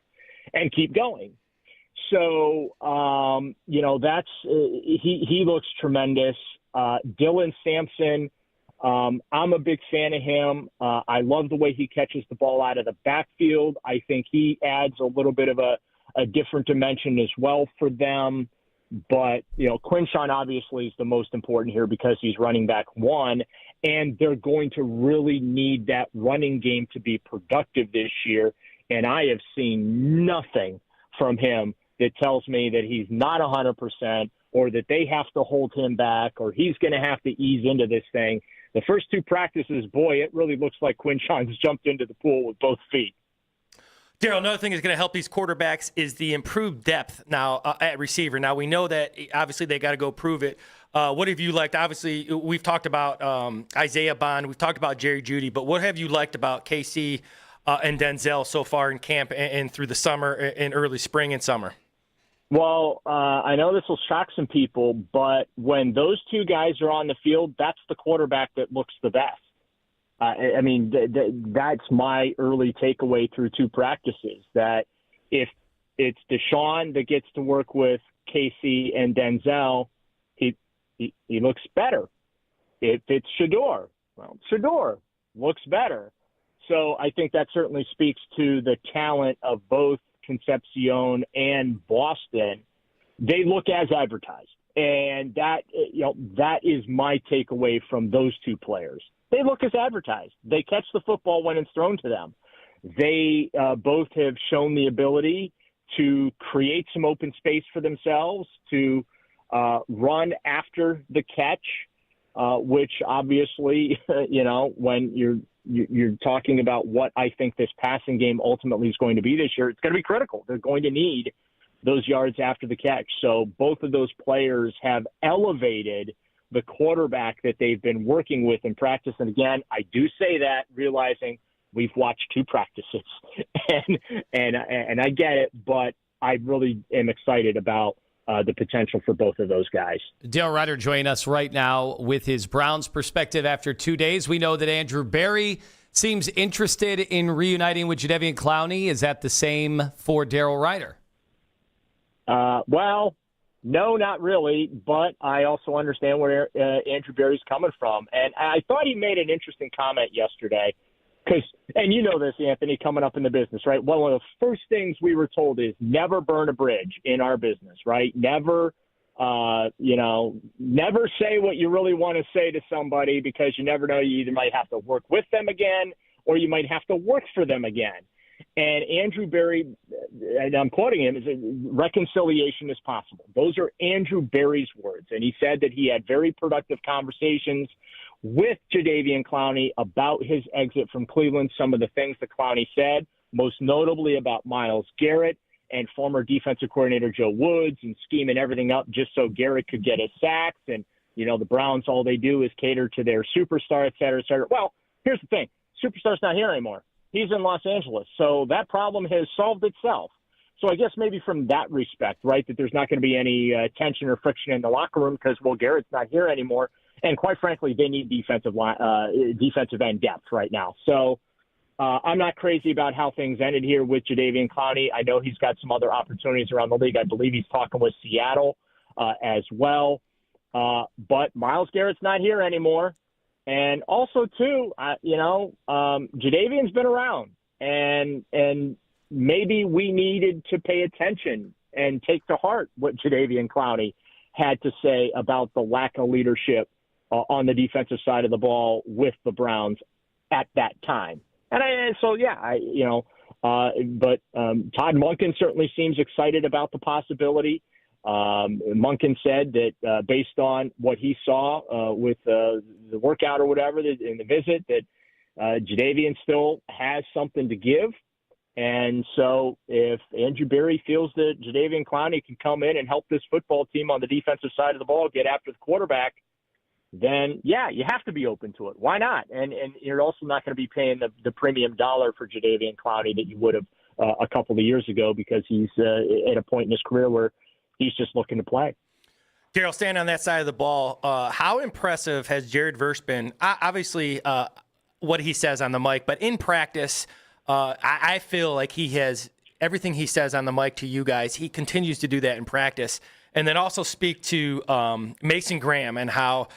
and keep going. So, that's he looks tremendous. Dylan Sampson, I'm a big fan of him. I love the way he catches the ball out of the backfield. I think he adds a little bit of a different dimension as well for them. But, Quinshon obviously is the most important here because he's running back 1, and they're going to really need that running game to be productive this year. And I have seen nothing from him that tells me that he's not 100% or that they have to hold him back or he's going to have to ease into this thing. The first 2 practices, boy, it really looks like Quinshon's jumped into the pool with both feet. Daryl, another thing that's going to help these quarterbacks is the improved depth now at receiver. Now, we know that obviously they got to go prove it. What have you liked? Obviously, we've talked about Isaiah Bond. We've talked about Jerry Jeudy. But what have you liked about KC and Denzel so far in camp and through the summer and early spring and summer? Well, I know this will shock some people, but when those 2 guys are on the field, that's the quarterback that looks the best. I mean, that's my early takeaway through 2 practices, that if it's Deshaun that gets to work with Casey and Denzel, he looks better. If it's Shedeur, well, Shedeur looks better. So I think that certainly speaks to the talent of both Concepcion and Boston. They look as advertised. And that is my takeaway from those 2 players. They look as advertised. They catch the football when it's thrown to them. They both have shown the ability to create some open space for themselves, to run after the catch, which obviously, when you're talking about what I think this passing game ultimately is going to be this year, it's going to be critical. They're going to need those yards after the catch. So both of those players have elevated the quarterback that they've been working with in practice. And again, I do say that realizing we've watched 2 practices and I get it, but I really am excited about the potential for both of those guys. Dale Ryder joining us right now with his Browns perspective after 2 days. We know that Andrew Berry seems interested in reuniting with Jadeveon Clowney. Is that the same for Daryl Ryder? Well, no, not really, but I also understand where Andrew Berry's coming from. And I thought he made an interesting comment yesterday because, and you know this, Anthony, coming up in the business, right? One of the first things we were told is never burn a bridge in our business, right? Never Never say what you really want to say to somebody because you never know. You either might have to work with them again or you might have to work for them again. And Andrew Berry, and I'm quoting him, is reconciliation is possible. Those are Andrew Berry's words. And he said that he had very productive conversations with Jadeveon Clowney about his exit from Cleveland. Some of the things that Clowney said, most notably about Myles Garrett and former defensive coordinator Joe Woods and scheming everything up just so Garrett could get his sacks. And, the Browns, all they do is cater to their superstar, et cetera, et cetera. Well, here's the thing. Superstar's not here anymore. He's in Los Angeles. So that problem has solved itself. So I guess maybe from that respect, right, that there's not going to be any tension or friction in the locker room because, Garrett's not here anymore. And quite frankly, they need defensive end depth right now. So I'm not crazy about how things ended here with Jadeveon Clowney. I know he's got some other opportunities around the league. I believe he's talking with Seattle as well. But Myles Garrett's not here anymore. And also, too, Jadeveon's been around. And maybe we needed to pay attention and take to heart what Jadeveon Clowney had to say about the lack of leadership on the defensive side of the ball with the Browns at that time. But Todd Monken certainly seems excited about the possibility. Monken said that based on what he saw with the workout or whatever in the visit, that Jadeveon still has something to give. And so if Andrew Berry feels that Jadeveon Clowney can come in and help this football team on the defensive side of the ball get after the quarterback, then, yeah, you have to be open to it. Why not? And you're also not going to be paying the premium dollar for Jadeveon Clowney that you would have a couple of years ago because he's at a point in his career where he's just looking to play. Daryl, staying on that side of the ball, how impressive has Jared Verse been? Obviously, what he says on the mic, but in practice, I feel like he has everything he says on the mic to you guys. He continues to do that in practice. And then also speak to Mason Graham and how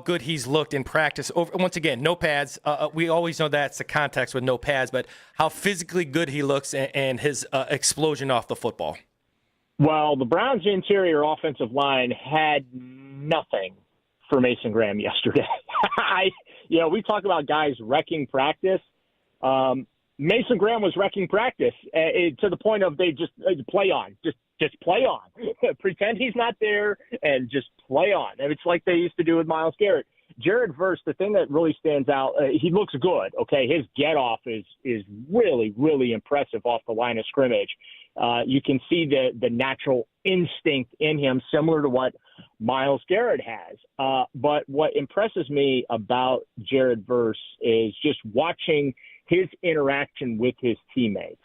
good he's looked in practice. Once again, no pads. We always know that's the context with no pads, but how physically good he looks and his explosion off the football. Well, the Browns' interior offensive line had nothing for Mason Graham yesterday. We talk about guys wrecking practice. Mason Graham was wrecking practice to the point of they just play on, just play on, pretend he's not there and just play on. And it's like they used to do with Myles Garrett. Jared Verse, the thing that really stands out, he looks good. Okay, his get off is really, really impressive off the line of scrimmage. You can see the natural instinct in him, similar to what Myles Garrett has. But what impresses me about Jared Verse is just watching his interaction with his teammates.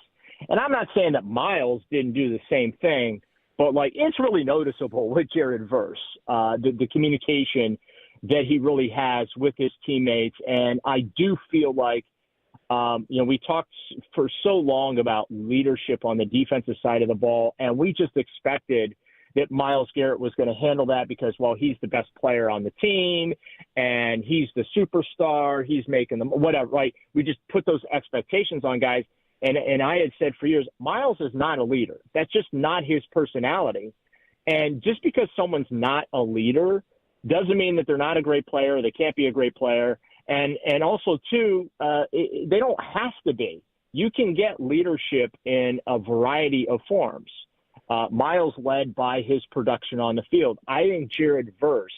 And I'm not saying that Myles didn't do the same thing, but it's really noticeable with Jared Verse, the communication that he really has with his teammates. And I do feel like, we talked for so long about leadership on the defensive side of the ball, and we just expected that Myles Garrett was going to handle that because, he's the best player on the team and he's the superstar, he's making them whatever, right? We just put those expectations on guys. And I had said for years, Myles is not a leader. That's just not his personality. And just because someone's not a leader doesn't mean that they're not a great player. They can't be a great player. And also, too, they don't have to be. You can get leadership in a variety of forms. Myles led by his production on the field. I think Jared Verse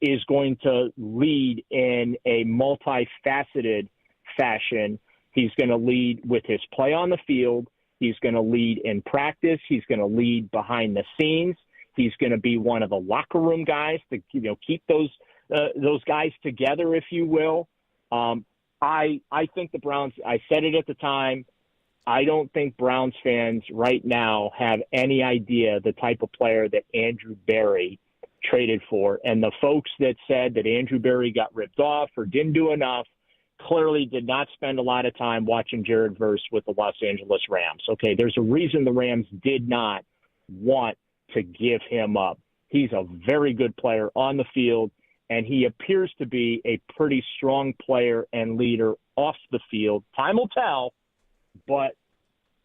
is going to lead in a multifaceted fashion. He's going to lead with his play on the field. He's going to lead in practice. He's going to lead behind the scenes. He's going to be one of the locker room guys to keep those guys together, if you will. I think the Browns, I said it at the time, I don't think Browns fans right now have any idea the type of player that Andrew Berry traded for. And the folks that said that Andrew Berry got ripped off or didn't do enough clearly did not spend a lot of time watching Jared Verse with the Los Angeles Rams. Okay, there's a reason the Rams did not want to give him up. He's a very good player on the field, and he appears to be a pretty strong player and leader off the field. Time will tell, but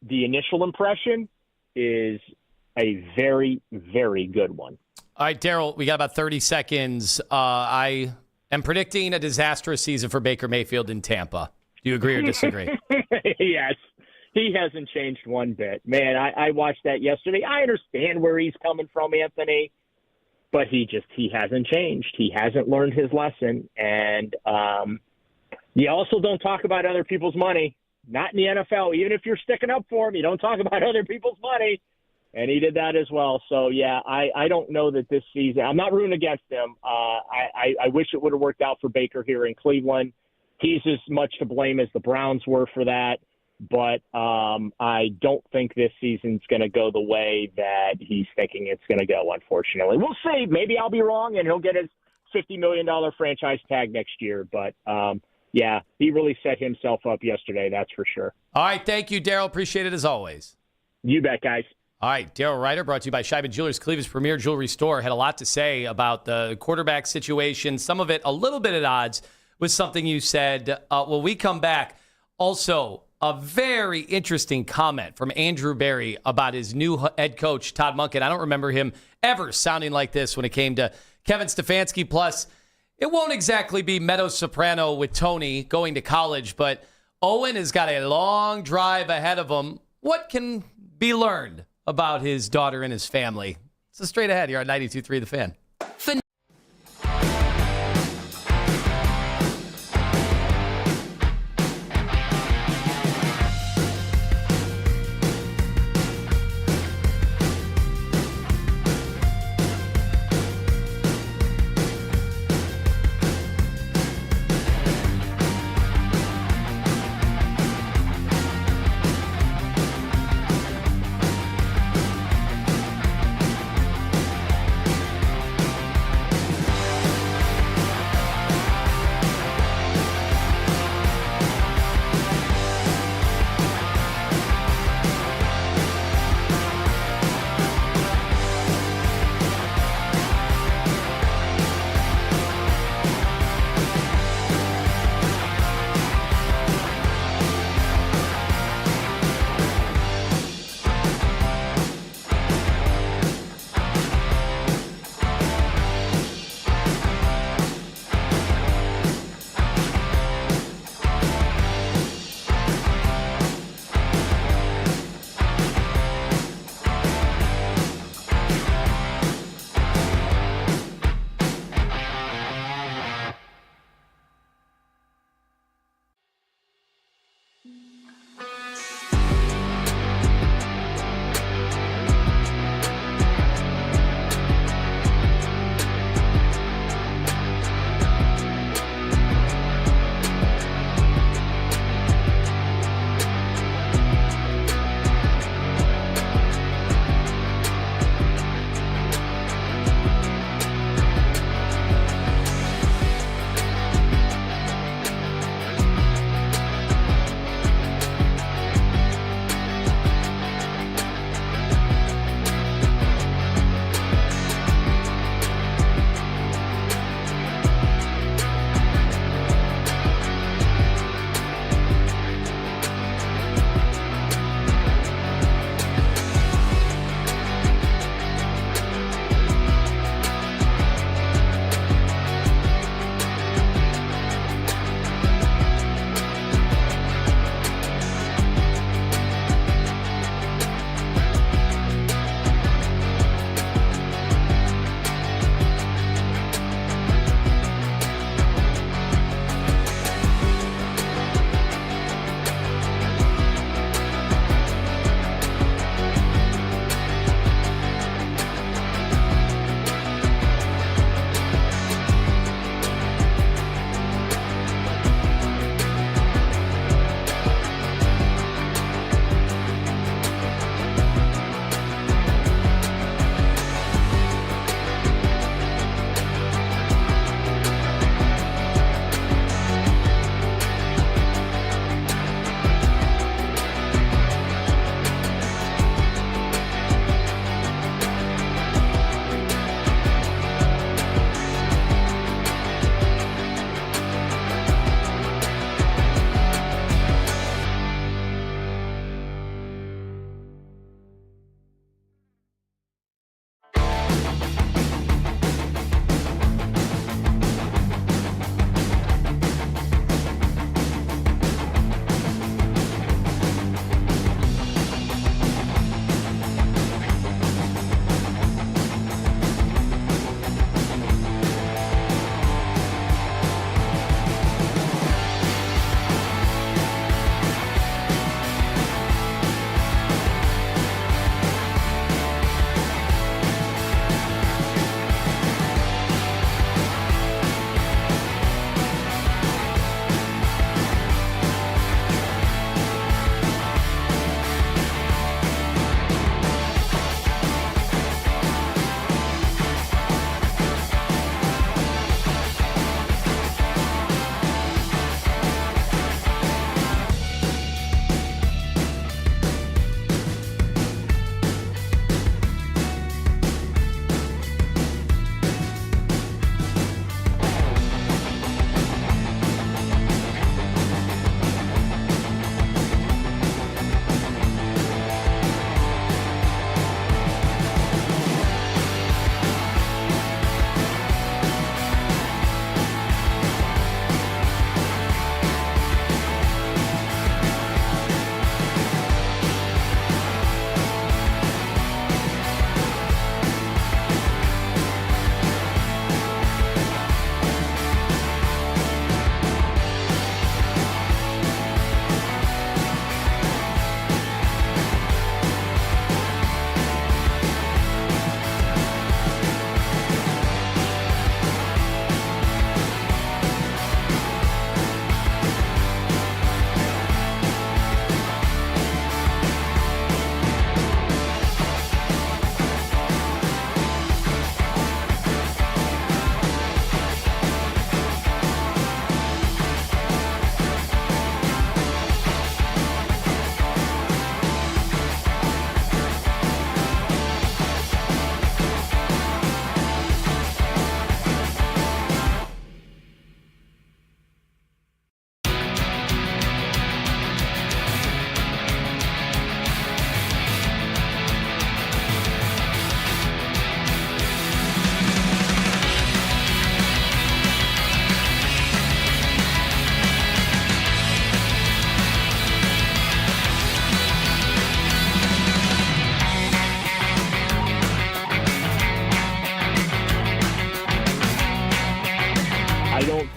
the initial impression is a very, very good one. All right, Daryl, we got about 30 seconds. I am predicting a disastrous season for Baker Mayfield in Tampa. Do you agree or disagree? Yes. He hasn't changed one bit. Man, I watched that yesterday. I understand where he's coming from, Anthony, but he hasn't changed. He hasn't learned his lesson. And you also don't talk about other people's money. Not in the NFL. Even if you're sticking up for him, you don't talk about other people's money. And he did that as well. So, yeah, I don't know that this season – I'm not rooting against him. I wish it would have worked out for Baker here in Cleveland. He's as much to blame as the Browns were for that. But I don't think this season's going to go the way that he's thinking it's going to go, unfortunately. We'll see. Maybe I'll be wrong, and he'll get his $50 million franchise tag next year. But, yeah, he really set himself up yesterday, that's for sure. All right, thank you, Daryl. Appreciate it as always. You bet, guys. All right, Daryl Ryder, brought to you by Scheiben Jewelers, Cleveland's premier jewelry store, had a lot to say about the quarterback situation, some of it a little bit at odds with something you said. When we come back, also a very interesting comment from Andrew Berry about his new head coach, Todd Monken. I don't remember him ever sounding like this when it came to Kevin Stefanski. Plus, it won't exactly be mezzo-soprano with Tony going to college, but Owen has got a long drive ahead of him. What can be learned about his daughter and his family? So straight ahead here on 92.3 The Fan.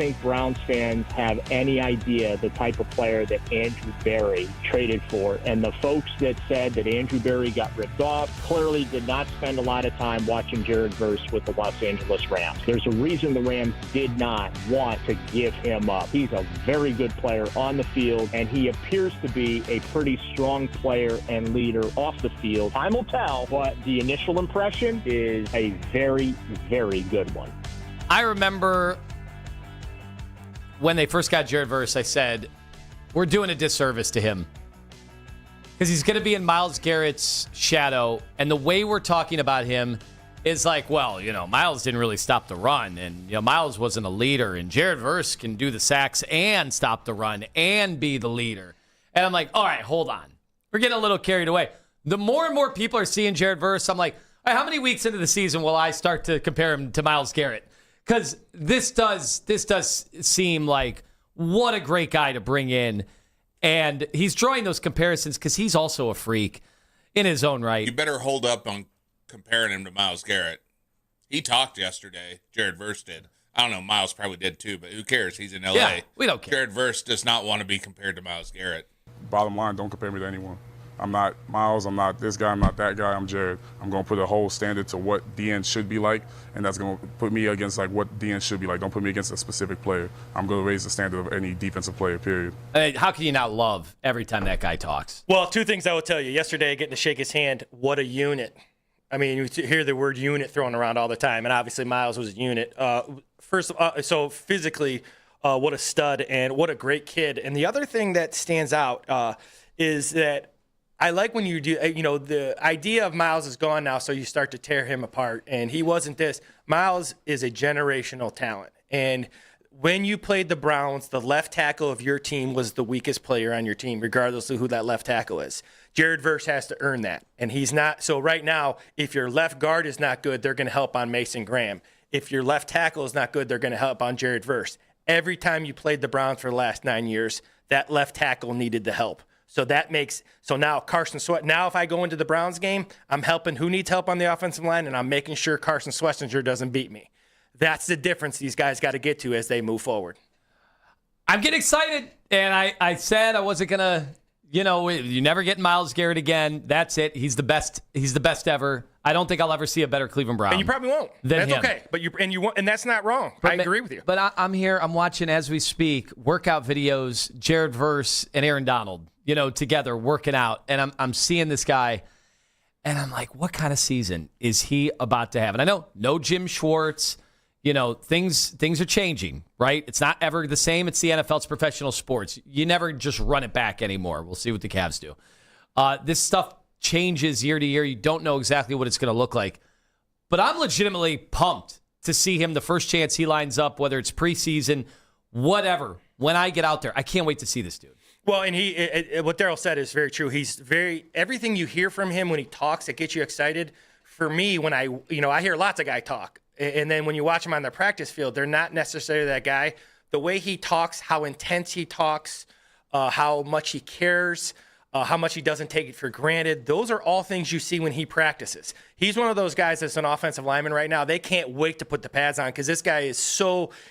think Browns fans have any idea the type of player that Andrew Berry traded for. And the folks that said that Andrew Berry got ripped off clearly did not spend a lot of time watching Jared Verse with the Los Angeles Rams. There's a reason the Rams did not want to give him up. He's a very good player on the field, and he appears to be a pretty strong player and leader off the field. Time will tell, but the initial impression is a very, very good one. I remember when they first got Jared Verse, I said, we're doing a disservice to him because he's going to be in Myles Garrett's shadow. And the way we're talking about him is like, well, Myles didn't really stop the run. And, Myles wasn't a leader. And Jared Verse can do the sacks and stop the run and be the leader. And I'm like, all right, hold on. We're getting a little carried away. The more and more people are seeing Jared Verse, I'm like, all right, how many weeks into the season will I start to compare him to Myles Garrett? Because this does seem like what a great guy to bring in. And he's drawing those comparisons because he's also a freak in his own right. You better hold up on comparing him to Myles Garrett. He talked yesterday. Jared Verse did. I don't know. Myles probably did too, but who cares? He's in L.A. Yeah, we don't care. Jared Verse does not want to be compared to Myles Garrett. Bottom line, don't compare me to anyone. I'm not Myles, I'm not this guy, I'm not that guy, I'm Jared. I'm going to put a whole standard to what DN should be like, and that's going to put me against like what DN should be like. Don't put me against a specific player. I'm going to raise the standard of any defensive player, period. How can you not love every time that guy talks? Well, two things I will tell you. Yesterday, getting to shake his hand, what a unit. I mean, you hear the word unit thrown around all the time, and obviously Myles was a unit. So physically, what a stud and what a great kid. And the other thing that stands out is that I like when you do, the idea of Myles is gone now, so you start to tear him apart. And he wasn't this. Myles is a generational talent. And when you played the Browns, the left tackle of your team was the weakest player on your team, regardless of who that left tackle is. Jared Verse has to earn that. And he's not. So right now, if your left guard is not good, they're going to help on Mason Graham. If your left tackle is not good, they're going to help on Jared Verse. Every time you played the Browns for the last 9 years, that left tackle needed the help. So now Carson Sweat. Now if I go into the Browns game, I'm helping who needs help on the offensive line, and I'm making sure Carson Swessinger doesn't beat me. That's the difference these guys got to get to as they move forward. I'm getting excited, and I said I wasn't gonna. You never get Myles Garrett again. That's it. He's the best. He's the best ever. I don't think I'll ever see a better Cleveland Brown. And you probably won't. That's him. okay. But and that's not wrong. I agree with you. But I'm here. I'm watching as we speak workout videos. Jared Verse and Aaron Donald, together working out, and I'm seeing this guy, and I'm like, what kind of season is he about to have? And I know no Jim Schwartz. Things are changing, right? It's not ever the same. It's the NFL. It's professional sports. You never just run it back anymore. We'll see what the Cavs do. This stuff changes year to year. You don't know exactly what it's going to look like. But I'm legitimately pumped to see him the first chance he lines up, whether it's preseason, whatever. When I get out there, I can't wait to see this dude. Well, and what Daryl said is very true. He's everything you hear from him when he talks, it gets you excited. For me, when I hear lots of guys talk. And then when you watch them on their practice field, they're not necessarily that guy. The way he talks, how intense he talks, how much he cares, how much he doesn't take it for granted. Those are all things you see when he practices. He's one of those guys that's an offensive lineman right now. They can't wait to put the pads on because this guy is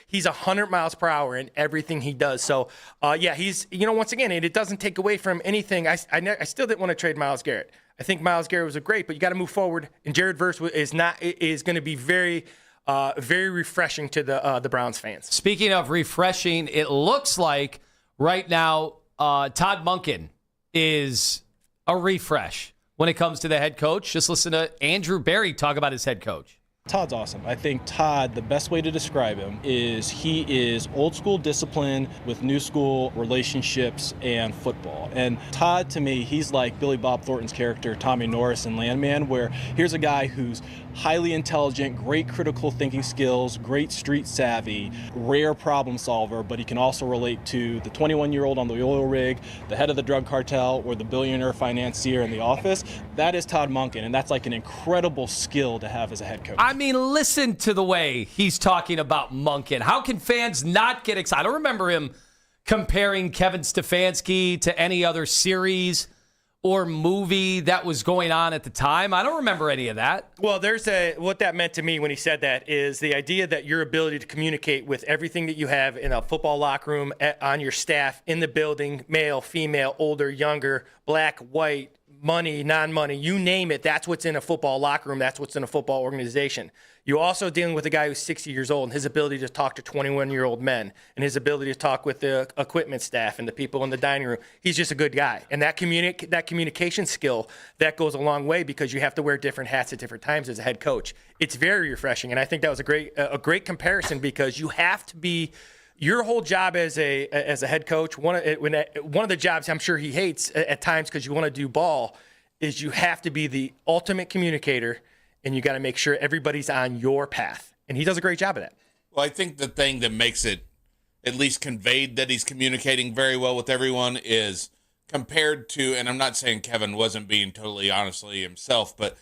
he's 100 miles per hour in everything he does. So, he's, once again, and it doesn't take away from anything. I still didn't want to trade Myles Garrett. I think Myles Garrett was great, but you got to move forward. And Jared Verse is going to be very, very refreshing to the Browns fans. Speaking of refreshing, it looks like right now Todd Monken is a refresh when it comes to the head coach. Just listen to Andrew Berry talk about his head coach. Todd's awesome. I think Todd, the best way to describe him is he is old school discipline with new school relationships and football. And Todd, to me, he's like Billy Bob Thornton's character, Tommy Norris in Landman, where here's a guy who's highly intelligent, great critical thinking skills, great street savvy, rare problem solver, but he can also relate to the 21-year-old on the oil rig, the head of the drug cartel, or the billionaire financier in the office. That is Todd Monken, and that's like an incredible skill to have as a head coach. I mean, listen to the way he's talking about Monken. How can fans not get excited? I don't remember him comparing Kevin Stefanski to any other series or movie that was going on at the time. I don't remember any of that. Well, what that meant to me when he said that is the idea that your ability to communicate with everything that you have in a football locker room, on your staff, in the building, male, female, older, younger, black, white, money, non-money, you name it, that's what's in a football locker room, that's what's in a football organization. You're also dealing with a guy who's 60 years old and his ability to talk to 21-year-old men and his ability to talk with the equipment staff and the people in the dining room. He's just a good guy. And that communication skill, that goes a long way because you have to wear different hats at different times as a head coach. It's very refreshing. And I think that was a great comparison because you have to be your whole job as a head coach. One of the jobs I'm sure he hates at times because you want to do ball is you have to be the ultimate communicator. And you got to make sure everybody's on your path. And he does a great job of that. Well, I think the thing that makes it at least conveyed that he's communicating very well with everyone is compared to, and I'm not saying Kevin wasn't being totally honestly himself, but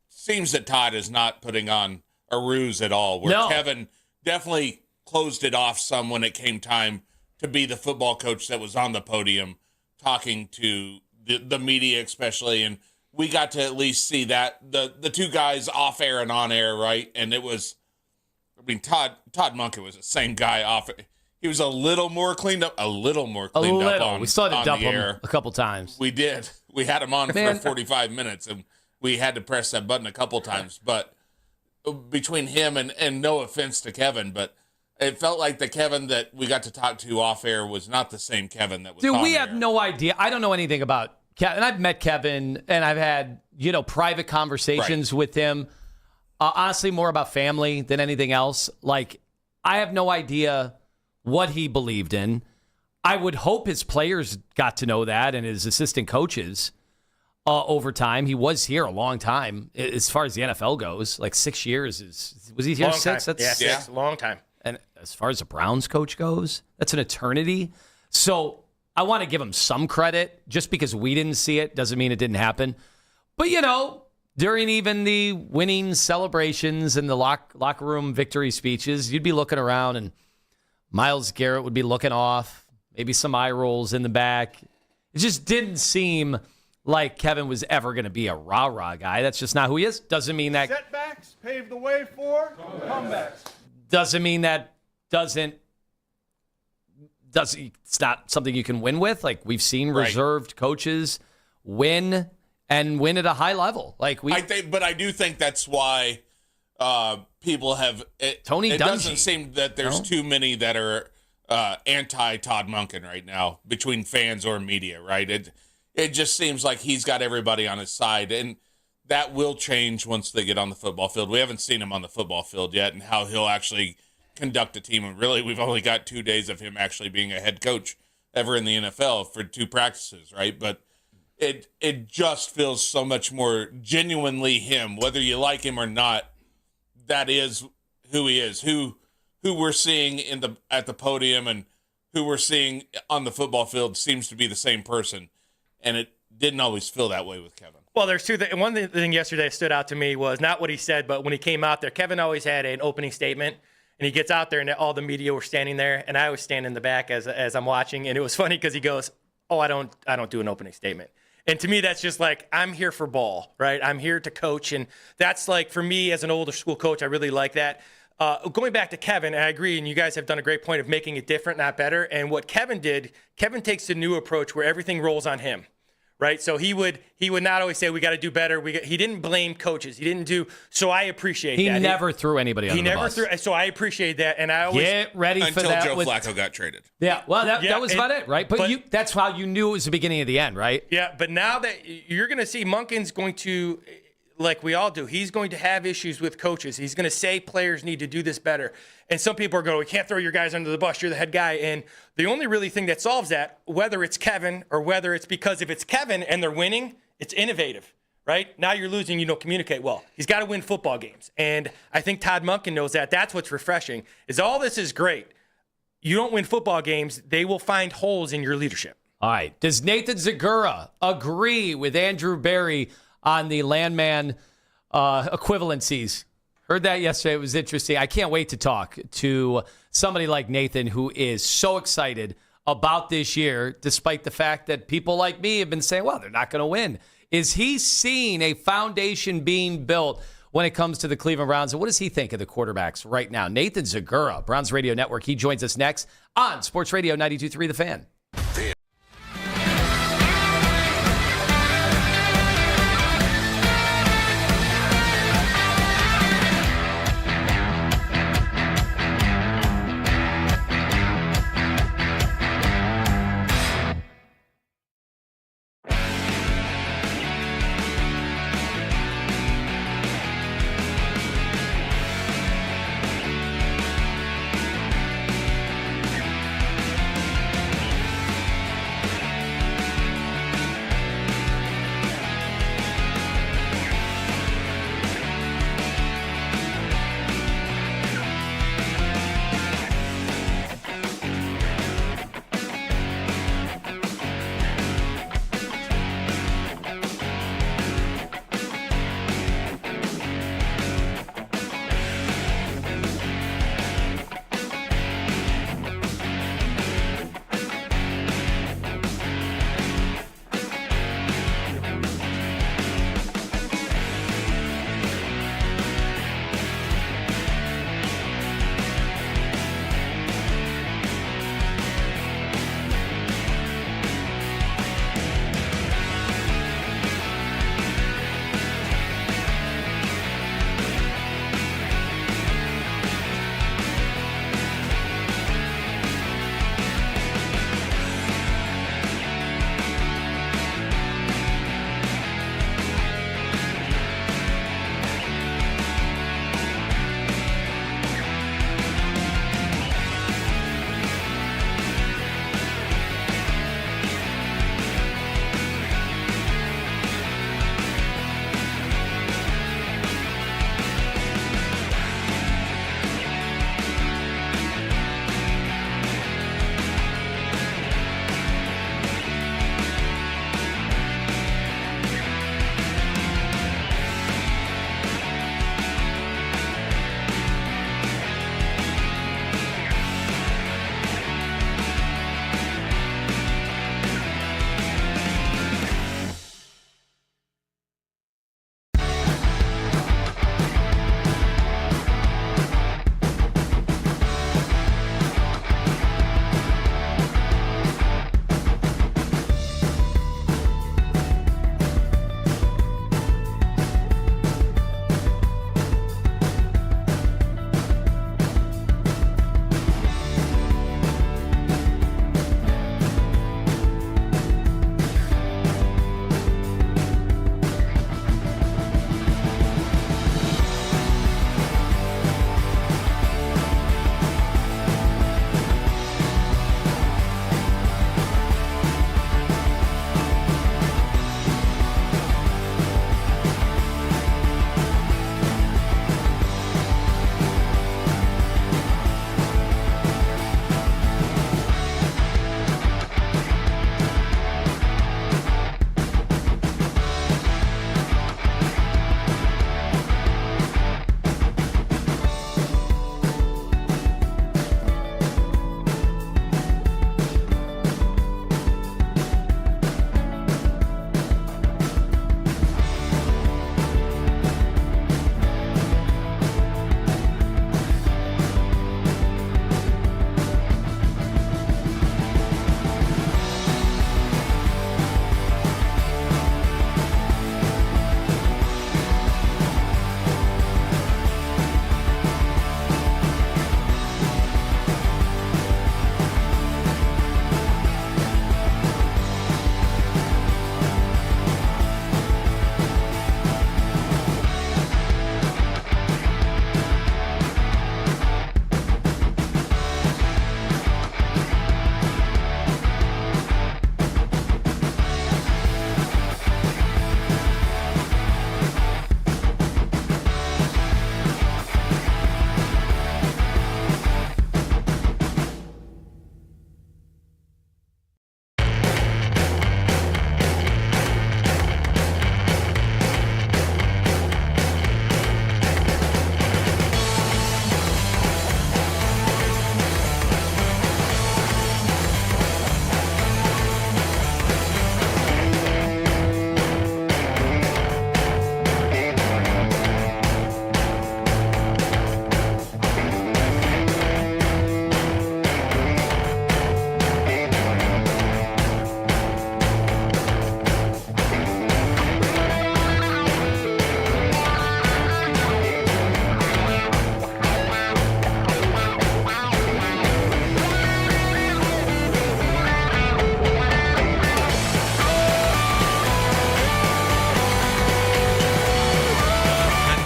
seems that Todd is not putting on a ruse at all, where Kevin definitely closed it off some when it came time to be the football coach that was on the podium talking to the media especially, and we got to at least see that the two guys off air and on air, right? And it was, I mean, Todd Monken was the same guy off. He was a little more cleaned up. We still had to dump him a couple times. We did. We had him on for 45 minutes, and we had to press that button a couple times. But between him and no offense to Kevin, but it felt like the Kevin that we got to talk to off air was not the same Kevin that was on we air. have no idea. I don't know anything about Kevin. And I've met Kevin, and I've had, private conversations with him. Honestly, more about family than anything else. Like, I have no idea what he believed in. I would hope his players got to know that and his assistant coaches over time. He was here a long time as far as the NFL goes, like 6 years. Was he here long 6? Time. That's 6, long time. And as far as the Browns coach goes, that's an eternity. So I want to give him some credit. Just because we didn't see it doesn't mean it didn't happen. But, during even the winning celebrations and the locker room victory speeches, you'd be looking around and Myles Garrett would be looking off, maybe some eye rolls in the back. It just didn't seem like Kevin was ever going to be a rah-rah guy. That's just not who he is. Doesn't mean that Setbacks pave the way for comebacks. Doesn't mean that it's not something you can win with. Like, we've seen reserved coaches win and win at a high level. But I do think that's why people have Tony Dungy. It doesn't seem that there's too many that are anti Todd Monken right now between fans or media. Right? It just seems like he's got everybody on his side, and that will change once they get on the football field. We haven't seen him on the football field yet, and how he'll actually conduct a team. And really, we've only got 2 days of him actually being a head coach ever in the NFL for 2 practices, right? But it just feels so much more genuinely him, whether you like him or not. That is who he is, who we're seeing at the podium and who we're seeing on the football field seems to be the same person, and it didn't always feel that way with Kevin. Well, there's two things. One thing yesterday that stood out to me was not what he said, but when he came out there, Kevin always had an opening statement, and he gets out there, and all the media were standing there, and I was standing in the back as I'm watching, and it was funny because he goes, "Oh, I don't do an opening statement." And to me, that's just like, I'm here for ball, right? I'm here to coach. And that's like, for me as an older school coach, I really like that. Going back to Kevin, and I agree, and you guys have done a great point of making it different, not better. And what Kevin did, Kevin takes the new approach where everything rolls on him, right? So he would not always say, we got to do better. He didn't blame coaches. He didn't do, so I appreciate that. He never threw anybody under the bus. He never threw, so I appreciate that. And I always get ready for that. Until Joe Flacco got traded. Yeah, well, that was about it, right? But that's how you knew it was the beginning of the end, right? Yeah, but now that you're going to see Monken's going to, like we all do, he's going to have issues with coaches. He's going to say players need to do this better. And some people are going, we can't throw your guys under the bus. You're the head guy. And the only really thing that solves that, whether it's Kevin or whether it's because if it's Kevin and they're winning, it's innovative, right? Now you're losing, you don't communicate well. He's got to win football games. And I think Todd Monken knows that. That's what's refreshing, is all this is great. You don't win football games, they will find holes in your leadership. All right. Does Nathan Zagura agree with Andrew Berry on the landman equivalencies? Heard that yesterday. It was interesting. I can't wait to talk to somebody like Nathan who is so excited about this year, despite the fact that people like me have been saying, well, they're not going to win. Is he seeing a foundation being built when it comes to the Cleveland Browns? And what does he think of the quarterbacks right now? Nathan Zagura, Browns Radio Network. He joins us next on Sports Radio 92.3 The Fan.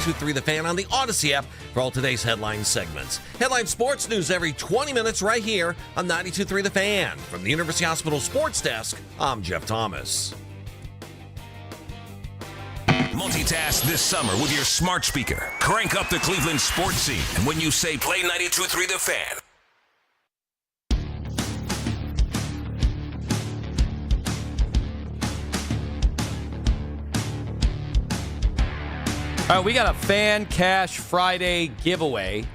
92.3 The Fan on the Odyssey app for all today's headline segments. Headline sports news every 20 minutes right here on 92.3 The Fan. From the University Hospital Sports Desk, I'm Jeff Thomas. Multitask this summer with your smart speaker. Crank up the Cleveland sports scene. And when you say play 92.3 The Fan. All right, we got a Fan Cash Friday giveaway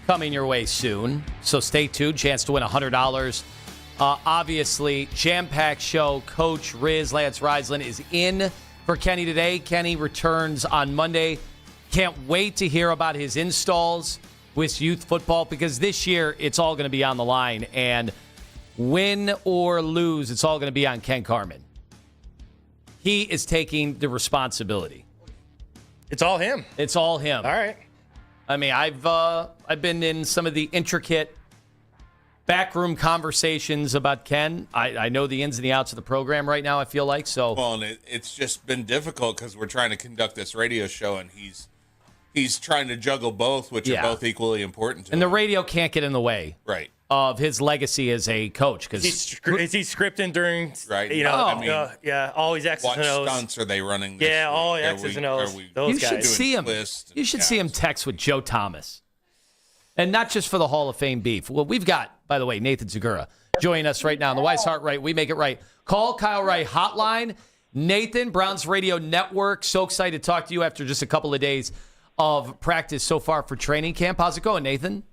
coming your way soon. So stay tuned. Chance to win $100. Obviously, jam-packed show. Coach Riz, Lance Riesland, is in for Kenny today. Kenny returns on Monday. Can't wait to hear about his installs with youth football because this year it's all going to be on the line. And win or lose, it's all going to be on Ken Carman. He is taking the responsibility. It's all him. It's all him. All right. I mean, I've been in some of the intricate backroom conversations about Ken. I know the ins and the outs of the program right now, I feel like. So. Well, and it's just been difficult because we're trying to conduct this radio show, and he's trying to juggle both, which are both equally important to him. And the radio can't get in the way. Right. Of his legacy as a coach. Is he scripting during, right. always X's what and O's. stunts are they running this Yeah, all week? X's and O's. Those you guys. should see him. You should see him text with Joe Thomas. And not just for the Hall of Fame beef. Well, we've got, by the way, Nathan Segura joining us right now on the Wise Heart Right. We make it right. Call Kyle Wright hotline. Nathan, Browns Radio Network. So excited to talk to you after just a couple of days of practice so far for training camp. How's it going, Nathan?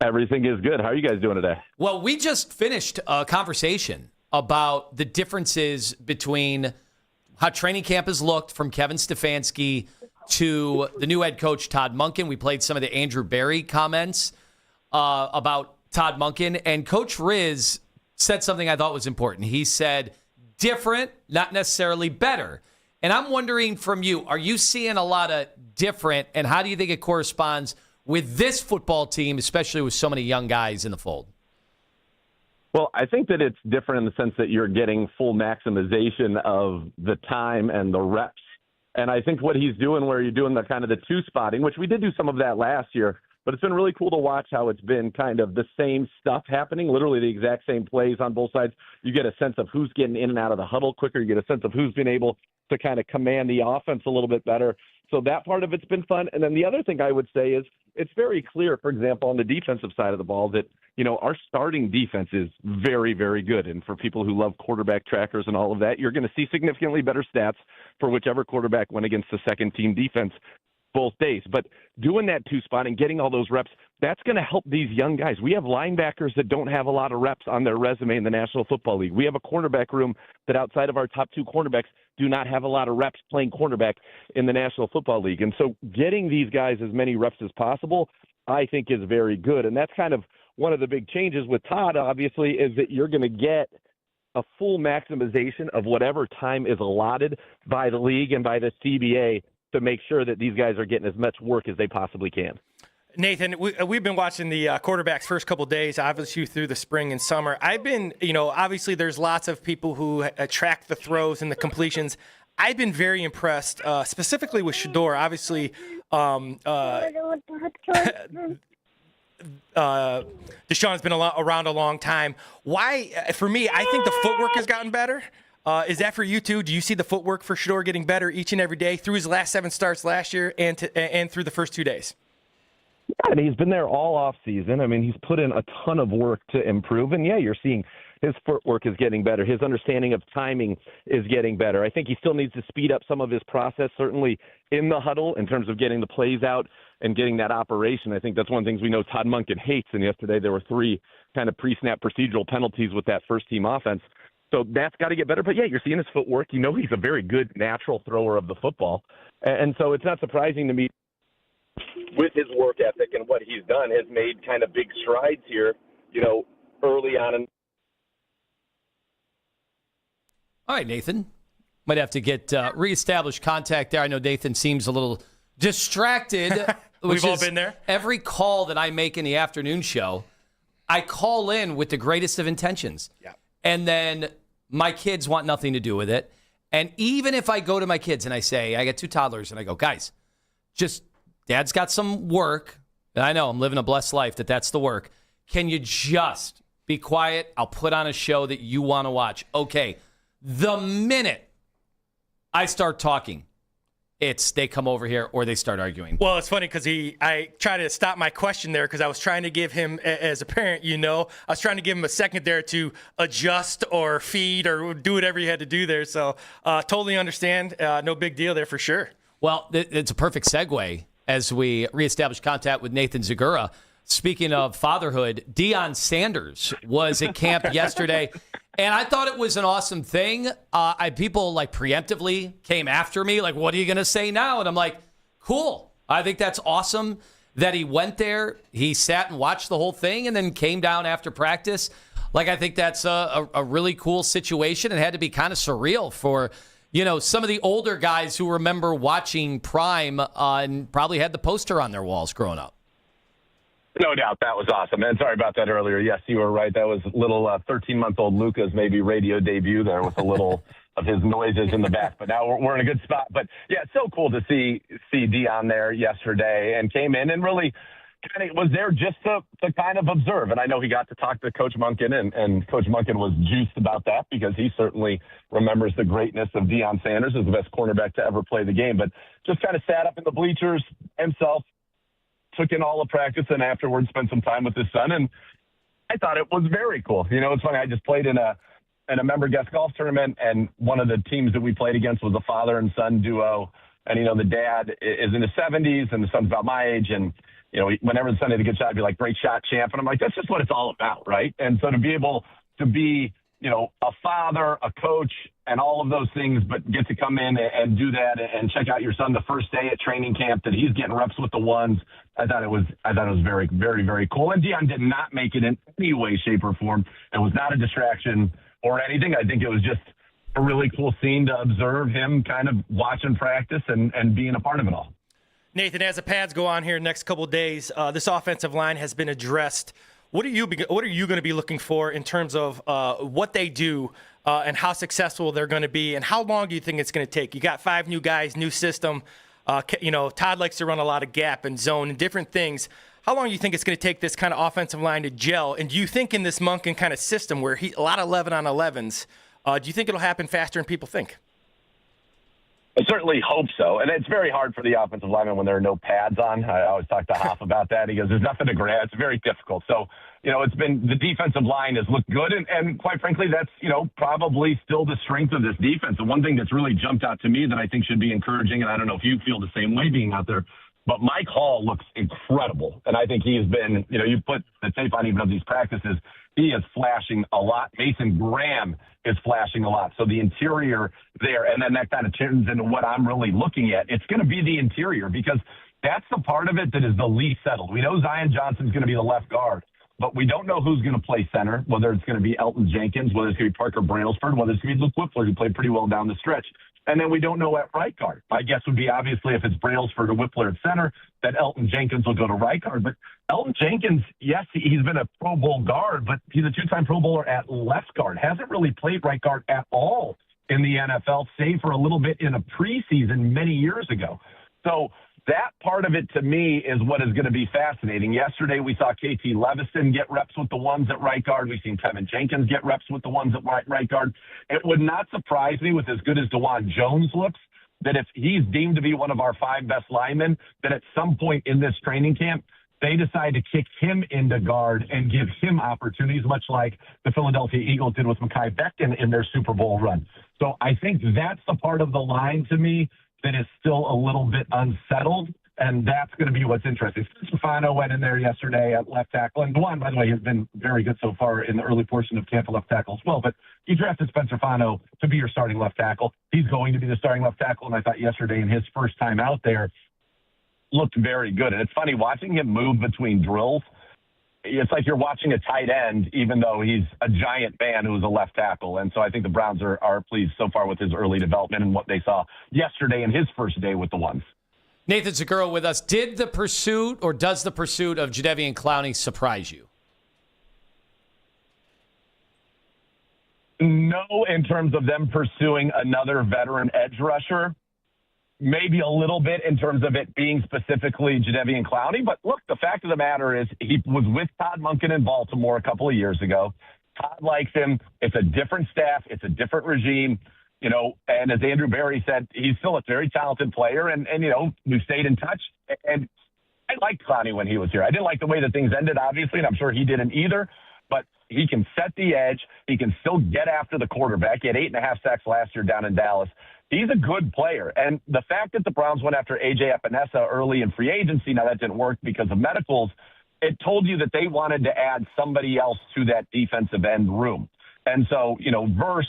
Everything is good. How are you guys doing today? Well, we just finished a conversation about the differences between how training camp has looked from Kevin Stefanski to the new head coach, Todd Monken. We played some of the Andrew Berry comments about Todd Monken. And Coach Riz said something I thought was important. He said, different, not necessarily better. And I'm wondering from you, are you seeing a lot of different, and how do you think it corresponds with this football team, especially with so many young guys in the fold? Well, I think that it's different in the sense that you're getting full maximization of the time and the reps. And I think what he's doing, where you're doing the kind of the two spotting, which we did do some of that last year, but it's been really cool to watch how it's been kind of the same stuff happening, literally the exact same plays on both sides. You get a sense of who's getting in and out of the huddle quicker. You get a sense of who's been able to kind of command the offense a little bit better. So that part of it's been fun. And then the other thing I would say is it's very clear, for example, on the defensive side of the ball that, our starting defense is very, very good. And for people who love quarterback trackers and all of that, you're going to see significantly better stats for whichever quarterback went against the second team defense both days. But doing that two spot and getting all those reps, that's going to help these young guys. We have linebackers that don't have a lot of reps on their resume in the National Football League. We have a cornerback room that outside of our top two cornerbacks do not have a lot of reps playing cornerback in the National Football League. And so getting these guys as many reps as possible, I think is very good. And that's kind of one of the big changes with Todd, obviously, is that you're going to get a full maximization of whatever time is allotted by the league and by the CBA to make sure that these guys are getting as much work as they possibly can. Nathan, we've been watching the quarterbacks first couple of days, obviously through the spring and summer. I've been, obviously there's lots of people who track the throws and the completions. I've been very impressed, specifically with Shedeur. Obviously, Deshaun's been around a long time. Why, for me, I think the footwork has gotten better. Is that for you too? Do you see the footwork for Shedeur getting better each and every day through his last 7 starts last year and through the first 2 days? Yeah, and he's been there all off season. I mean, he's put in a ton of work to improve. And, yeah, you're seeing his footwork is getting better. His understanding of timing is getting better. I think he still needs to speed up some of his process, certainly in the huddle in terms of getting the plays out and getting that operation. I think that's one of the things we know Todd Monken hates. And yesterday there were 3 kind of pre-snap procedural penalties with that first-team offense. So that's got to get better. But, yeah, you're seeing his footwork. He's a very good natural thrower of the football. And so it's not surprising to me with his work ethic and what he's done has made kind of big strides here, early on. All right, Nathan. Might have to get reestablished contact there. I know Nathan seems a little distracted. We've all been there. Every call that I make in the afternoon show, I call in with the greatest of intentions. Yeah. And then my kids want nothing to do with it. And even if I go to my kids and I say, I got 2 toddlers, and I go, guys, just Dad's got some work. And I know I'm living a blessed life that's the work. Can you just be quiet? I'll put on a show that you want to watch. Okay. The minute I start talking, they come over here or they start arguing. Well, it's funny because I tried to stop my question there because I was trying to give him, as a parent, I was trying to give him a second there to adjust or feed or do whatever you had to do there. So totally understand. No big deal there for sure. Well, it's a perfect segue as we reestablish contact with Nathan Zagura. Speaking of fatherhood, Deion Sanders was at camp yesterday, and I thought it was an awesome thing. People preemptively came after me, like, what are you going to say now? And I'm like, cool. I think that's awesome that he went there. He sat and watched the whole thing and then came down after practice. I think that's a really cool situation. It had to be kind of surreal for, some of the older guys who remember watching Prime and probably had the poster on their walls growing up. No doubt. That was awesome. And sorry about that earlier. Yes, you were right. That was little 13-month-old Luca's maybe radio debut there with a little of his noises in the back. But now we're in a good spot. But, yeah, it's so cool to see Deion there yesterday and came in and really kind of was there just to kind of observe. And I know he got to talk to Coach Monken, and Coach Monken was juiced about that because he certainly remembers the greatness of Deion Sanders as the best cornerback to ever play the game. But just kind of sat up in the bleachers himself, took in all of practice, and afterwards spent some time with his son. And I thought it was very cool. It's funny. I just played in a member guest golf tournament, and one of the teams that we played against was a father and son duo. And, the dad is in his 70s, and the son's about my age. And, whenever the son had a good shot, I'd be like, great shot, champ. And I'm like, that's just what it's all about, right? And so to be able to be, a father, a coach, and all of those things, but get to come in and do that and check out your son the first day at training camp that he's getting reps with the ones. I thought it was very, very, very cool. And Deion did not make it in any way, shape, or form. It was not a distraction or anything. I think it was just a really cool scene to observe him kind of watching practice and being a part of it all. Nathan, as the pads go on here next couple of days, this offensive line has been addressed. What are you going to be looking for in terms of what they do and how successful they're going to be, and how long do you think it's going to take? You got 5 new guys, new system. Todd likes to run a lot of gap and zone and different things. How long do you think it's going to take this kind of offensive line to gel? And do you think in this Monken kind of system where a lot of 11-on-11s, do you think it'll happen faster than people think? I certainly hope so. And it's very hard for the offensive lineman when there are no pads on. I always talk to Hoff about that. He goes, there's nothing to grab. It's very difficult. So, it's been the defensive line has looked good. And quite frankly, that's, probably still the strength of this defense. The one thing that's really jumped out to me that I think should be encouraging, and I don't know if you feel the same way being out there, but Mike Hall looks incredible. And I think he has been, you put the tape on even of these practices, he is flashing a lot. Mason Graham is flashing a lot. So the interior there, and then that kind of turns into what I'm really looking at. It's going to be the interior because that's the part of it that is the least settled. We know Zion Johnson's going to be the left guard, but we don't know who's going to play center, whether it's going to be Elton Jenkins, whether it's going to be Parker Brailsford, whether it's going to be Luke Whippler, who played pretty well down the stretch. And then we don't know at right guard. My guess would be obviously if it's Brailsford or Whippler at center, that Elton Jenkins will go to right guard. But Elton Jenkins, yes, he's been a Pro Bowl guard, but he's a 2-time Pro Bowler at left guard. Hasn't really played right guard at all in the NFL, save for a little bit in a preseason many years ago. So that part of it to me is what is going to be fascinating. Yesterday we saw KT Levison get reps with the ones at right guard. We've seen Tevin Jenkins get reps with the ones at right guard. It would not surprise me with as good as DeJuan Jones looks that if he's deemed to be one of our 5 best linemen, that at some point in this training camp, they decide to kick him into guard and give him opportunities, much like the Philadelphia Eagles did with Mekhi Becton in their Super Bowl run. So I think that's the part of the line to me that is still a little bit unsettled, and that's going to be what's interesting. Stefano went in there yesterday at left tackle, and DeJuan, by the way, has been very good so far in the early portion of camp at left tackle as well, but you drafted Spencer Fano to be your starting left tackle. He's going to be the starting left tackle, and I thought yesterday in his first time out there looked very good. And it's funny, watching him move between drills, it's like you're watching a tight end, even though he's a giant man who's a left tackle. And so I think the Browns are pleased so far with his early development and what they saw yesterday in his first day with the ones. Nathan Zagura with us. Does the pursuit of Jadeveon Clowney surprise you? No, in terms of them pursuing another veteran edge rusher. maybe a little bit in terms of it being specifically Jadeveon Clowney. But look, the fact of the matter is he was with Todd Monken in Baltimore a couple of years ago. Todd likes him. It's a different staff. It's a different regime. And as Andrew Berry said, he's still a very talented player. And we've stayed in touch. And I liked Clowney when he was here. I didn't like the way that things ended, obviously, and I'm sure he didn't either. But he can set the edge. He can still get after the quarterback. He had 8.5 sacks last year down in Dallas. He's a good player. And the fact that the Browns went after A.J. Epinesa early in free agency, now that didn't work because of medicals, it told you that they wanted to add somebody else to that defensive end room. And so, Verse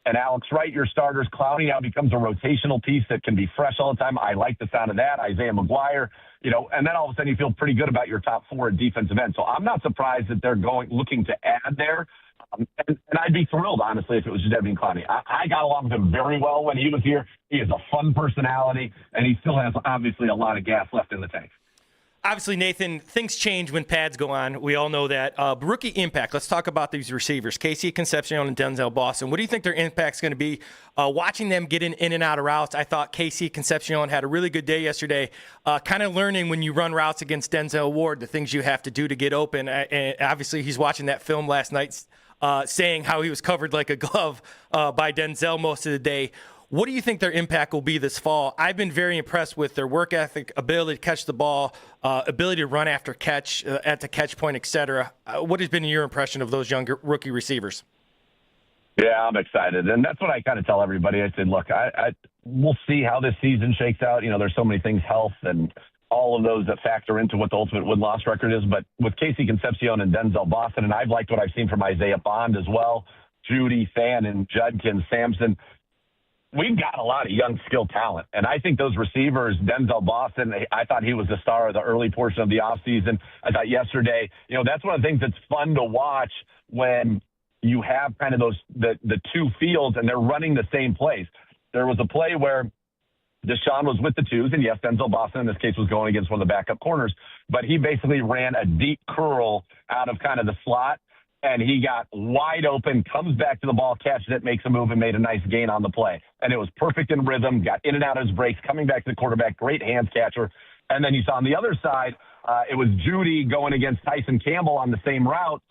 and Alex Wright, your starters. Clowney now becomes a rotational piece that can be fresh all the time. I like the sound of that. Isaiah McGuire, and then all of a sudden you feel pretty good about your top 4 at defensive end. So I'm not surprised that they're looking to add there. And I'd be thrilled, honestly, if it was Jadeveon Clowney. I got along with him very well when he was here. He has a fun personality, and he still has, obviously, a lot of gas left in the tank. Obviously, Nathan, things change when pads go on. We all know that. Rookie impact. Let's talk about these receivers, Casey Concepcion and Denzel Boston. What do you think their impact's going to be? Watching them get in and out of routes, I thought Casey Concepcion had a really good day yesterday. Kind of learning when you run routes against Denzel Ward, the things you have to do to get open. And obviously, he's watching that film last night, saying how he was covered like a glove by Denzel most of the day. What do you think their impact will be this fall? I've been very impressed with their work ethic, ability to catch the ball, ability to run after catch, at the catch point, et cetera. What has been your impression of those younger rookie receivers? Yeah, I'm excited. And that's what I kind of tell everybody. I said, look, we'll see how this season shakes out. There's so many things, health and all of those that factor into what the ultimate win-loss record is. But with Casey Concepcion and Denzel Boston, and I've liked what I've seen from Isaiah Bond as well, Judy, Fannin, Judkins, Sampson, we've got a lot of young, skilled talent. And I think those receivers, Denzel Boston, I thought he was the star of the early portion of the offseason. I thought yesterday, that's one of the things that's fun to watch when you have kind of the two fields and they're running the same plays. There was a play where Deshaun was with the twos, and yes, Denzel Boston in this case was going against one of the backup corners, but he basically ran a deep curl out of kind of the slot, and he got wide open, comes back to the ball, catches it, makes a move, and made a nice gain on the play. And it was perfect in rhythm, got in and out of his breaks, coming back to the quarterback, great hands catcher. And then you saw on the other side, it was Judy going against Tyson Campbell on the same route,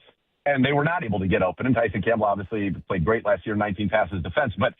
and they were not able to get open. And Tyson Campbell obviously played great last year, 19 passes defense. But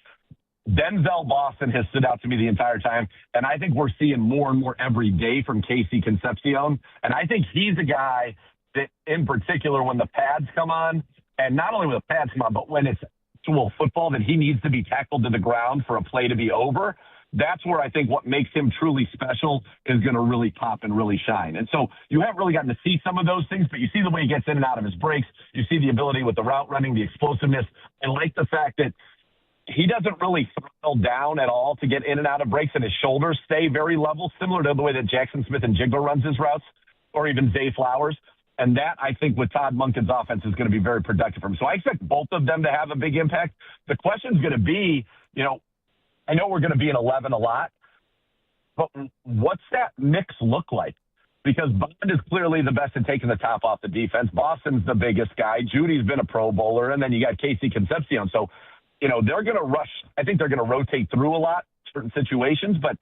Denzel Boston has stood out to me the entire time, and I think we're seeing more and more every day from Casey Concepcion. And I think he's a guy that, in particular, when the pads come on, and not only when the pads come on, but when it's actual football, that he needs to be tackled to the ground for a play to be over. That's where I think what makes him truly special is going to really pop and really shine. And so you haven't really gotten to see some of those things, but you see the way he gets in and out of his breaks. You see the ability with the route running, the explosiveness. I like the fact that he doesn't really throttle down at all to get in and out of breaks, and his shoulders stay very level, similar to the way that Jackson Smith and Jigba runs his routes, or even Zay Flowers. And that, I think, with Todd Monken's offense is going to be very productive for him. So I expect both of them to have a big impact. The question is going to be, I know we're going to be in 11 a lot, but what's that mix look like? Because Bond is clearly the best at taking the top off the defense. Boston's the biggest guy. Judy's been a Pro Bowler, and then you got Casey Concepcion. So, they're going to rush. I think they're going to rotate through a lot, certain situations, but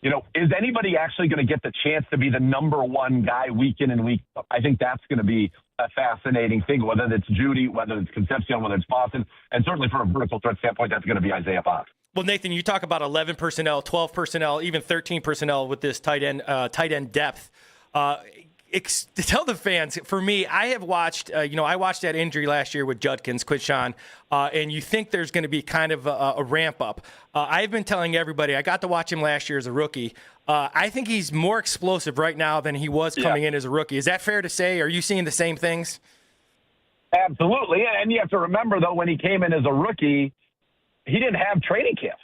is anybody actually going to get the chance to be the number one guy week in and week out? I think that's going to be a fascinating thing, whether it's Judy, whether it's Concepcion, whether it's Boston, and certainly from a vertical threat standpoint, that's going to be Isaiah Bond. Well, Nathan, you talk about 11 personnel, 12 personnel, even 13 personnel with this tight end depth. Tell the fans, for me, I have watched, I watched that injury last year with Judkins, Quishon, and you think there's going to be kind of a ramp up. I've been telling everybody, I got to watch him last year as a rookie. I think he's more explosive right now than he was coming in as a rookie. Is that fair to say? Are you seeing the same things? Absolutely. And you have to remember, though, when he came in as a rookie, he didn't have training camp.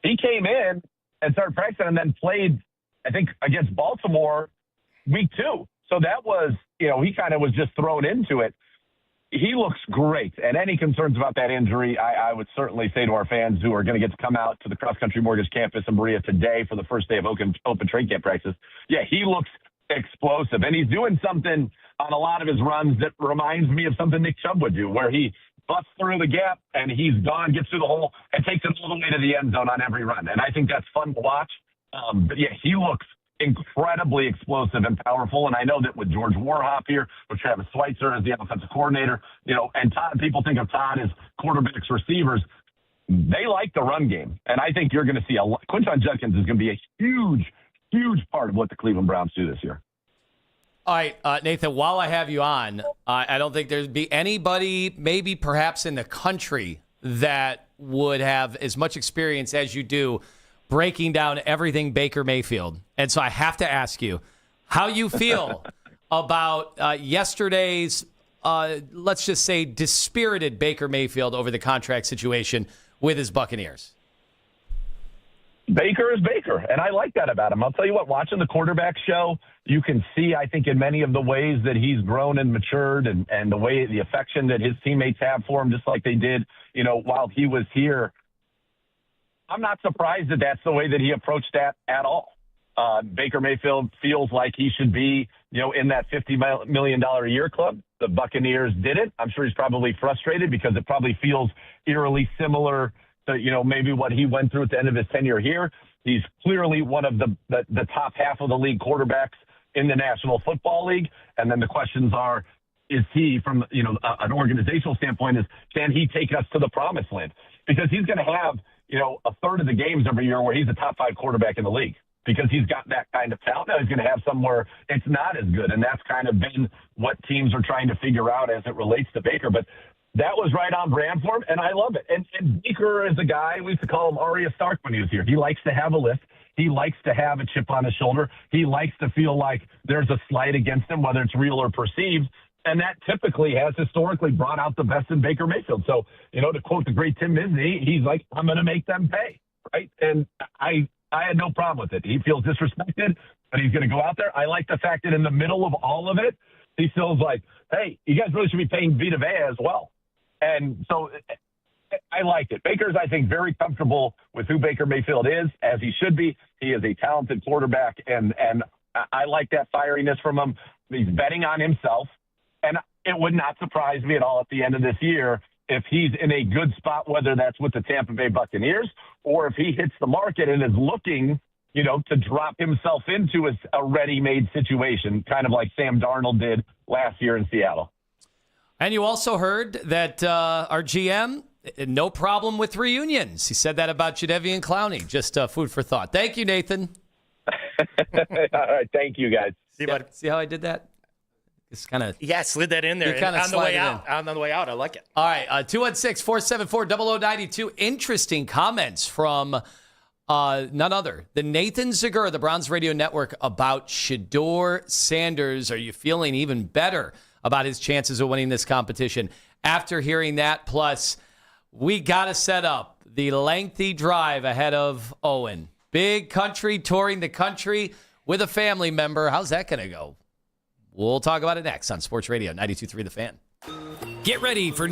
He came in and started practicing and then played, I think, against Baltimore week 2. So that was, he kind of was just thrown into it. He looks great. And any concerns about that injury, I would certainly say to our fans who are going to get to come out to the Cross Country Mortgage Campus in Berea today for the first day of open training camp practice. Yeah, he looks explosive. And he's doing something on a lot of his runs that reminds me of something Nick Chubb would do, where he busts through the gap and he's gone, gets through the hole, and takes it all the way to the end zone on every run. And I think that's fun to watch. But yeah, he looks incredibly explosive and powerful. And I know that with George Warhop here, with Travis Schweitzer as the offensive coordinator, and Todd, people think of Todd as quarterbacks, receivers. They like the run game. And I think you're going to see Quinton Judkins is going to be a huge, huge part of what the Cleveland Browns do this year. All right, Nathan, while I have you on, I don't think there'd be anybody, maybe perhaps in the country, that would have as much experience as you do breaking down everything Baker Mayfield. And so I have to ask you how you feel about yesterday's, let's just say, dispirited Baker Mayfield over the contract situation with his Buccaneers. Baker is Baker, and I like that about him. I'll tell you what, watching the quarterback show, you can see, I think, in many of the ways that he's grown and matured and the affection that his teammates have for him, just like they did, while he was here. I'm not surprised that that's the way that he approached that at all. Baker Mayfield feels like he should be, in that $50 million a year club. The Buccaneers didn't. I'm sure he's probably frustrated because it probably feels eerily similar to, maybe what he went through at the end of his tenure here. He's clearly one of the top half of the league quarterbacks in the National Football League. And then the questions are, is he, from, an organizational standpoint, can he take us to the promised land? Because he's going to have, a third of the games every year where he's a top 5 quarterback in the league because he's got that kind of talent. Now he's going to have some where it's not as good. And that's kind of been what teams are trying to figure out as it relates to Baker. But that was right on brand for him, and I love it. And Baker is a guy, we used to call him Arya Stark when he was here. He likes to have a lift. He likes to have a chip on his shoulder. He likes to feel like there's a slight against him, whether it's real or perceived. And that typically has historically brought out the best in Baker Mayfield. So, to quote the great Tim Misney, he's like, I'm going to make them pay, right? And I had no problem with it. He feels disrespected, but he's going to go out there. I like the fact that in the middle of all of it, he feels like, hey, you guys really should be paying Vita Vea as well. And so I like it. Baker's, I think, very comfortable with who Baker Mayfield is, as he should be. He is a talented quarterback, and I like that fieriness from him. He's betting on himself. And it would not surprise me at all at the end of this year if he's in a good spot, whether that's with the Tampa Bay Buccaneers or if he hits the market and is looking, to drop himself into a ready-made situation, kind of like Sam Darnold did last year in Seattle. And you also heard that our GM, no problem with reunions. He said that about Jadeveon Clowney. Just food for thought. Thank you, Nathan. All right. Thank you, guys. See how I did that? It's kind of slid that in there on the way out. On the way out, I like it. All right, 216-474-0092. Interesting comments from none other than Nathan Zegura, the Browns Radio Network, about Shedeur Sanders. Are you feeling even better about his chances of winning this competition after hearing that? Plus, we got to set up the lengthy drive ahead of Owen. Big country, touring the country with a family member. How's that going to go? We'll talk about it next on Sports Radio 92.3 The Fan. Get ready for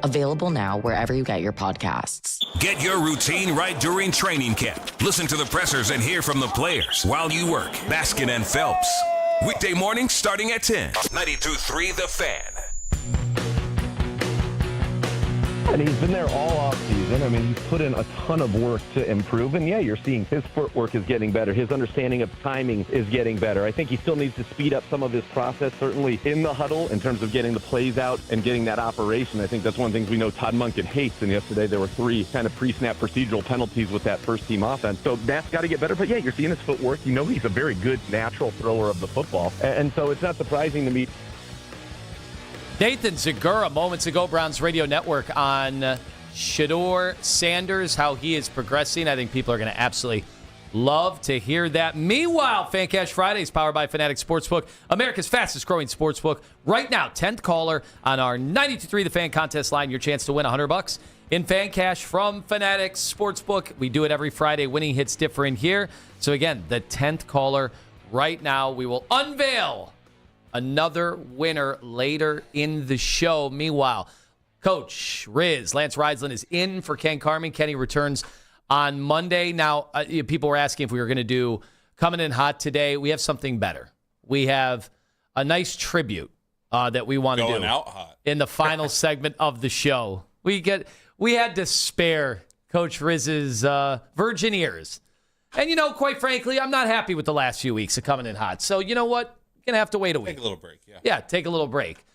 Available now wherever you get your podcasts. Get your routine right during training camp. Listen to the pressers and hear from the players while you work. Baskin and Phelps. Weekday mornings starting at 10. 92.3 The Fan. And he's been there all offseason. I mean, he's put in a ton of work to improve. And, yeah, you're seeing his footwork is getting better. His understanding of timing is getting better. I think he still needs to speed up some of his process, certainly in the huddle, in terms of getting the plays out and getting that operation. I think that's one of the things we know Todd Monken hates. And yesterday there were 3 kind of pre-snap procedural penalties with that first-team offense. So that's got to get better. But, yeah, you're seeing his footwork. You know he's a very good natural thrower of the football. And so it's not surprising to me. Nathan Segura moments ago, Browns Radio Network, on Shedeur Sanders, how he is progressing. I think people are going to absolutely love to hear that. Meanwhile, Fan Cash Fridays powered by Fanatic Sportsbook, America's fastest growing sportsbook. Right now, 10th caller on our 92.3 The Fan contest line, your chance to win $100 in Fan Cash from Fanatic Sportsbook. We do it every Friday. Winning hits differ in here. So again, the 10th caller right now, we will unveil another winner later in the show. Meanwhile, Coach Riz, Lance Riesland, is in for Ken Carman. Kenny returns on Monday. Now, people were asking if we were going to do Coming In Hot today. We have something better. We have a nice tribute that we want to do Going out hot. in the final segment of the show. We had to spare Coach Riz's virgin ears. And, quite frankly, I'm not happy with the last few weeks of Coming In Hot. So, you know what? Going to have to wait a week. Take a little break, yeah. Yeah, take a little break.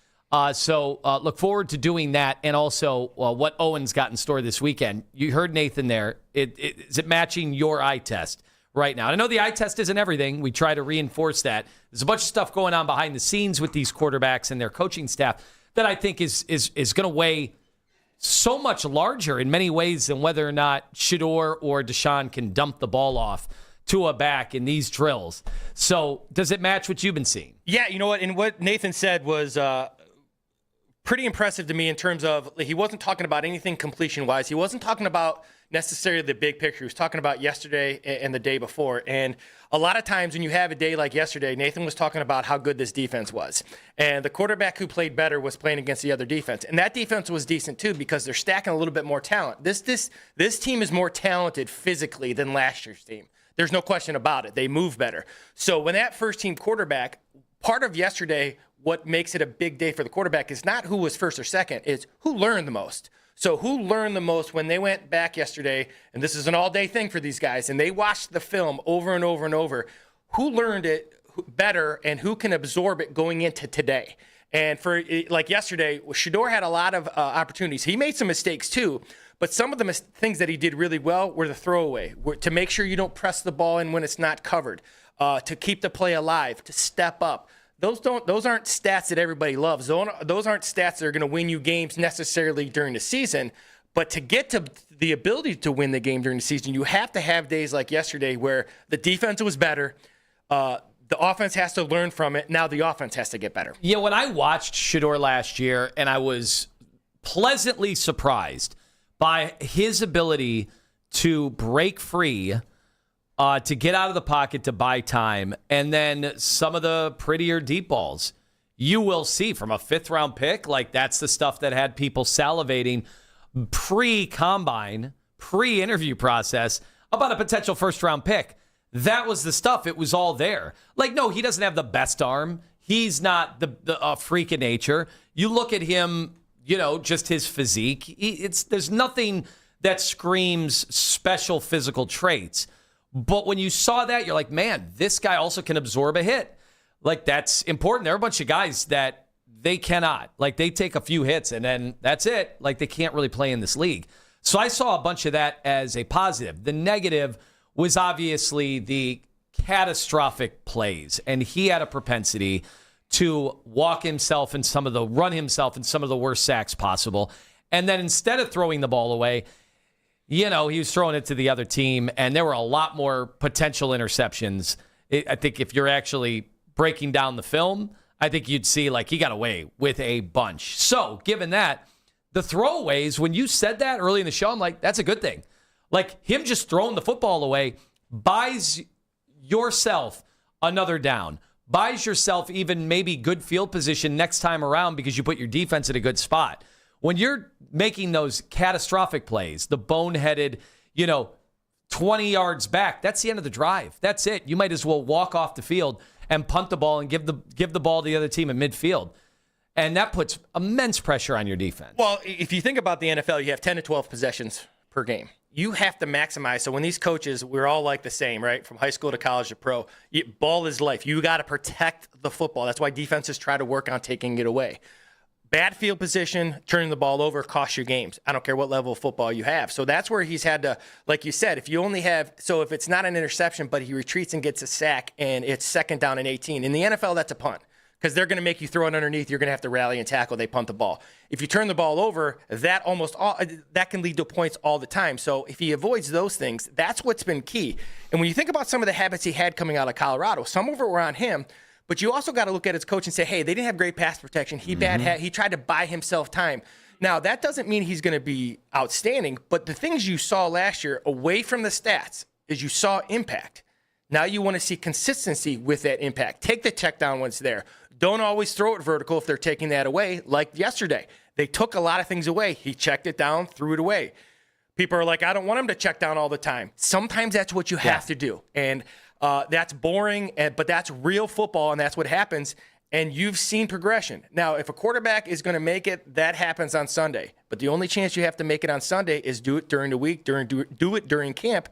So look forward to doing that, and also what Owen's got in store this weekend. You heard Nathan there. Is it matching your eye test right now? And I know the eye test isn't everything. We try to reinforce that. There's a bunch of stuff going on behind the scenes with these quarterbacks and their coaching staff that I think is going to weigh so much larger in many ways than whether or not Shedeur or Deshaun can dump the ball off to a back in these drills. So does it match what you've been seeing? Yeah, you know what? And what Nathan said was pretty impressive to me in terms of he wasn't talking about anything completion-wise. He wasn't talking about necessarily the big picture. He was talking about yesterday and the day before. And a lot of times when you have a day like yesterday, Nathan was talking about how good this defense was. And the quarterback who played better was playing against the other defense. And that defense was decent too because they're stacking a little bit more talent. This team is more talented physically than last year's team. There's no question about it. They move better. So when that first-team quarterback, part of yesterday, what makes it a big day for the quarterback is not who was first or second, it's who learned the most. So who learned the most when they went back yesterday, and this is an all-day thing for these guys, and they watched the film over and over and over, who learned it better and who can absorb it going into today? And for like yesterday, Shedeur had a lot of opportunities. He made some mistakes too, but some of the things that he did really well were the throwaway, to make sure you don't press the ball in when it's not covered, to keep the play alive, to step up. Those aren't stats that everybody loves. Those aren't stats that are going to win you games necessarily during the season. But to get to the ability to win the game during the season, you have to have days like yesterday where the defense was better. The offense has to learn from it. Now the offense has to get better. Yeah, when I watched Shedeur last year, and I was pleasantly surprised by his ability to break free, to get out of the pocket, to buy time, and then some of the prettier deep balls you will see from a fifth-round pick. Like, that's the stuff that had people salivating pre-combine, pre-interview process about a potential first-round pick. That was the stuff. It was all there. Like, no, he doesn't have the best arm. He's not the freak of nature. You look at him, just his physique. There's nothing that screams special physical traits. But when you saw that, you're like, man, this guy also can absorb a hit. Like, that's important. There are a bunch of guys that they cannot. Like, they take a few hits and then that's it. Like, they can't really play in this league. So I saw a bunch of that as a positive. The negative was obviously the catastrophic plays. And he had a propensity to run himself in some of the worst sacks possible. And then instead of throwing the ball away, he was throwing it to the other team, and there were a lot more potential interceptions. I think if you're actually breaking down the film, I think you'd see, like, he got away with a bunch. So, given that, the throwaways, when you said that early in the show, I'm like, that's a good thing. Like, him just throwing the football away buys yourself another down, buys yourself even maybe good field position next time around because you put your defense in a good spot. When you're making those catastrophic plays, the boneheaded, 20 yards back, that's the end of the drive. That's it. You might as well walk off the field and punt the ball and give the ball to the other team in midfield. And that puts immense pressure on your defense. Well, if you think about the NFL, you have 10 to 12 possessions per game. You have to maximize. So when these coaches, we're all like the same, right? From high school to college to pro. Ball is life. You got to protect the football. That's why defenses try to work on taking it away. Bad field position, turning the ball over costs you games. I don't care what level of football you have. So that's where he's had to, like you said, if it's not an interception, but he retreats and gets a sack and it's 2nd down and 18. In the NFL, that's a punt because they're going to make you throw it underneath. You're going to have to rally and tackle. They punt the ball. If you turn the ball over, that can lead to points all the time. So if he avoids those things, that's what's been key. And when you think about some of the habits he had coming out of Colorado, some of it were on him. But you also got to look at his coach and say, hey, they didn't have great pass protection. He tried to buy himself time. Now, that doesn't mean he's going to be outstanding, but the things you saw last year away from the stats is you saw impact. Now you want to see consistency with that impact. Take the check down when it's there. Don't always throw it vertical if they're taking that away, like yesterday. They took a lot of things away. He checked it down, threw it away. People are like, I don't want him to check down all the time. Sometimes that's what you have to do. And that's boring, but that's real football, and that's what happens. And you've seen progression. Now, if a quarterback is going to make it, that happens on Sunday. But the only chance you have to make it on Sunday is do it during the week, do it during camp.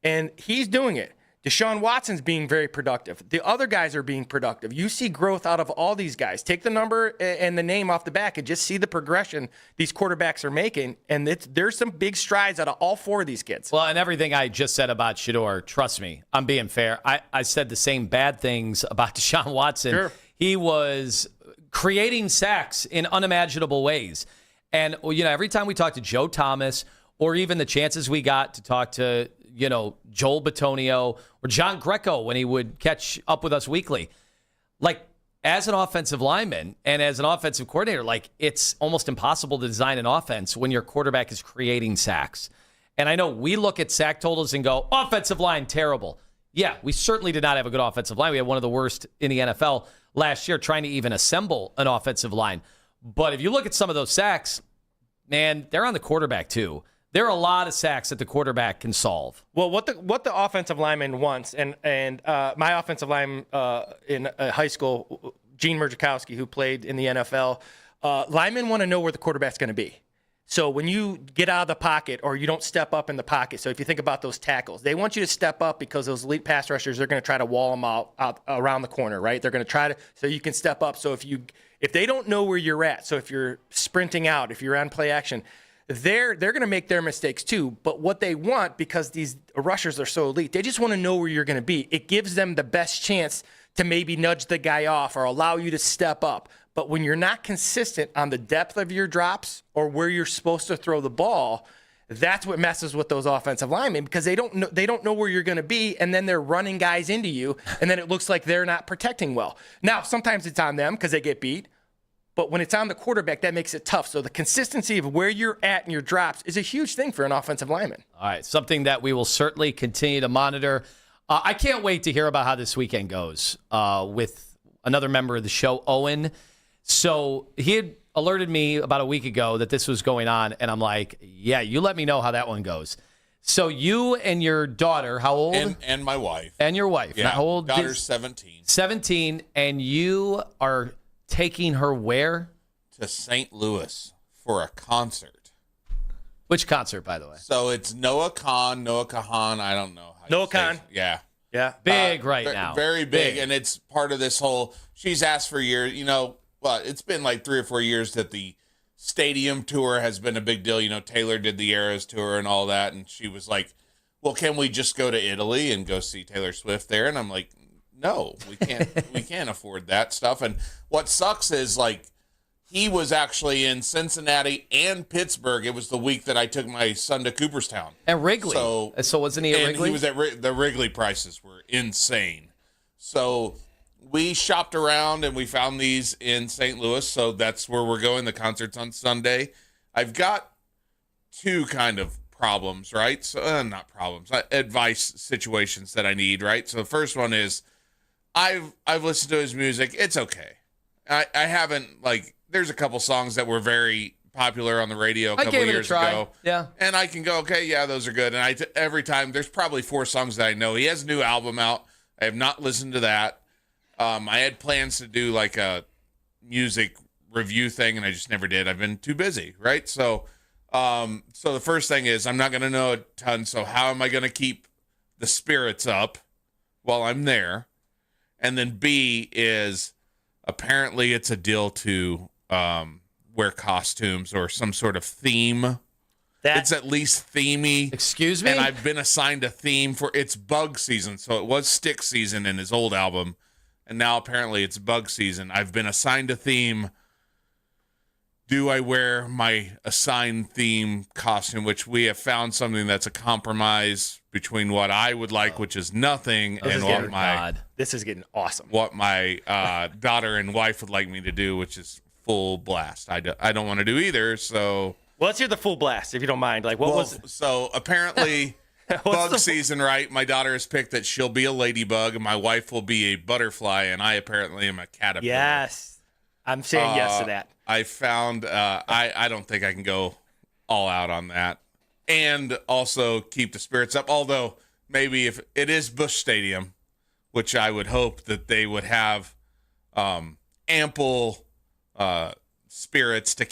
And he's doing it. Deshaun Watson's being very productive. The other guys are being productive. You see growth out of all these guys. Take the number and the name off the back and just see the progression these quarterbacks are making. And there's some big strides out of all 4 of these kids. Well, and everything I just said about Shedeur, trust me, I'm being fair. I said the same bad things about Deshaun Watson. Sure. He was creating sacks in unimaginable ways. And, every time we talk to Joe Thomas or even the chances we got to talk to Joel Bitonio or John Greco when he would catch up with us weekly. Like, as an offensive lineman and as an offensive coordinator, it's almost impossible to design an offense when your quarterback is creating sacks. And I know we look at sack totals and go, offensive line, terrible. Yeah, we certainly did not have a good offensive line. We had one of the worst in the NFL last year trying to even assemble an offensive line. But if you look at some of those sacks, man, they're on the quarterback too. There are a lot of sacks that the quarterback can solve. Well, what the offensive lineman wants, and my offensive lineman in high school, Gene Murdzikowski, who played in the NFL, linemen want to know where the quarterback's going to be. So when you get out of the pocket or you don't step up in the pocket, so if you think about those tackles, they want you to step up because those elite pass rushers, they're going to try to wall them out around the corner, right? They're going to try to, so you can step up. So if they don't know where you're at, so if you're sprinting out, if you're on play action, they're going to make their mistakes too. But what they want, because these rushers are so elite, they just want to know where you're going to be. It gives them the best chance to maybe nudge the guy off or allow you to step up. But when you're not consistent on the depth of your drops or where you're supposed to throw the ball, that's what messes with those offensive linemen, because they don't know where you're going to be, and then they're running guys into you, and then it looks like they're not protecting well. Now, sometimes it's on them because they get beat. But when it's on the quarterback, that makes it tough. So the consistency of where you're at in your drops is a huge thing for an offensive lineman. All right, something that we will certainly continue to monitor. I can't wait to hear about how this weekend goes with another member of the show, Owen. So he had alerted me about a week ago that this was going on, and I'm like, yeah, you let me know how that one goes. So you and your daughter, how old? And my wife. And your wife. Yeah, how old? Daughter's 17. 17, and you are taking her where? To St. Louis for a concert. Which concert, by the way? So it's Noah Kahan, I don't know. Noah Kahan. Yeah. Yeah. Big now. Very big. And it's part of this whole, she's asked for years, it's been like 3 or 4 years that the stadium tour has been a big deal. Taylor did the Eras tour and all that. And she was like, well, can we just go to Italy and go see Taylor Swift there? And I'm like, no, we can't afford that stuff. And what sucks is he was actually in Cincinnati and Pittsburgh. It was the week that I took my son to Cooperstown. And Wrigley. So wasn't he at Wrigley? He was at the Wrigley prices were insane. So we shopped around and we found these in St. Louis. So that's where we're going. The concert's on Sunday. I've got 2 kind of problems, right? So not problems, advice situations that I need, right? So the first one is I've listened to his music. It's okay. I haven't there's a couple songs that were very popular on the radio a I couple gave it a years try. ago. Yeah. And I can go, okay, yeah, those are good. And every time, there's probably 4 songs that I know. He has a new album out. I have not listened to that. I had plans to do like a music review thing, and I just never did. I've been too busy, right? So the first thing is I'm not going to know a ton, so how am I going to keep the spirits up while I'm there? And then B is apparently it's a deal to wear costumes or some sort of theme. It's at least themey. Excuse me? And I've been assigned a theme for it's bug season. So it was stick season in his old album. And now apparently it's bug season. I've been assigned a theme. Do I wear my assigned theme costume, which we have found something that's a compromise between what I would like, which is nothing, and this is getting awesome. What my daughter and wife would like me to do, which is full blast. I don't want to do either. So let's hear the full blast, if you don't mind. Like, So apparently, bug season, right? My daughter has picked that she'll be a ladybug, and my wife will be a butterfly, and I apparently am a caterpillar. Yes, I'm saying yes to that. I found I don't think I can go all out on that, and also keep the spirits up. Although maybe if it is Busch Stadium, which I would hope that they would have ample spirits to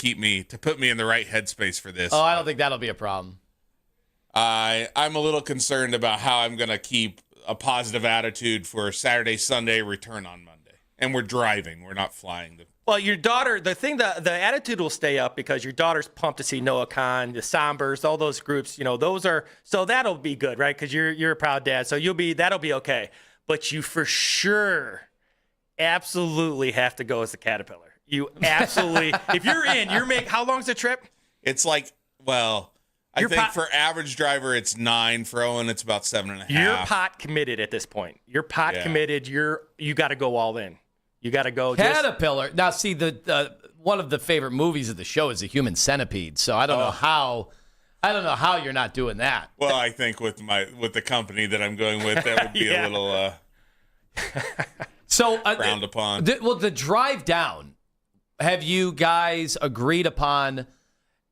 put me in the right headspace for this. Oh, I don't think that'll be a problem. I'm a little concerned about how I'm going to keep a positive attitude for Saturday, Sunday, return on Monday. And we're driving. We're not flying. Well, your daughter, the attitude will stay up because your daughter's pumped to see Noah Khan, the Sombers, all those groups. So that'll be good, right? Because you're a proud dad, so that'll be okay. But you for sure, absolutely have to go as the caterpillar. You absolutely, if you're in, how long's the trip? It's like, I think for average driver, it's 9. For Owen, it's about 7.5. You're pot committed at this point. You're pot committed. You got to go all in. You got to go. Caterpillar. Now, see, the one of the favorite movies of the show is The Human Centipede. So I don't know how you're not doing that. Well, I think with the company that I'm going with, that would be a little frowned upon. The drive down. Have you guys agreed upon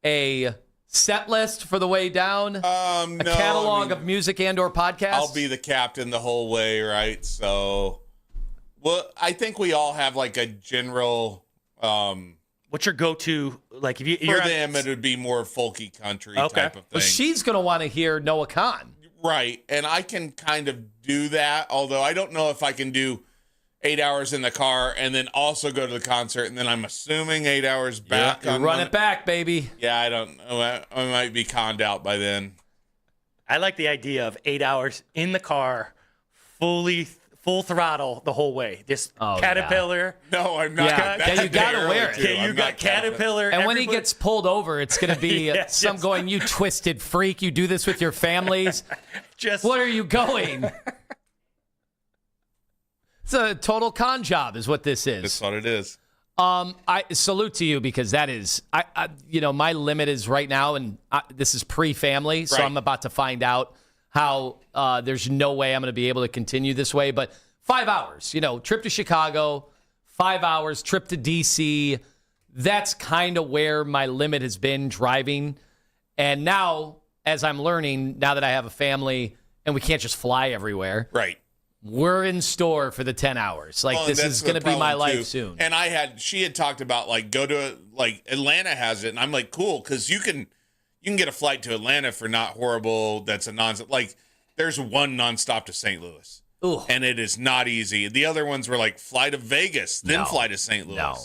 a set list for the way down? No, a catalog of music and/or podcasts. I'll be the captain the whole way, right? So. Well, I think we all have like a general. What's your go-to? Like, if for them, it would be more folky country type of thing. Well, she's going to want to hear Noah Khan, right? And I can kind of do that, although I don't know if I can do 8 hours in the car and then also go to the concert, and then I'm assuming 8 hours back. Yeah, run it back, baby. Yeah, I don't know. I might be conned out by then. I like the idea of 8 hours in the car, full throttle the whole way. This caterpillar. Yeah. No, I'm not. Yeah, you got to wear it. Okay, you got caterpillar. And when he gets pulled over, it's going to be going, you twisted freak. You do this with your families. What are you going? It's a total con job is what this is. That's what it is. I salute to you because that is, my limit is right now, and this is pre-family, so I'm about to find out how there's no way I'm going to be able to continue this way. But 5 hours, trip to Chicago, 5 hours, trip to D.C., that's kind of where my limit has been driving. And now, as I'm learning, now that I have a family and we can't just fly everywhere. Right. We're in store for the 10 hours. This is going to be my life soon. And she had talked about go to Atlanta has it. And I'm like, cool. Cause you can get a flight to Atlanta for not horrible. That's a there's one nonstop to St. Louis. Ooh. And it is not easy. The other ones were fly to Vegas, then fly to St. Louis. No.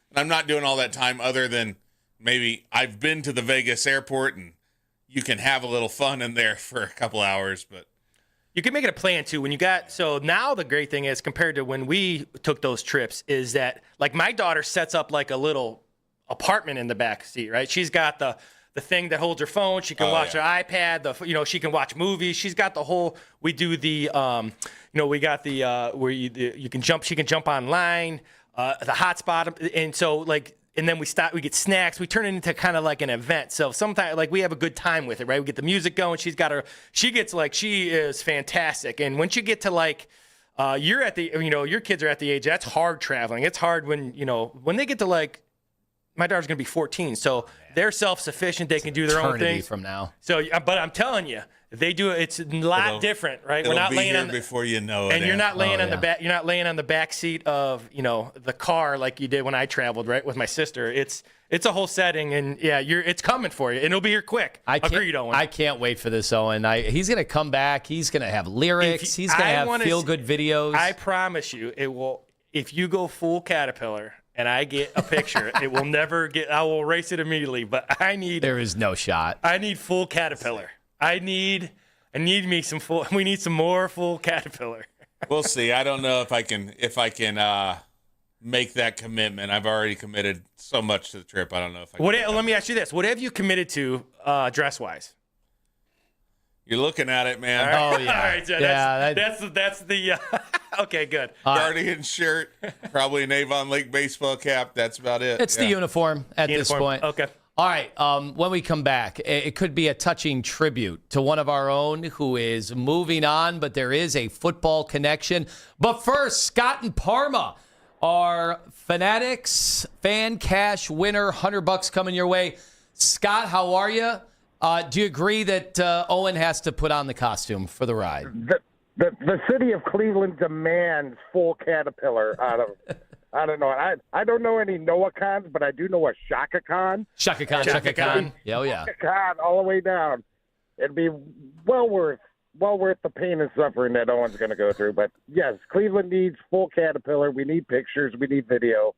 And I'm not doing all that time other than maybe I've been to the Vegas airport and you can have a little fun in there for a couple hours, but you can make it a plan too. So now the great thing is compared to when we took those trips is that my daughter sets up a little apartment in the back seat, right? She's got the thing that holds her phone. She can watch her iPad. She can watch movies. She's got the whole. We do the, we got the where you can jump. She can jump online. The hotspot, and so and then we get snacks. We turn it into kind of like an event. So sometimes we have a good time with it, right? We get the music going. She is fantastic. And once you get to you're at the, your kids are at the age, that's hard traveling. It's hard when they get to my daughter's going to be 14, so they're self-sufficient. They can do their own Eternity things. from now. So, but I'm telling you, they do it. It's a lot different, right? We're not laying on before you know it. And you're not laying on the back. back. You're not laying on the back seat of the car like you did when I traveled, right, with my sister. It's a whole setting, and yeah, it's coming for you, and it'll be here quick. Agreed, Owen. I can't wait for this, Owen. He's going to come back. He's going to have lyrics. He's going to have feel-good videos. I promise you, it will. If you go full caterpillar and I get a picture, it will never get. I will erase it immediately. But I need. There is no shot. I need full caterpillar. I need me some full. We need some more full caterpillar. We'll see. I don't know if I can make that commitment. I've already committed so much to the trip. I don't know if I can. Let me ask you this. What have you committed to dress-wise? You're looking at it, man. All right. Oh, yeah. All right, so that's the okay, good. Guardian shirt, probably an Avon Lake baseball cap. That's about it. It's the uniform at this point. Okay. All right. When we come back, it could be a touching tribute to one of our own who is moving on, but there is a football connection. But first, Scott and Parma, our Fanatics fan cash winner, $100 coming your way. Scott, how are you? Do you agree that Owen has to put on the costume for the ride? The city of Cleveland demands full caterpillar out of. I don't know. I don't know any Noah Khans, but I do know a Shaka Khan. Shaka Khan. Yeah, oh yeah. Shaka Khan all the way down. It'd be well worth the pain and suffering that Owen's going to go through. But yes, Cleveland needs full caterpillar. We need pictures. We need video,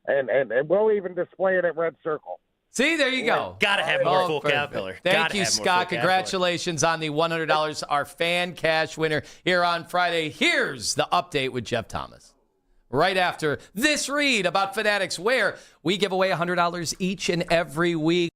and we'll even display it at Red Circle. See, there you go. Got to have more full caterpillar. Thank you, Scott. Congratulations on the $100, our fan cash winner here on Friday. Here's the update with Jeff Thomas. Right after this read about Fanatics, where we give away $100 each and every week.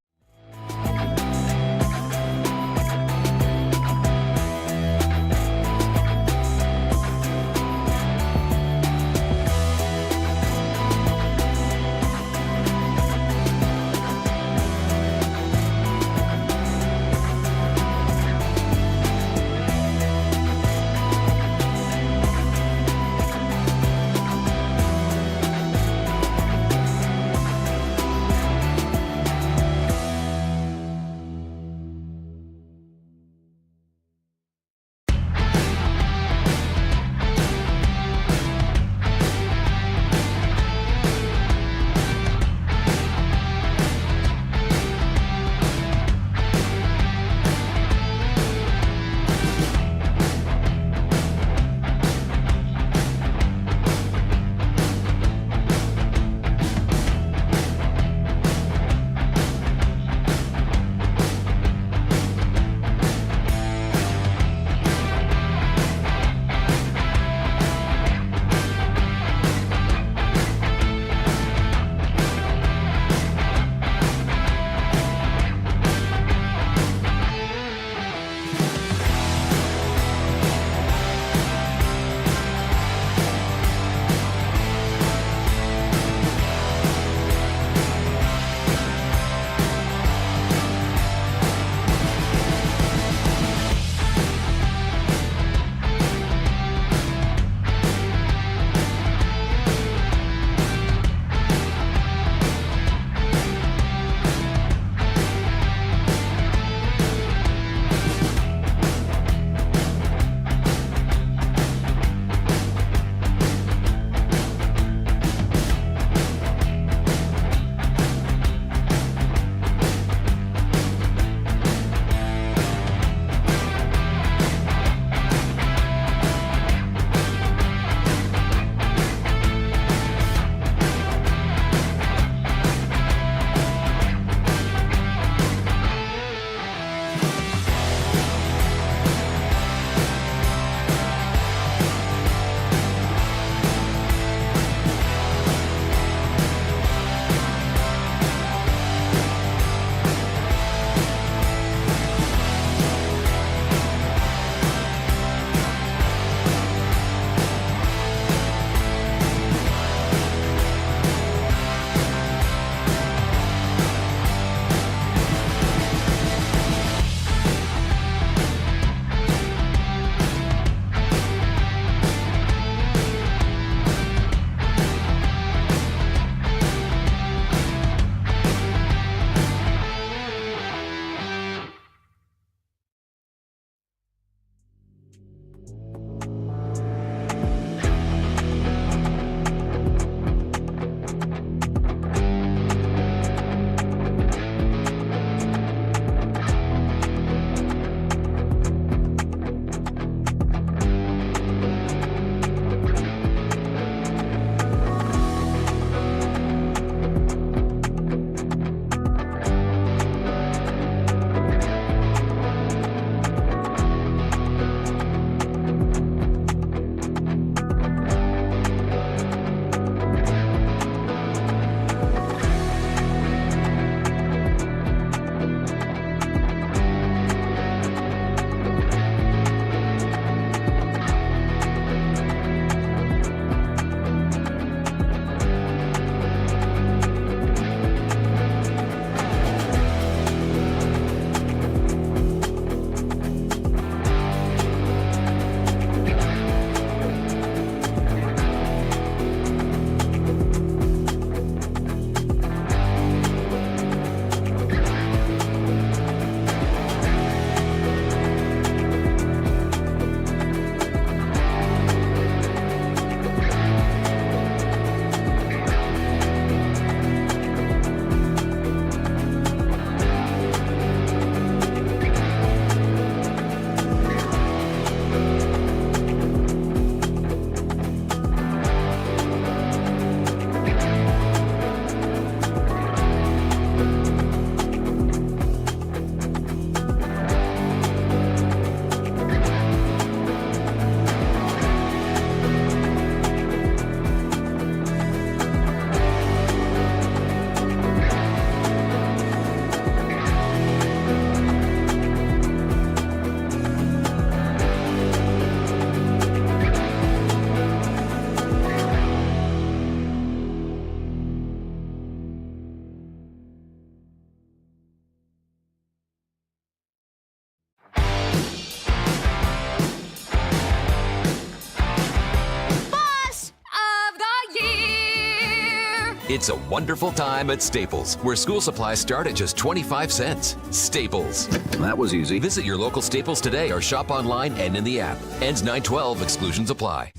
It's a wonderful time at Staples, where school supplies start at just 25 cents. Staples. That was easy. Visit your local Staples today or shop online and in the app. Ends 9/12. Exclusions apply.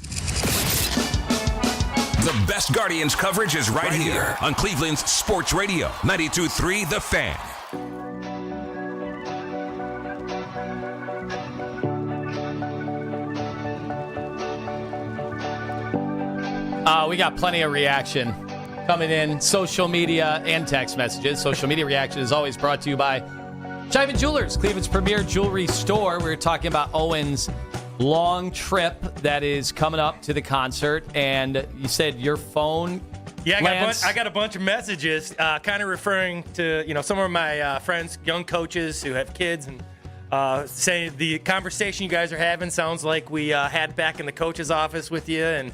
The best Guardians coverage is right here on Cleveland's Sports Radio, 92.3 The Fan. We got plenty of reaction coming in, social media and text messages. Social media reaction is always brought to you by Chivin Jewelers, Cleveland's premier jewelry store. We were talking about Owen's long trip that is coming up to the concert, and you said your phone. Yeah, Lance, I got a bunch of messages, kind of referring to some of my friends, young coaches who have kids, and saying the conversation you guys are having sounds like we had back in the coach's office with you, and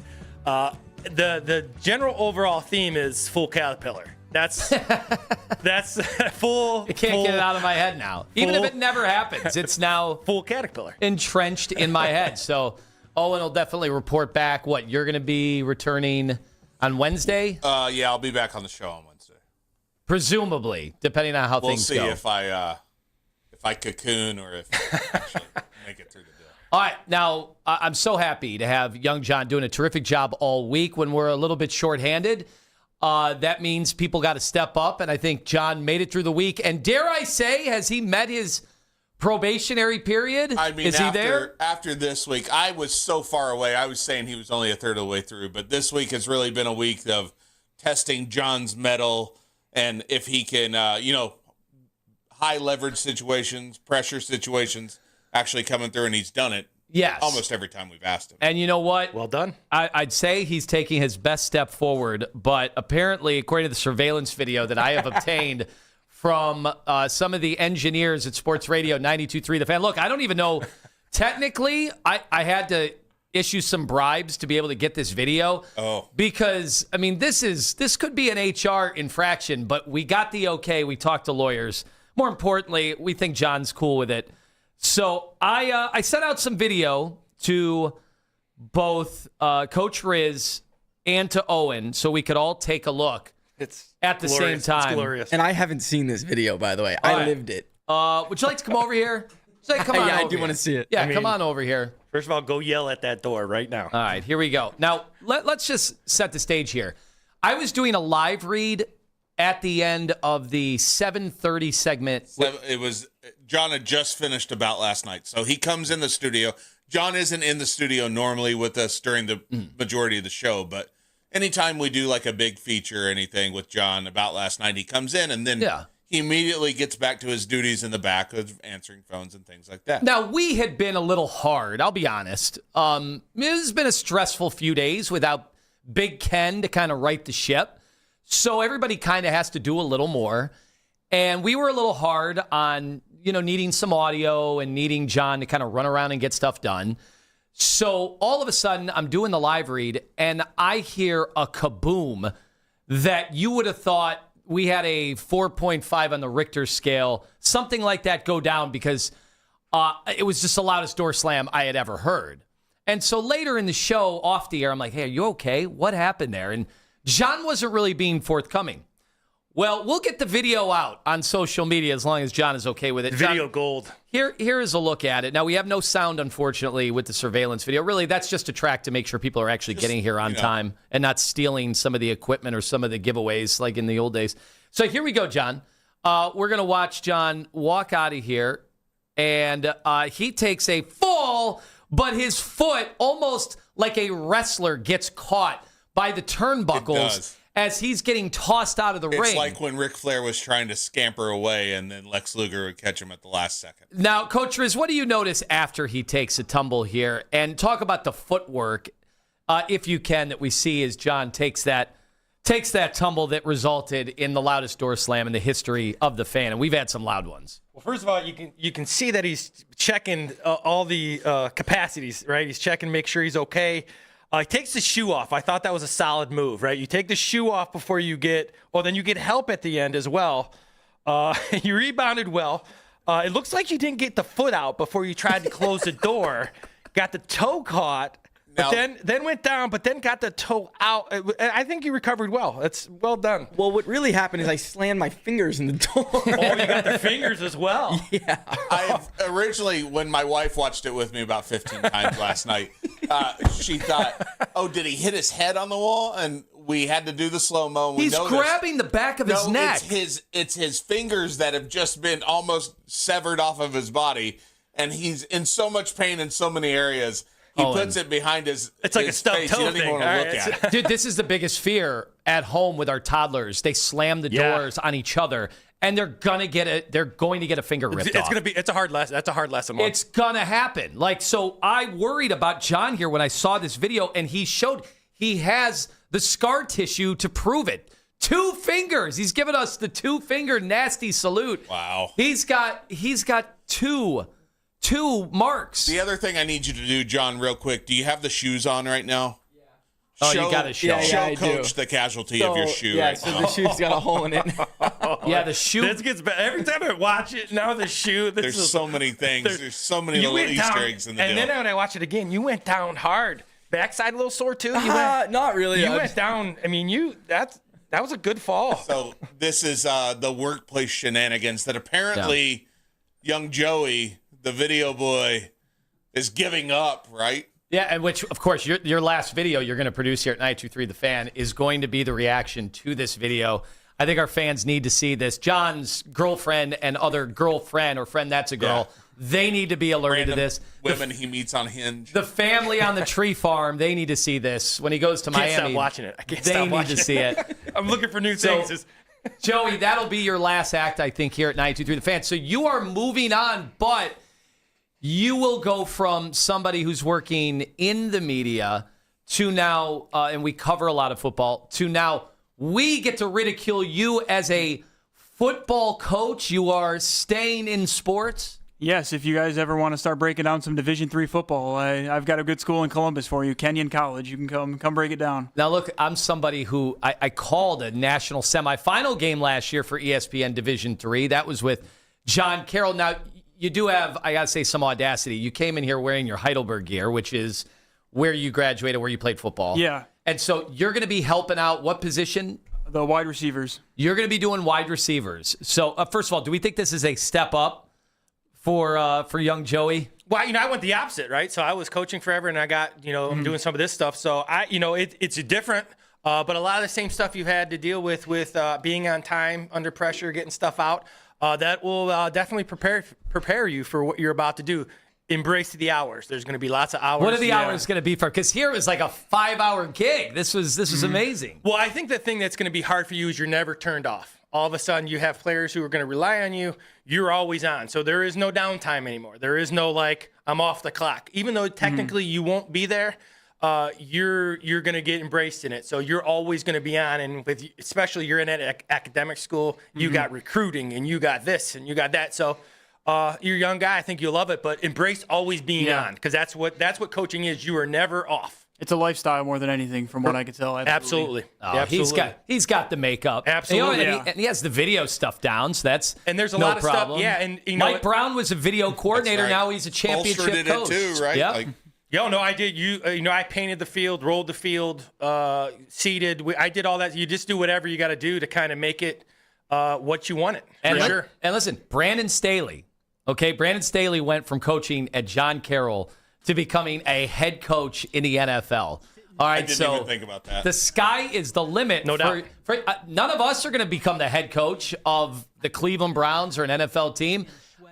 the general overall theme is full caterpillar. That's full. I can't get it out of my head now. Even if it never happens, it's now full caterpillar entrenched in my head. So Owen will definitely report back. What, you're going to be returning on Wednesday? Yeah, I'll be back on the show on Wednesday. Presumably, depending on how things go. We'll see if I cocoon or if I actually make it through the day. All right, now I'm so happy to have young John doing a terrific job all week. When we're a little bit shorthanded, that means people got to step up, and I think John made it through the week. And dare I say, has he met his probationary period? I mean, is he there? After this week, I was so far away. I was saying he was only a third of the way through, but this week has really been a week of testing John's mettle and if he can, high leverage situations, pressure situations, actually coming through, and he's done it. Yes. Almost every time we've asked him. And you know what? Well done. I'd say he's taking his best step forward, but apparently, according to the surveillance video that I have obtained from some of the engineers at Sports Radio 92.3 The Fan. Look, I don't even know. Technically, I had to issue some bribes to be able to get this video. Oh. Because, I mean, this could be an HR infraction, but we got the okay. We talked to lawyers. More importantly, we think John's cool with it. So I sent out some video to both Coach Riz and to Owen so we could all take a look at the same time. It's glorious. And I haven't seen this video, by the way. I lived it. Would you like to come over here? Come on I over do here. want to see it. Yeah, come on over here. First of all, go yell at that door right now. All right, here we go. Now, let's just set the stage here. I was doing a live read at the end of the 7:30 segment. It was John had just finished about last night, so he comes in the studio. John isn't in the studio normally with us during the majority of the show, but anytime we do like a big feature or anything with John about last night, he comes in and then he immediately gets back to his duties in the back of answering phones and things like that. Now, we had been a little hard, I'll be honest. It has been a stressful few days without Big Ken to kind of right the ship. So everybody kind of has to do a little more. And we were a little hard on, needing some audio and needing John to kind of run around and get stuff done. So all of a sudden, I'm doing the live read, and I hear a kaboom that you would have thought we had a 4.5 on the Richter scale, something like that go down, because it was just the loudest door slam I had ever heard. And so later in the show, off the air, I'm like, hey, are you okay? What happened there? And John wasn't really being forthcoming. Well, we'll get the video out on social media as long as John is okay with it. Video John, gold. Here is a look at it. Now, we have no sound, unfortunately, with the surveillance video. Really, that's just a track to make sure people are actually getting here on time and not stealing some of the equipment or some of the giveaways like in the old days. So here we go, John. We're going to watch John walk out of here, and he takes a fall, but his foot, almost like a wrestler, gets caught by the turnbuckles as he's getting tossed out of the ring. It's like when Ric Flair was trying to scamper away and then Lex Luger would catch him at the last second. Now, Coach Riz, what do you notice after he takes a tumble here? And talk about the footwork, if you can, that we see as John takes that tumble that resulted in the loudest door slam in the history of the Fan. And we've had some loud ones. Well, first of all, you can see that he's checking all the capacities, right? He's checking, make sure he's okay. He takes the shoe off. I thought that was a solid move, right? You take the shoe off before you get, then you get help at the end as well. You rebounded well. It looks like you didn't get the foot out before you tried to close the door. Got the toe caught. But then went down, but then got the toe out. I think he recovered well. It's well done. Well, what really happened is I slammed my fingers in the door. Oh, you got the fingers as well. Yeah. I originally, when my wife watched it with me about 15 times last night, she thought, "Oh, did he hit his head on the wall?" And we had to do the slow-mo. He's grabbing the back of his neck. It's his fingers that have just been almost severed off of his body, and he's in so much pain in so many areas. He puts it behind his. It's like his a stubbed face. toe He doesn't thing. even want to look at it. Dude, this is the biggest fear at home with our toddlers. They slam the doors on each other, and they're going to get a finger ripped off. It's a hard lesson. That's a hard lesson. Mark. It's going to happen. So I worried about John here when I saw this video, and he has the scar tissue to prove it. 2 fingers. He's giving us the 2-finger nasty salute. Wow. He's got 2 marks. The other thing I need you to do, John, real quick. Do you have the shoes on right now? Oh, you got to show. Show Coach the casualty of your shoe right now. So the shoe's got a hole in it. Yeah, the shoe. This gets better. Every time I watch it, now the shoe. There's so many things. There's so many little Easter eggs in the deal. And then when I watch it again, you went down hard. Backside a little sore, too? Not really. You went down. I mean, that was a good fall. So this is the workplace shenanigans that apparently young Joey, the video boy, is giving up, right? Yeah, and which, of course, your last video you're going to produce here at 92.3 The Fan is going to be the reaction to this video. I think our fans need to see this. John's girlfriend and other girlfriend or friend that's a girl, they need to be alerted to this. Women he meets on Hinge. The family on the tree farm, they need to see this. When he goes to Miami, stop watching it. I can't they stop need watching to see it. I'm looking for new things. Joey, that'll be your last act, I think, here at 92.3 The Fan. So you are moving on, but you will go from somebody who's working in the media to now, and we cover a lot of football, to now we get to ridicule you as a football coach. You are staying in sports. Yes, if you guys ever want to start breaking down some Division III football, I've got a good school in Columbus for you, Kenyon College. You can come break it down. Now, look, I'm somebody who I called a national semifinal game last year for ESPN Division III. That was with John Carroll. Now, you do have, I got to say, some audacity. You came in here wearing your Heidelberg gear, which is where you graduated, where you played football. Yeah. And so you're going to be helping out what position? The wide receivers. You're going to be doing wide receivers. So, first of all, do we think this is a step up for young Joey? Well, I went the opposite, right? So I was coaching forever, and I got, I'm doing some of this stuff. So it's different, but a lot of the same stuff you've had to deal with being on time, under pressure, getting stuff out. That will definitely prepare you for what you're about to do. Embrace the hours. There's going to be lots of hours. What are the hours going to be for? Because here it was like a 5-hour gig. This was amazing. Well, I think the thing that's going to be hard for you is you're never turned off. All of a sudden, you have players who are going to rely on you. You're always on. So there is no downtime anymore. There is no, I'm off the clock. Even though technically you won't be there, you're going to get embraced in it. So you're always going to be on. And especially you're in an academic school, you got recruiting, and you got this, and you got that. So you're a young guy. I think you'll love it. But embrace always being on, because that's what coaching is. You are never off. It's a lifestyle more than anything, from what I can tell. Absolutely. Absolutely. He's got the makeup. Absolutely. And he has the video stuff down, so that's and there's a no lot of problem. stuff. Yeah, and Mike Brown was a video coordinator. Right. Now he's a championship Bolster did coach. it too, right? Yep. No, I did. I painted the field, rolled the field, seeded. I did all that. You just do whatever you got to do to kind of make it what you want it. And, sure. And listen, Brandon Staley. Okay, Brandon Staley went from coaching at John Carroll to becoming a head coach in the NFL. All right, I didn't even think about that. The sky is the limit. No doubt. None of us are going to become the head coach of the Cleveland Browns or an NFL team.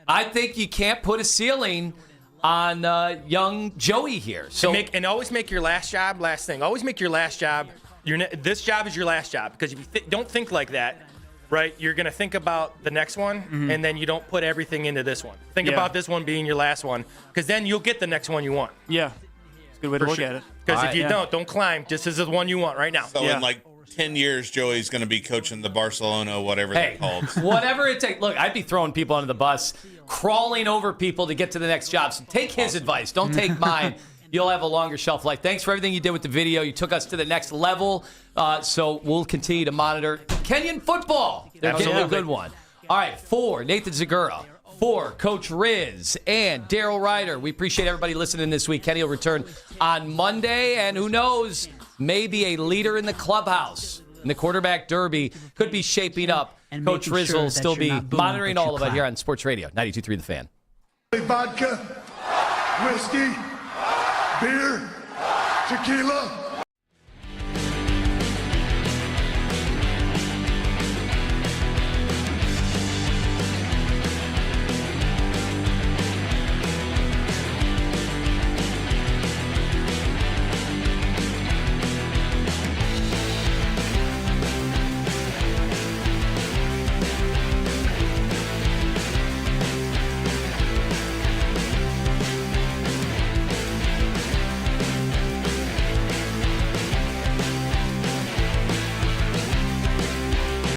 I think you can't put a ceiling on young Joey here. So And always make your last job last thing. Always make your last job. This job is your last job, because if you don't think like that, right, you're going to think about the next one, and then you don't put everything into this one. Think about this one being your last one, because then you'll get the next one you want. Yeah. It's a good way to look at it. Because if you don't climb, this is the one you want right now. So in 10 years, Joey's going to be coaching the Barcelona, whatever they're called. Whatever it takes. Look, I'd be throwing people under the bus, crawling over people to get to the next job. So take his advice. Don't take mine. You'll have a longer shelf life. Thanks for everything you did with the video. You took us to the next level. So we'll continue to monitor Kenyon football. They're getting a good one. All right, 4, Nathan Zagura. For Coach Riz and Daryl Ryder, we appreciate everybody listening this week. Kenny will return on Monday, and who knows, maybe a leader in the clubhouse in the quarterback derby could be shaping up. And Coach Riz will still be monitoring all of it clap. here on Sports Radio 92.3 The Fan. Vodka, whiskey, beer, tequila.